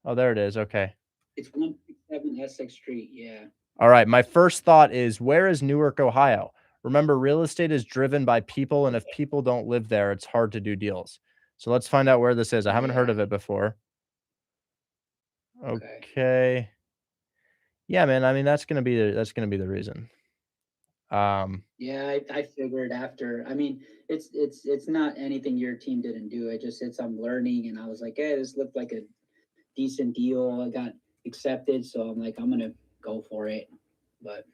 Oh, there it is. Okay. It's 167 Essex Street. Yeah. All right. My first thought is, where is Newark, Ohio? Remember, real estate is driven by people, and if people don't live there, it's hard to do deals. So let's find out where this is. I haven't heard of it before. Okay. Yeah, man. I mean, that's gonna be the reason. Yeah, I figured after. I mean, it's not anything your team didn't do. It's I'm learning, and I was like, hey, this looked like a decent deal. I got accepted, so I'm like, I'm gonna go for it. But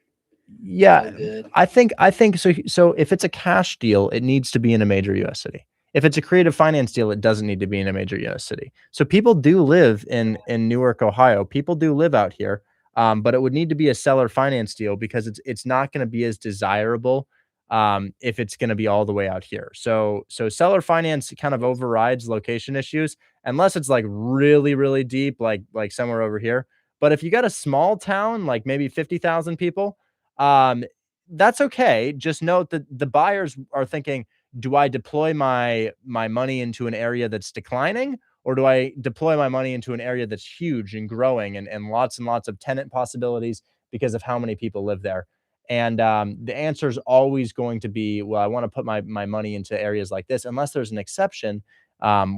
yeah, I think so. So if it's a cash deal, it needs to be in a major US city. If it's a creative finance deal, it doesn't need to be in a major US city. So people do live in Newark, Ohio. People do live out here. But it would need to be a seller finance deal because it's not going to be as desirable if it's going to be all the way out here. So seller finance kind of overrides location issues unless it's like really, really deep, like somewhere over here. But if you got a small town, like maybe 50,000 people, that's okay. Just note that the buyers are thinking, do I deploy my money into an area that's declining, or do I deploy my money into an area that's huge and growing and lots of tenant possibilities because of how many people live there? And the answer is always going to be, well, I want to put my money into areas like this, unless there's an exception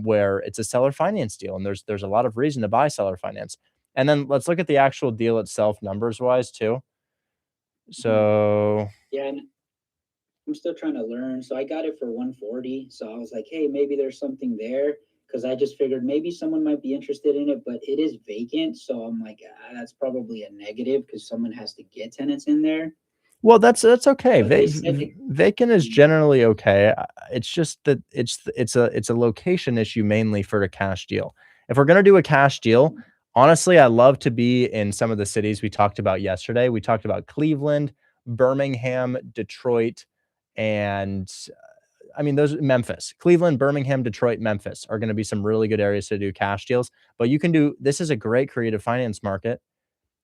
where it's a seller finance deal, and there's a lot of reason to buy seller finance. And then let's look at the actual deal itself, numbers wise too. So yeah, and I'm still trying to learn. So I got it for 140. So I was like, hey, maybe there's something there. Because I just figured maybe someone might be interested in it, but it is vacant. So I'm like, that's probably a negative because someone has to get tenants in there. Well, that's okay. Vacant is generally okay. It's just that it's a location issue mainly for a cash deal. If we're gonna do a cash deal, honestly, I love to be in some of the cities we talked about yesterday. We talked about Cleveland, Birmingham, Detroit, and I mean, those Memphis, Cleveland, Birmingham, Detroit, Memphis are going to be some really good areas to do cash deals. But this is a great creative finance market.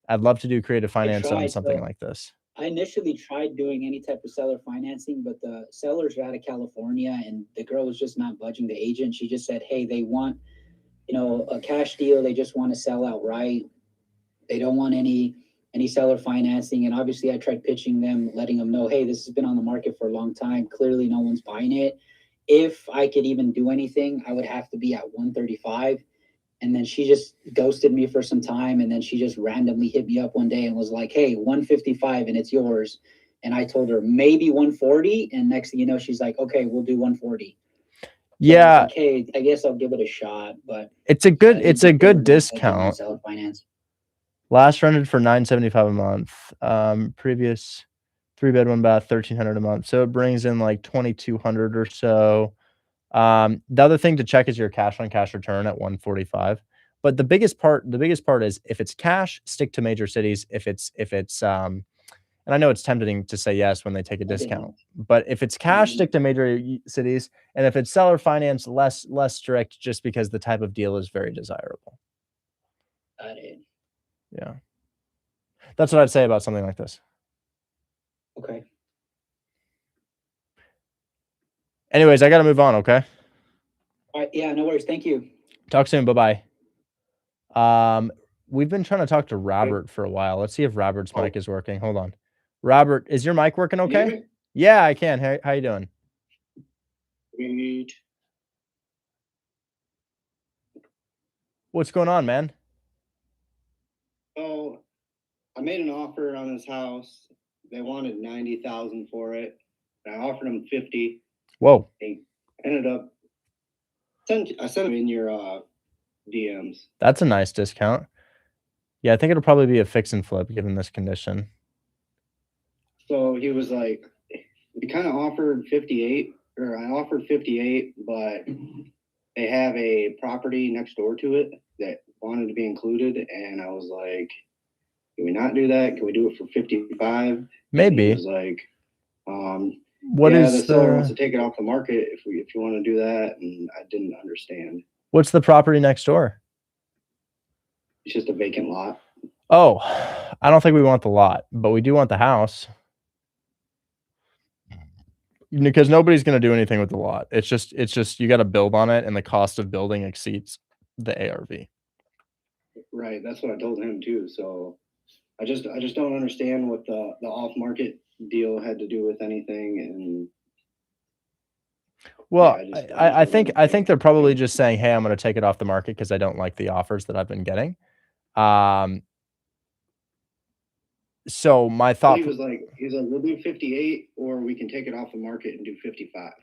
I'd love to do creative finance on something like this. I initially tried doing any type of seller financing, but the sellers are out of California, and the girl was just not budging. The agent, she just said, hey, they want, a cash deal. They just want to sell outright. They don't want any any seller financing. And obviously I tried pitching them, letting them know, hey, this has been on the market for a long time. Clearly no one's buying it. If I could even do anything, I would have to be at 135. And then she just ghosted me for some time. And then she just randomly hit me up one day and was like, hey, 155 and it's yours. And I told her maybe 140. And next thing you know, she's like, okay, we'll do 140. So Yeah. like, hey, I guess I'll give it a shot, but it's a good discount. Seller finance. Last rented for $975 a month. Previous 3-bed, 1-bath, $1,300 a month. So it brings in like $2,200 or so. The other thing to check is your cash on cash return at 145. But the biggest part is if it's cash, stick to major cities. If it's and I know it's tempting to say yes when they take a discount, but if it's cash, stick to major cities. And if it's seller finance, less strict, just because the type of deal is very desirable. Got it. Yeah. That's what I'd say about something like this. Okay. Anyways, I got to move on. Okay. All right. Yeah, no worries. Thank you. Talk soon. Bye-bye. We've been trying to talk to Robert for a while. Let's see if Robert's mic is working. Hold on. Robert, is your mic working okay? Yeah, I can. How you doing? Good. What's going on, man? So I made an offer on his house. They wanted 90,000 for it. I offered him 50. Whoa. They ended up I sent him in your DMs. That's a nice discount. Yeah, I think it'll probably be a fix and flip given this condition. So he was like, we kind of offered 58, or I offered 58, but they have a property next door to it that wanted to be included. And I was like, can we not do that? Can we do it for 55? Maybe. And he was like, the seller wants to take it off the market if you want to do that. And I didn't understand. What's the property next door? It's just a vacant lot. Oh, I don't think we want the lot, but we do want the house. Because nobody's going to do anything with the lot. It's just you got to build on it, and the cost of building exceeds the ARV. Right, that's what I told him too. So I just don't understand what the off market deal had to do with anything. And well, I think they're probably just saying, hey, I'm going to take it off the market because I don't like the offers that I've been getting. So my thought, he was like, we'll do 58, or we can take it off the market and do 55.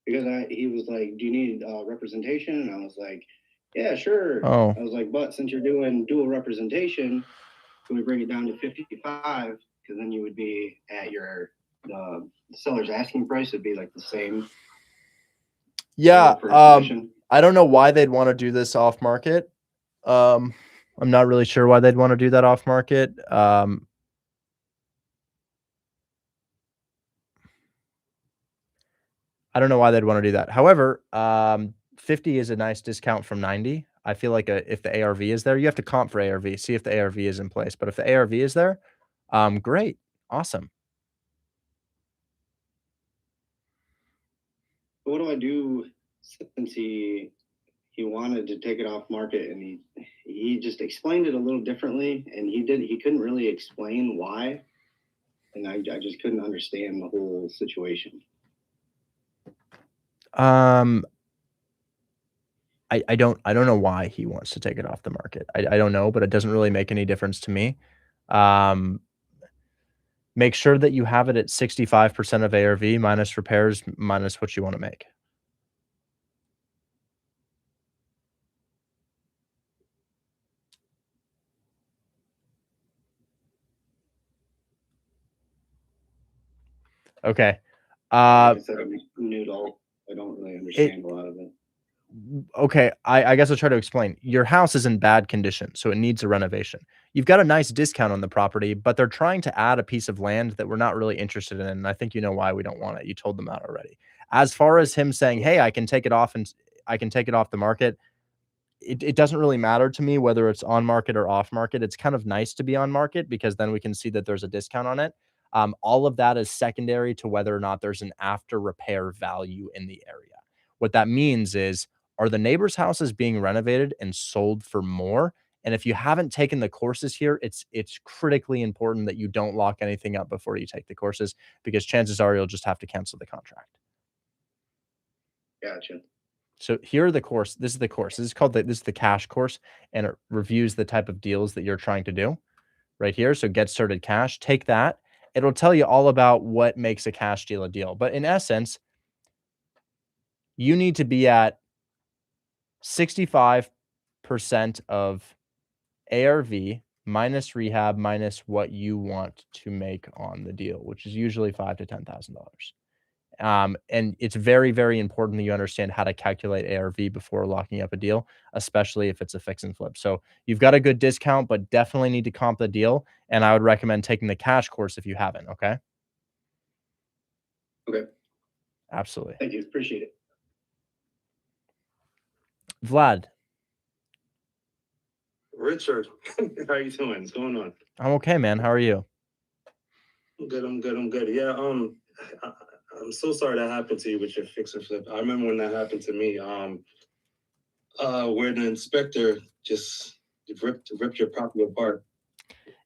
Because he was like, do you need representation? And I was like, yeah, sure. Oh. I was like, but since you're doing dual representation, can we bring it down to 55? Because then you would be at the seller's asking price would be like the same. Yeah. I don't know why they'd want to do this off market. I'm not really sure why they'd want to do that off market. I don't know why they'd want to do that. However, 50 is a nice discount from 90. I feel like if the ARV is there, you have to comp for ARV, see if the ARV is in place. But if the ARV is there, great. Awesome. What do I do since he wanted to take it off market, and he just explained it a little differently, and he couldn't really explain why, and I just couldn't understand the whole situation. I don't know why he wants to take it off the market. I don't know, but it doesn't really make any difference to me. Make sure that you have it at 65% of ARV minus repairs minus what you want to make. Okay. Like I said, I'm new to all. I don't really understand a lot of it. Okay, I guess I'll try to explain. Your house is in bad condition, so it needs a renovation. You've got a nice discount on the property, but they're trying to add a piece of land that we're not really interested in, and I think you know why we don't want it. You told them that already. As far as him saying, hey, I can take it off the market, it doesn't really matter to me whether it's on market or off market. It's kind of nice to be on market because then we can see that there's a discount on it. All of that is secondary to whether or not there's an after repair value in the area. What that means is, are the neighbors' houses being renovated and sold for more? And if you haven't taken the courses here, it's critically important that you don't lock anything up before you take the courses, because chances are you'll just have to cancel the contract. Gotcha. So here are the course. This is the course. This is the cash course, and it reviews the type of deals that you're trying to do right here. So get started cash, take that. It'll tell you all about what makes a cash deal a deal. But in essence, you need to be at 65% of ARV minus rehab minus what you want to make on the deal, which is usually $5,000 to $10,000. And it's very, very important that you understand how to calculate ARV before locking up a deal, especially if it's a fix and flip. So you've got a good discount, but definitely need to comp the deal. And I would recommend taking the cash course if you haven't. Okay. Okay. Absolutely. Thank you. Appreciate it. Vlad. Richard, how you doing? What's going on? I'm okay, man. How are you? I'm good. Yeah, I'm so sorry that happened to you with your fix and flip. I remember when that happened to me. Where the inspector just ripped your property apart.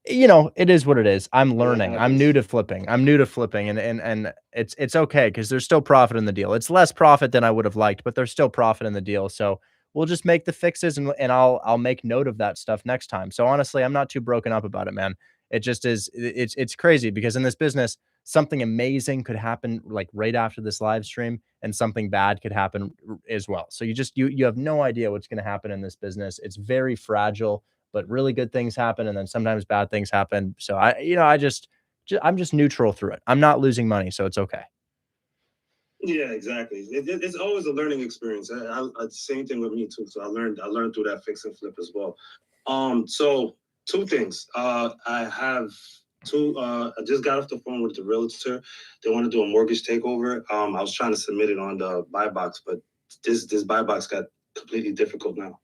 You know, it is what it is. I'm learning. I'm new to flipping. And it's okay because there's still profit in the deal. It's less profit than I would have liked, but there's still profit in the deal. So we'll just make the fixes and I'll make note of that stuff next time. So honestly, I'm not too broken up about it, man. It just is. It's crazy because in this business, something amazing could happen like right after this live stream, and something bad could happen as well. So you have no idea what's going to happen in this business. It's very fragile, but really good things happen, and then sometimes bad things happen. So I'm just neutral through it. I'm not losing money, so it's okay. Yeah, exactly. It's always a learning experience. Same thing with me too. So I learned through that fix and flip as well. So two things. I have two. I just got off the phone with the realtor. They want to do a mortgage takeover. I was trying to submit it on the buy box, but this buy box got completely difficult now.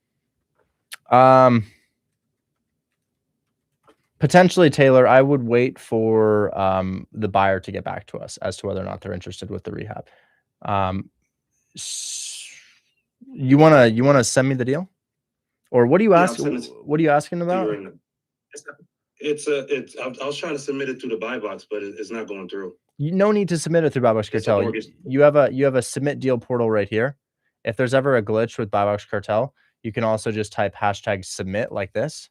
Potentially, Taylor, I would wait for the buyer to get back to us as to whether or not they're interested with the rehab. You wanna send me the deal, or what do you ask? What are you asking about? Right, I was trying to submit it through the buy box, but it's not going through. No need to submit it through Buy Box Cartel. You have a submit deal portal right here. If there's ever a glitch with Buy Box Cartel, you can also just type #submit like this.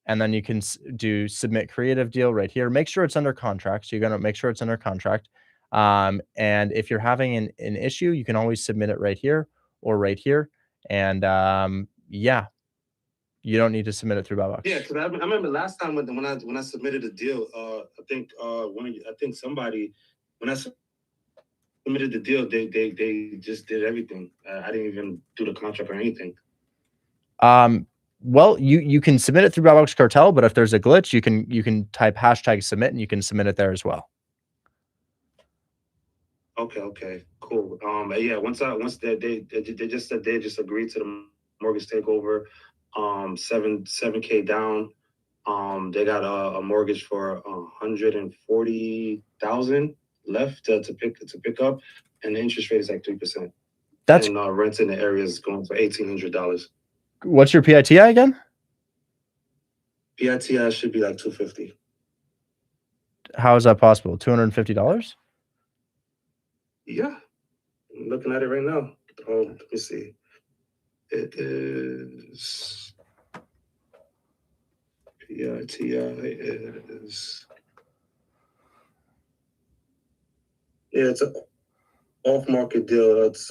And then you can do submit creative deal right here. Make sure it's under contract. So you're going to make sure it's under contract. And if you're having an issue, you can always submit it right here or right here. And yeah, you don't need to submit it through Buy Box. Yeah, because I remember last time when I submitted a deal, I think somebody, when I submitted the deal, they just did everything. I didn't even do the contract or anything. Well, you can submit it through Buy Box Cartel, but if there's a glitch, you can type #submit and you can submit it there as well. Okay, cool. Yeah, once they just said they just agreed to the mortgage takeover, 7K down. They got a mortgage for 140,000 left to pick up, and the interest rate is like 3%. That's and rent in the area is going for $1,800. What's your PITI again? PITI should be like $250. How is that possible? $250? Yeah, I'm looking at it right now. Let me see. It is PITI is it's an off-market deal. It's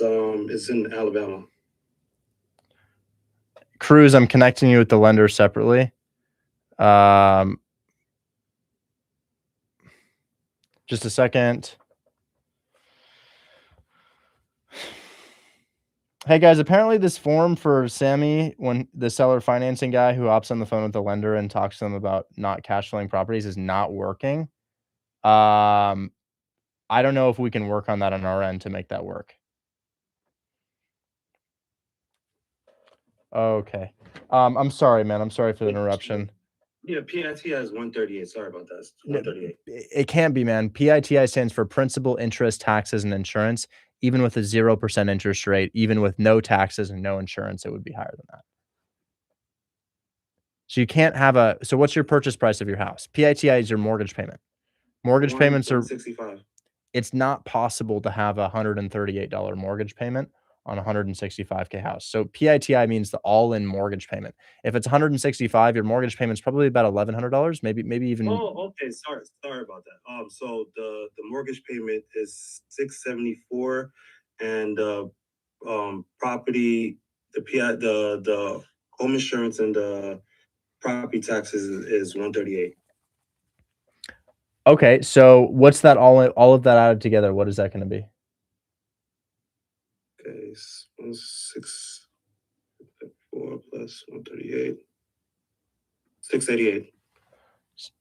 in Alabama. Cruz, I'm connecting you with the lender separately. Just a second. Hey guys, apparently this form for Sammy, when the seller financing guy who hops on the phone with the lender and talks to them about not cash flowing properties, is not working. I don't know if we can work on that on our end to make that work. Okay. I'm sorry, man. I'm sorry for the interruption. Yeah, PITI is 138. Sorry about that. It's 138. It can't be, man. PITI stands for principal, interest, taxes, and insurance. Even with a 0% interest rate, even with no taxes and no insurance, it would be higher than that. So you can't have a. So what's your purchase price of your house? PITI is your mortgage payment. Mortgage payments are. 165. It's not possible to have a $138 mortgage payment on a 165K house. So PITI means the all-in mortgage payment. If it's 165, your mortgage payment's probably about $1,100, maybe even. Oh, okay. Sorry about that. So the mortgage payment is 674, and property, the home insurance and the property taxes is 138. Okay, so what's that all of that added together? What is that going to be? Okay, 664 plus 138, 688.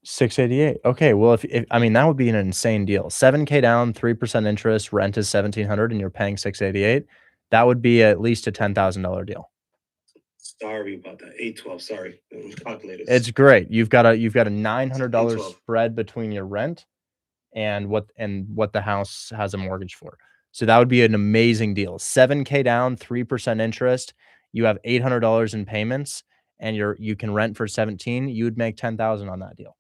688. Okay, well, if I mean that would be an insane deal. 7K down, 3% interest, rent is 1,700, and you're paying 688. That would be at least a $10,000 deal. Sorry about that. 812. Sorry, calculators. It's great. You've got a $900 812. spread between your rent and what the house has a mortgage for. So that would be an amazing deal. 7K down, 3% interest. You have $800 in payments, and you can rent for 17. You would make 10,000 on that deal.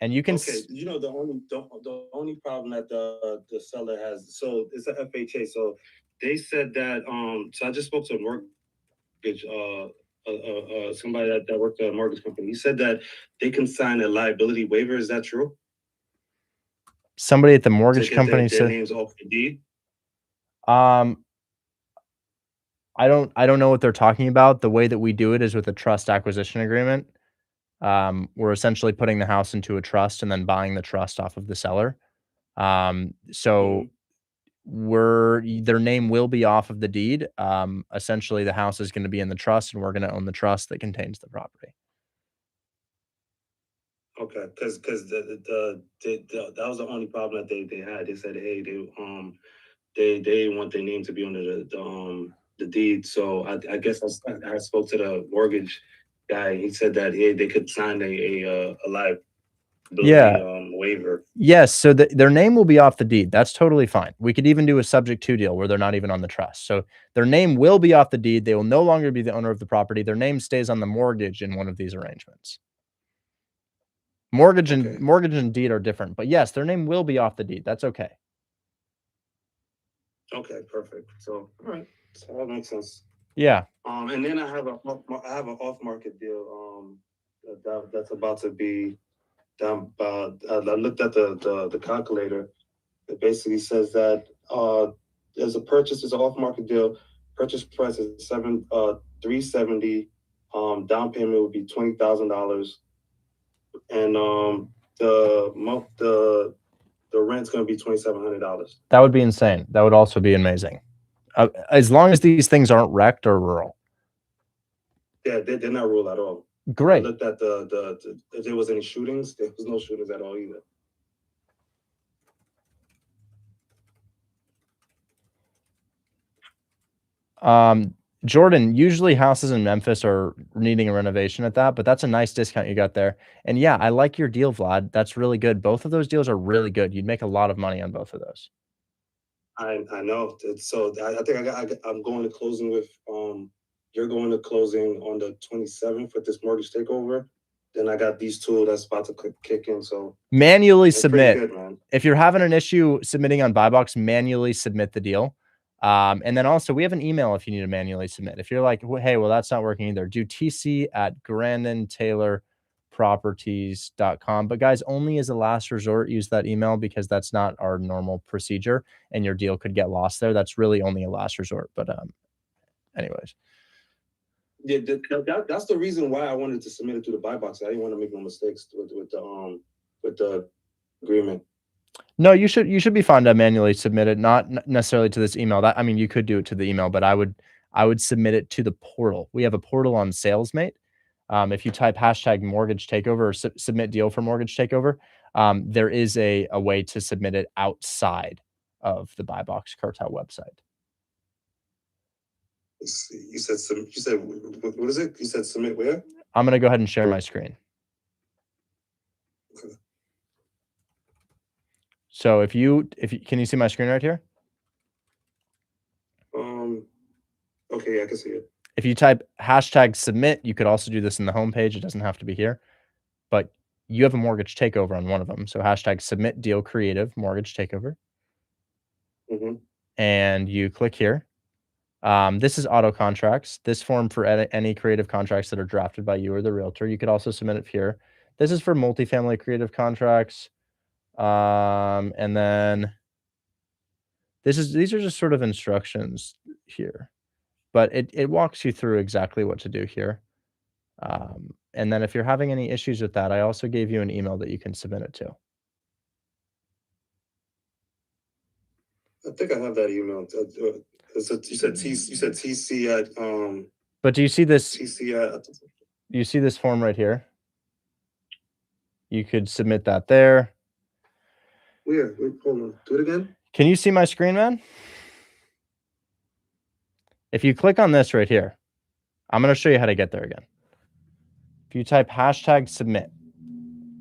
And you can. Okay, the only problem that the seller has. So it's a FHA. So they said that. So I just spoke to a mortgage. Somebody that worked at a mortgage company. He said that they can sign a liability waiver. Is that true? Somebody at the To mortgage get company their said, names off the deed. I don't know what they're talking about. The way that we do it is with a trust acquisition agreement. We're essentially putting the house into a trust and then buying the trust off of the seller. So their name will be off of the deed. Essentially the house is going to be in the trust and we're going to own the trust that contains the property. Okay, because that was the only problem that they had. They said, hey, they want their name to be under the deed. So I guess I spoke to the mortgage guy. He said that they could sign a liability waiver. Yes, so their name will be off the deed. That's totally fine. We could even do a subject to deal where they're not even on the trust. So their name will be off the deed. They will no longer be the owner of the property. Their name stays on the mortgage in one of these arrangements. Mortgage and deed are different, but yes, their name will be off the deed. That's okay. Okay, perfect. So all right, so that makes sense. Yeah. And then I have an off market deal. That's about to be done. I looked at the calculator. It basically says that there's an off market deal. Purchase price is $370. Down payment would be $20,000, and the rent's gonna be $2,700. That would be insane. That would also be amazing. As long as these things aren't wrecked or rural. Yeah, they're not rural at all. Great. I looked at if there was any shootings. There was no shootings at all either. Jordan, usually houses in Memphis are needing a renovation at that, but that's a nice discount you got there. And yeah, I like your deal, Vlad. That's really good. Both of those deals are really good. You'd make a lot of money on both of those. I know. So I think I'm going to closing with you're going to closing on the 27th with this mortgage takeover. Then I got these two that's about to kick in. So manually submit. Good, man. If you're having an issue submitting on buy box, manually submit the deal. And then also we have an email if you need to manually submit. If you're like, hey, well, that's not working either, do tc@grandintaylorproperties.com. But guys, only as a last resort, use that email because that's not our normal procedure and your deal could get lost there. That's really only a last resort. But anyways. Yeah, that's the reason why I wanted to submit it to the buy box. I didn't want to make no mistakes with the agreement. No, you should be fine to manually submit it, not necessarily to this email. That, I mean, you could do it to the email, but I would submit it to the portal. We have a portal on SalesMate. If you type #mortgage takeover or submit deal for mortgage takeover, there is a way to submit it outside of the buy box cartel website. You said what is it? You said submit where? I'm gonna go ahead and share my screen. Okay. So if you can you see my screen right here? Okay, I can see it. If you type hashtag submit, you could also do this in the homepage. It doesn't have to be here, but you have a mortgage takeover on one of them. So hashtag submit deal creative mortgage takeover. And you click here. This is auto contracts. This form for any creative contracts that are drafted by you or the realtor. You could also submit it here. This is for multifamily creative contracts. And then these are just sort of instructions here, but it walks you through exactly what to do here. And then if you're having any issues with that, I also gave you an email that you can submit it to. I think I have that email. You said TC at But do you see this? TC at. You see this form right here? You could submit that there. Where? Hold on. Do it again. Can you see my screen, man? If you click on this right here, I'm going to show you how to get there again. If you type hashtag submit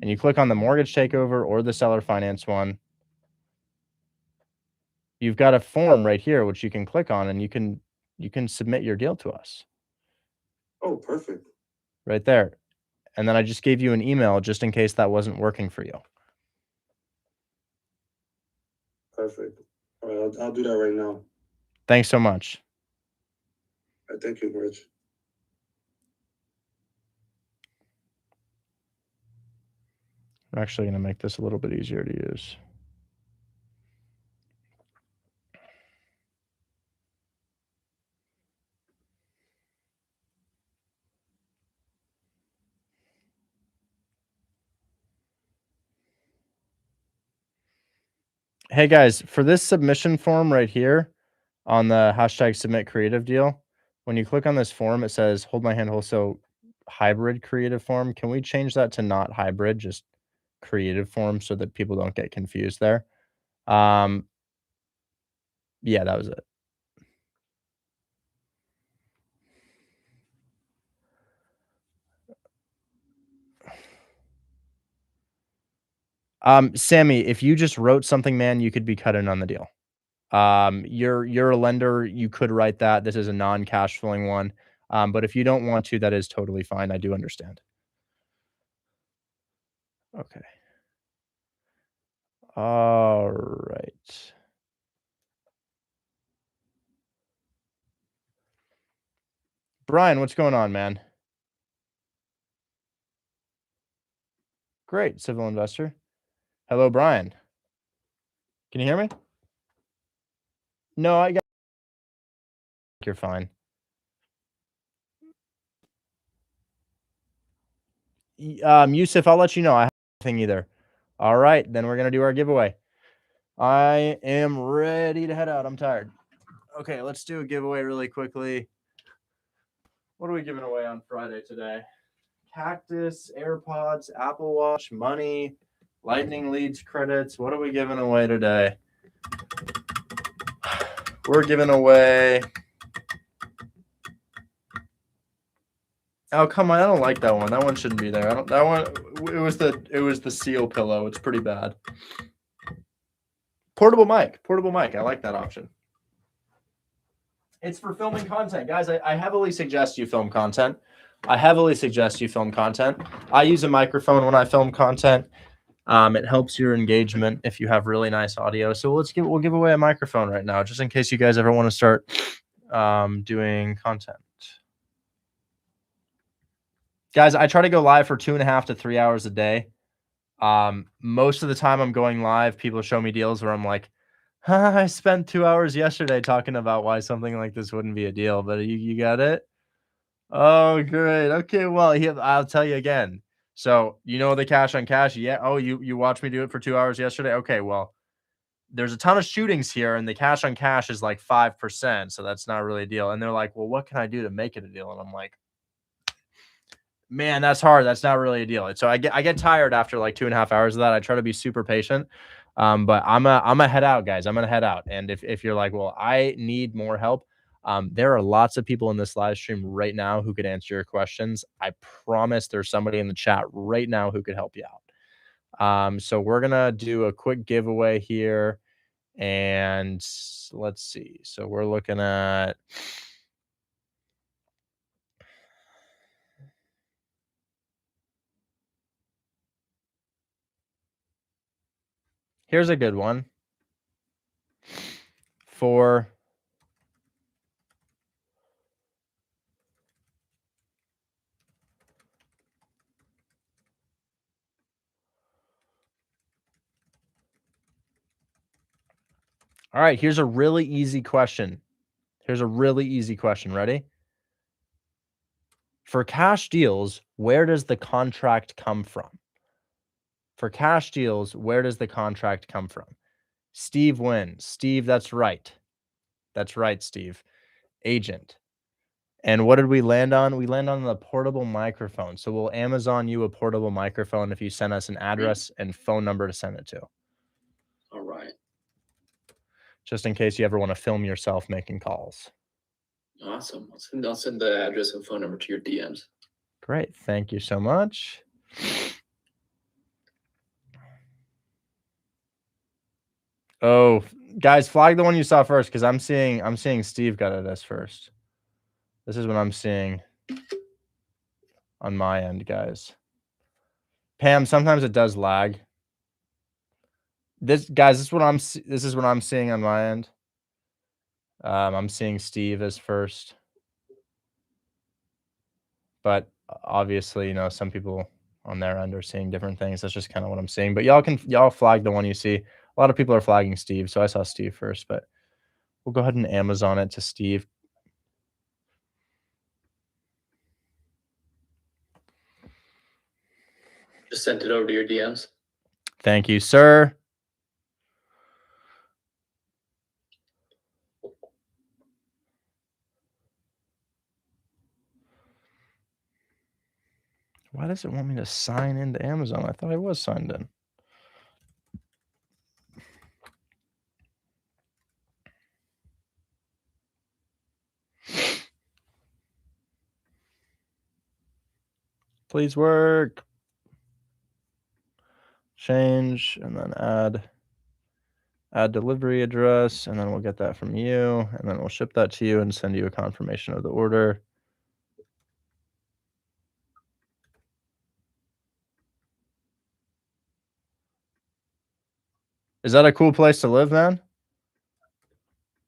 and you click on the mortgage takeover or the seller finance one, you've got a form right here which you can click on and you can submit your deal to us. Oh, perfect. Right there. And then I just gave you an email just in case that wasn't working for you. Perfect. All right, I'll do that right now. Thanks so much. All right, thank you, Rich. I'm actually going to make this a little bit easier to use. Hey guys, for this submission form right here on the hashtag submit creative deal, when you click on this form, it says hold my hand wholesale hybrid creative form. Can we change that to not hybrid, just creative form so that people don't get confused there? Yeah, that was it. Sammy, if you just wrote something, man, you could be cut in on the deal. You're a lender, you could write that. This is a non-cash flowing one. But if you don't want to, that is totally fine. I do understand. Okay. All right. Brian, what's going on, man? Great, civil investor. Hello, Brian. Can you hear me? No, I got. You're fine. Yusuf, I'll let you know. I have nothing either. All right, then we're gonna do our giveaway. I am ready to head out. I'm tired. Okay, let's do a giveaway really quickly. What are we giving away on Friday today? Cactus, AirPods, Apple Watch, money, Lightning Leads credits. What are we giving away today? We're giving away. Oh, come on. I don't like that one. That one shouldn't be there. That one, it was the seal pillow. It's pretty bad. Portable mic. I like that option. It's for filming content. Guys, I heavily suggest you film content. I use a microphone when I film content. It helps your engagement if you have really nice audio. So we'll give away a microphone right now, just in case you guys ever want to start doing content. Guys, I try to go live for 2.5 to 3 hours a day. Most of the time I'm going live, people show me deals where I'm like, I spent 2 hours yesterday talking about why something like this wouldn't be a deal, but you got it? Oh, great. Okay, well, I'll tell you again. So, you know the cash on cash? Yeah. Oh, you watched me do it for 2 hours yesterday? Okay, well, there's a ton of shootings here, and the cash on cash is like 5%, so that's not really a deal. And they're like, well, what can I do to make it a deal? And I'm like, man, that's hard. That's not really a deal. So I get tired after like 2.5 hours of that. I try to be super patient. But I'm a head out, guys. I'm gonna head out. And if you're like, well, I need more help, there are lots of people in this live stream right now who could answer your questions. I promise there's somebody in the chat right now who could help you out. So we're gonna do a quick giveaway here, and let's see. So we're looking at Here's a good one. For all right, here's a really easy question. Ready? For cash deals, where does the contract come from? Steve wins. Steve, that's right. Steve. Agent. And what did we land on? We land on the portable microphone. So we'll Amazon you a portable microphone if you send us an address and phone number to send it to. All right. Just in case you ever want to film yourself making calls. Awesome. I'll send the address and phone number to your DMs. Great. Thank you so much. Oh, guys, flag the one you saw first because I'm seeing Steve got it as first. This is what I'm seeing on my end, guys. Pam, sometimes it does lag. This is what I'm seeing on my end. I'm seeing Steve as first. But obviously, some people on their end are seeing different things. That's just kind of what I'm seeing. But y'all flag the one you see. A lot of people are flagging Steve, so I saw Steve first, but we'll go ahead and Amazon it to Steve. Just sent it over to your DMs. Thank you, sir. Why does it want me to sign into Amazon? I thought I was signed in. Please work. Change and then add delivery address, and then we'll get that from you, and then we'll ship that to you and send you a confirmation of the order. Is that a cool place to live, man?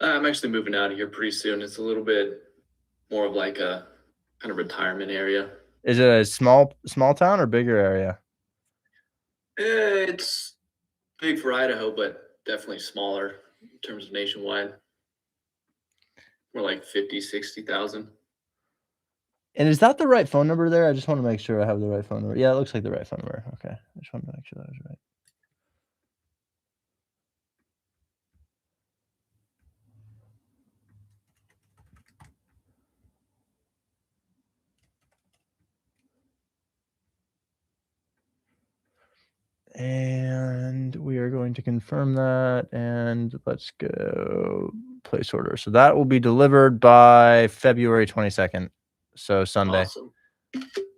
I'm actually moving out of here pretty soon. It's a little bit more of like a kind of retirement area. Is it a small town or bigger area? It's big for Idaho, but definitely smaller in terms of nationwide. More like 50, 60,000. And is that the right phone number there? I just want to make sure I have the right phone number. Yeah, it looks like the right phone number. Okay. I just want to make sure that was right. And we are going to confirm that, and let's go place order. So that will be delivered by February 22nd. So Sunday. Awesome.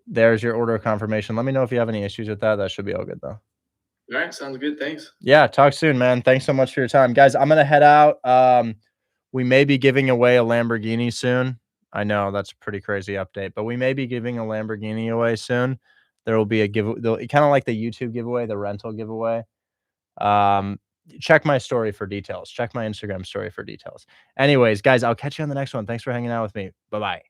There's your order confirmation. Let me know if you have any issues with that. That should be all good though. All right, sounds good. Thanks. Yeah, talk soon, man. Thanks so much for your time. Guys, I'm going to head out. We may be giving away a Lamborghini soon. I know that's a pretty crazy update, but we may be giving a Lamborghini away soon. There will be a giveaway, kind of like the YouTube giveaway, the rental giveaway. Check my story for details. Check my Instagram story for details. Anyways, guys, I'll catch you on the next one. Thanks for hanging out with me. Bye-bye.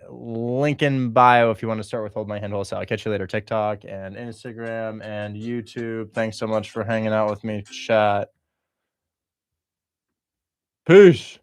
Link in bio if you want to start with Hold My Hand Wholesale. I'll catch you later. TikTok and Instagram and YouTube. Thanks so much for hanging out with me, chat. Peace.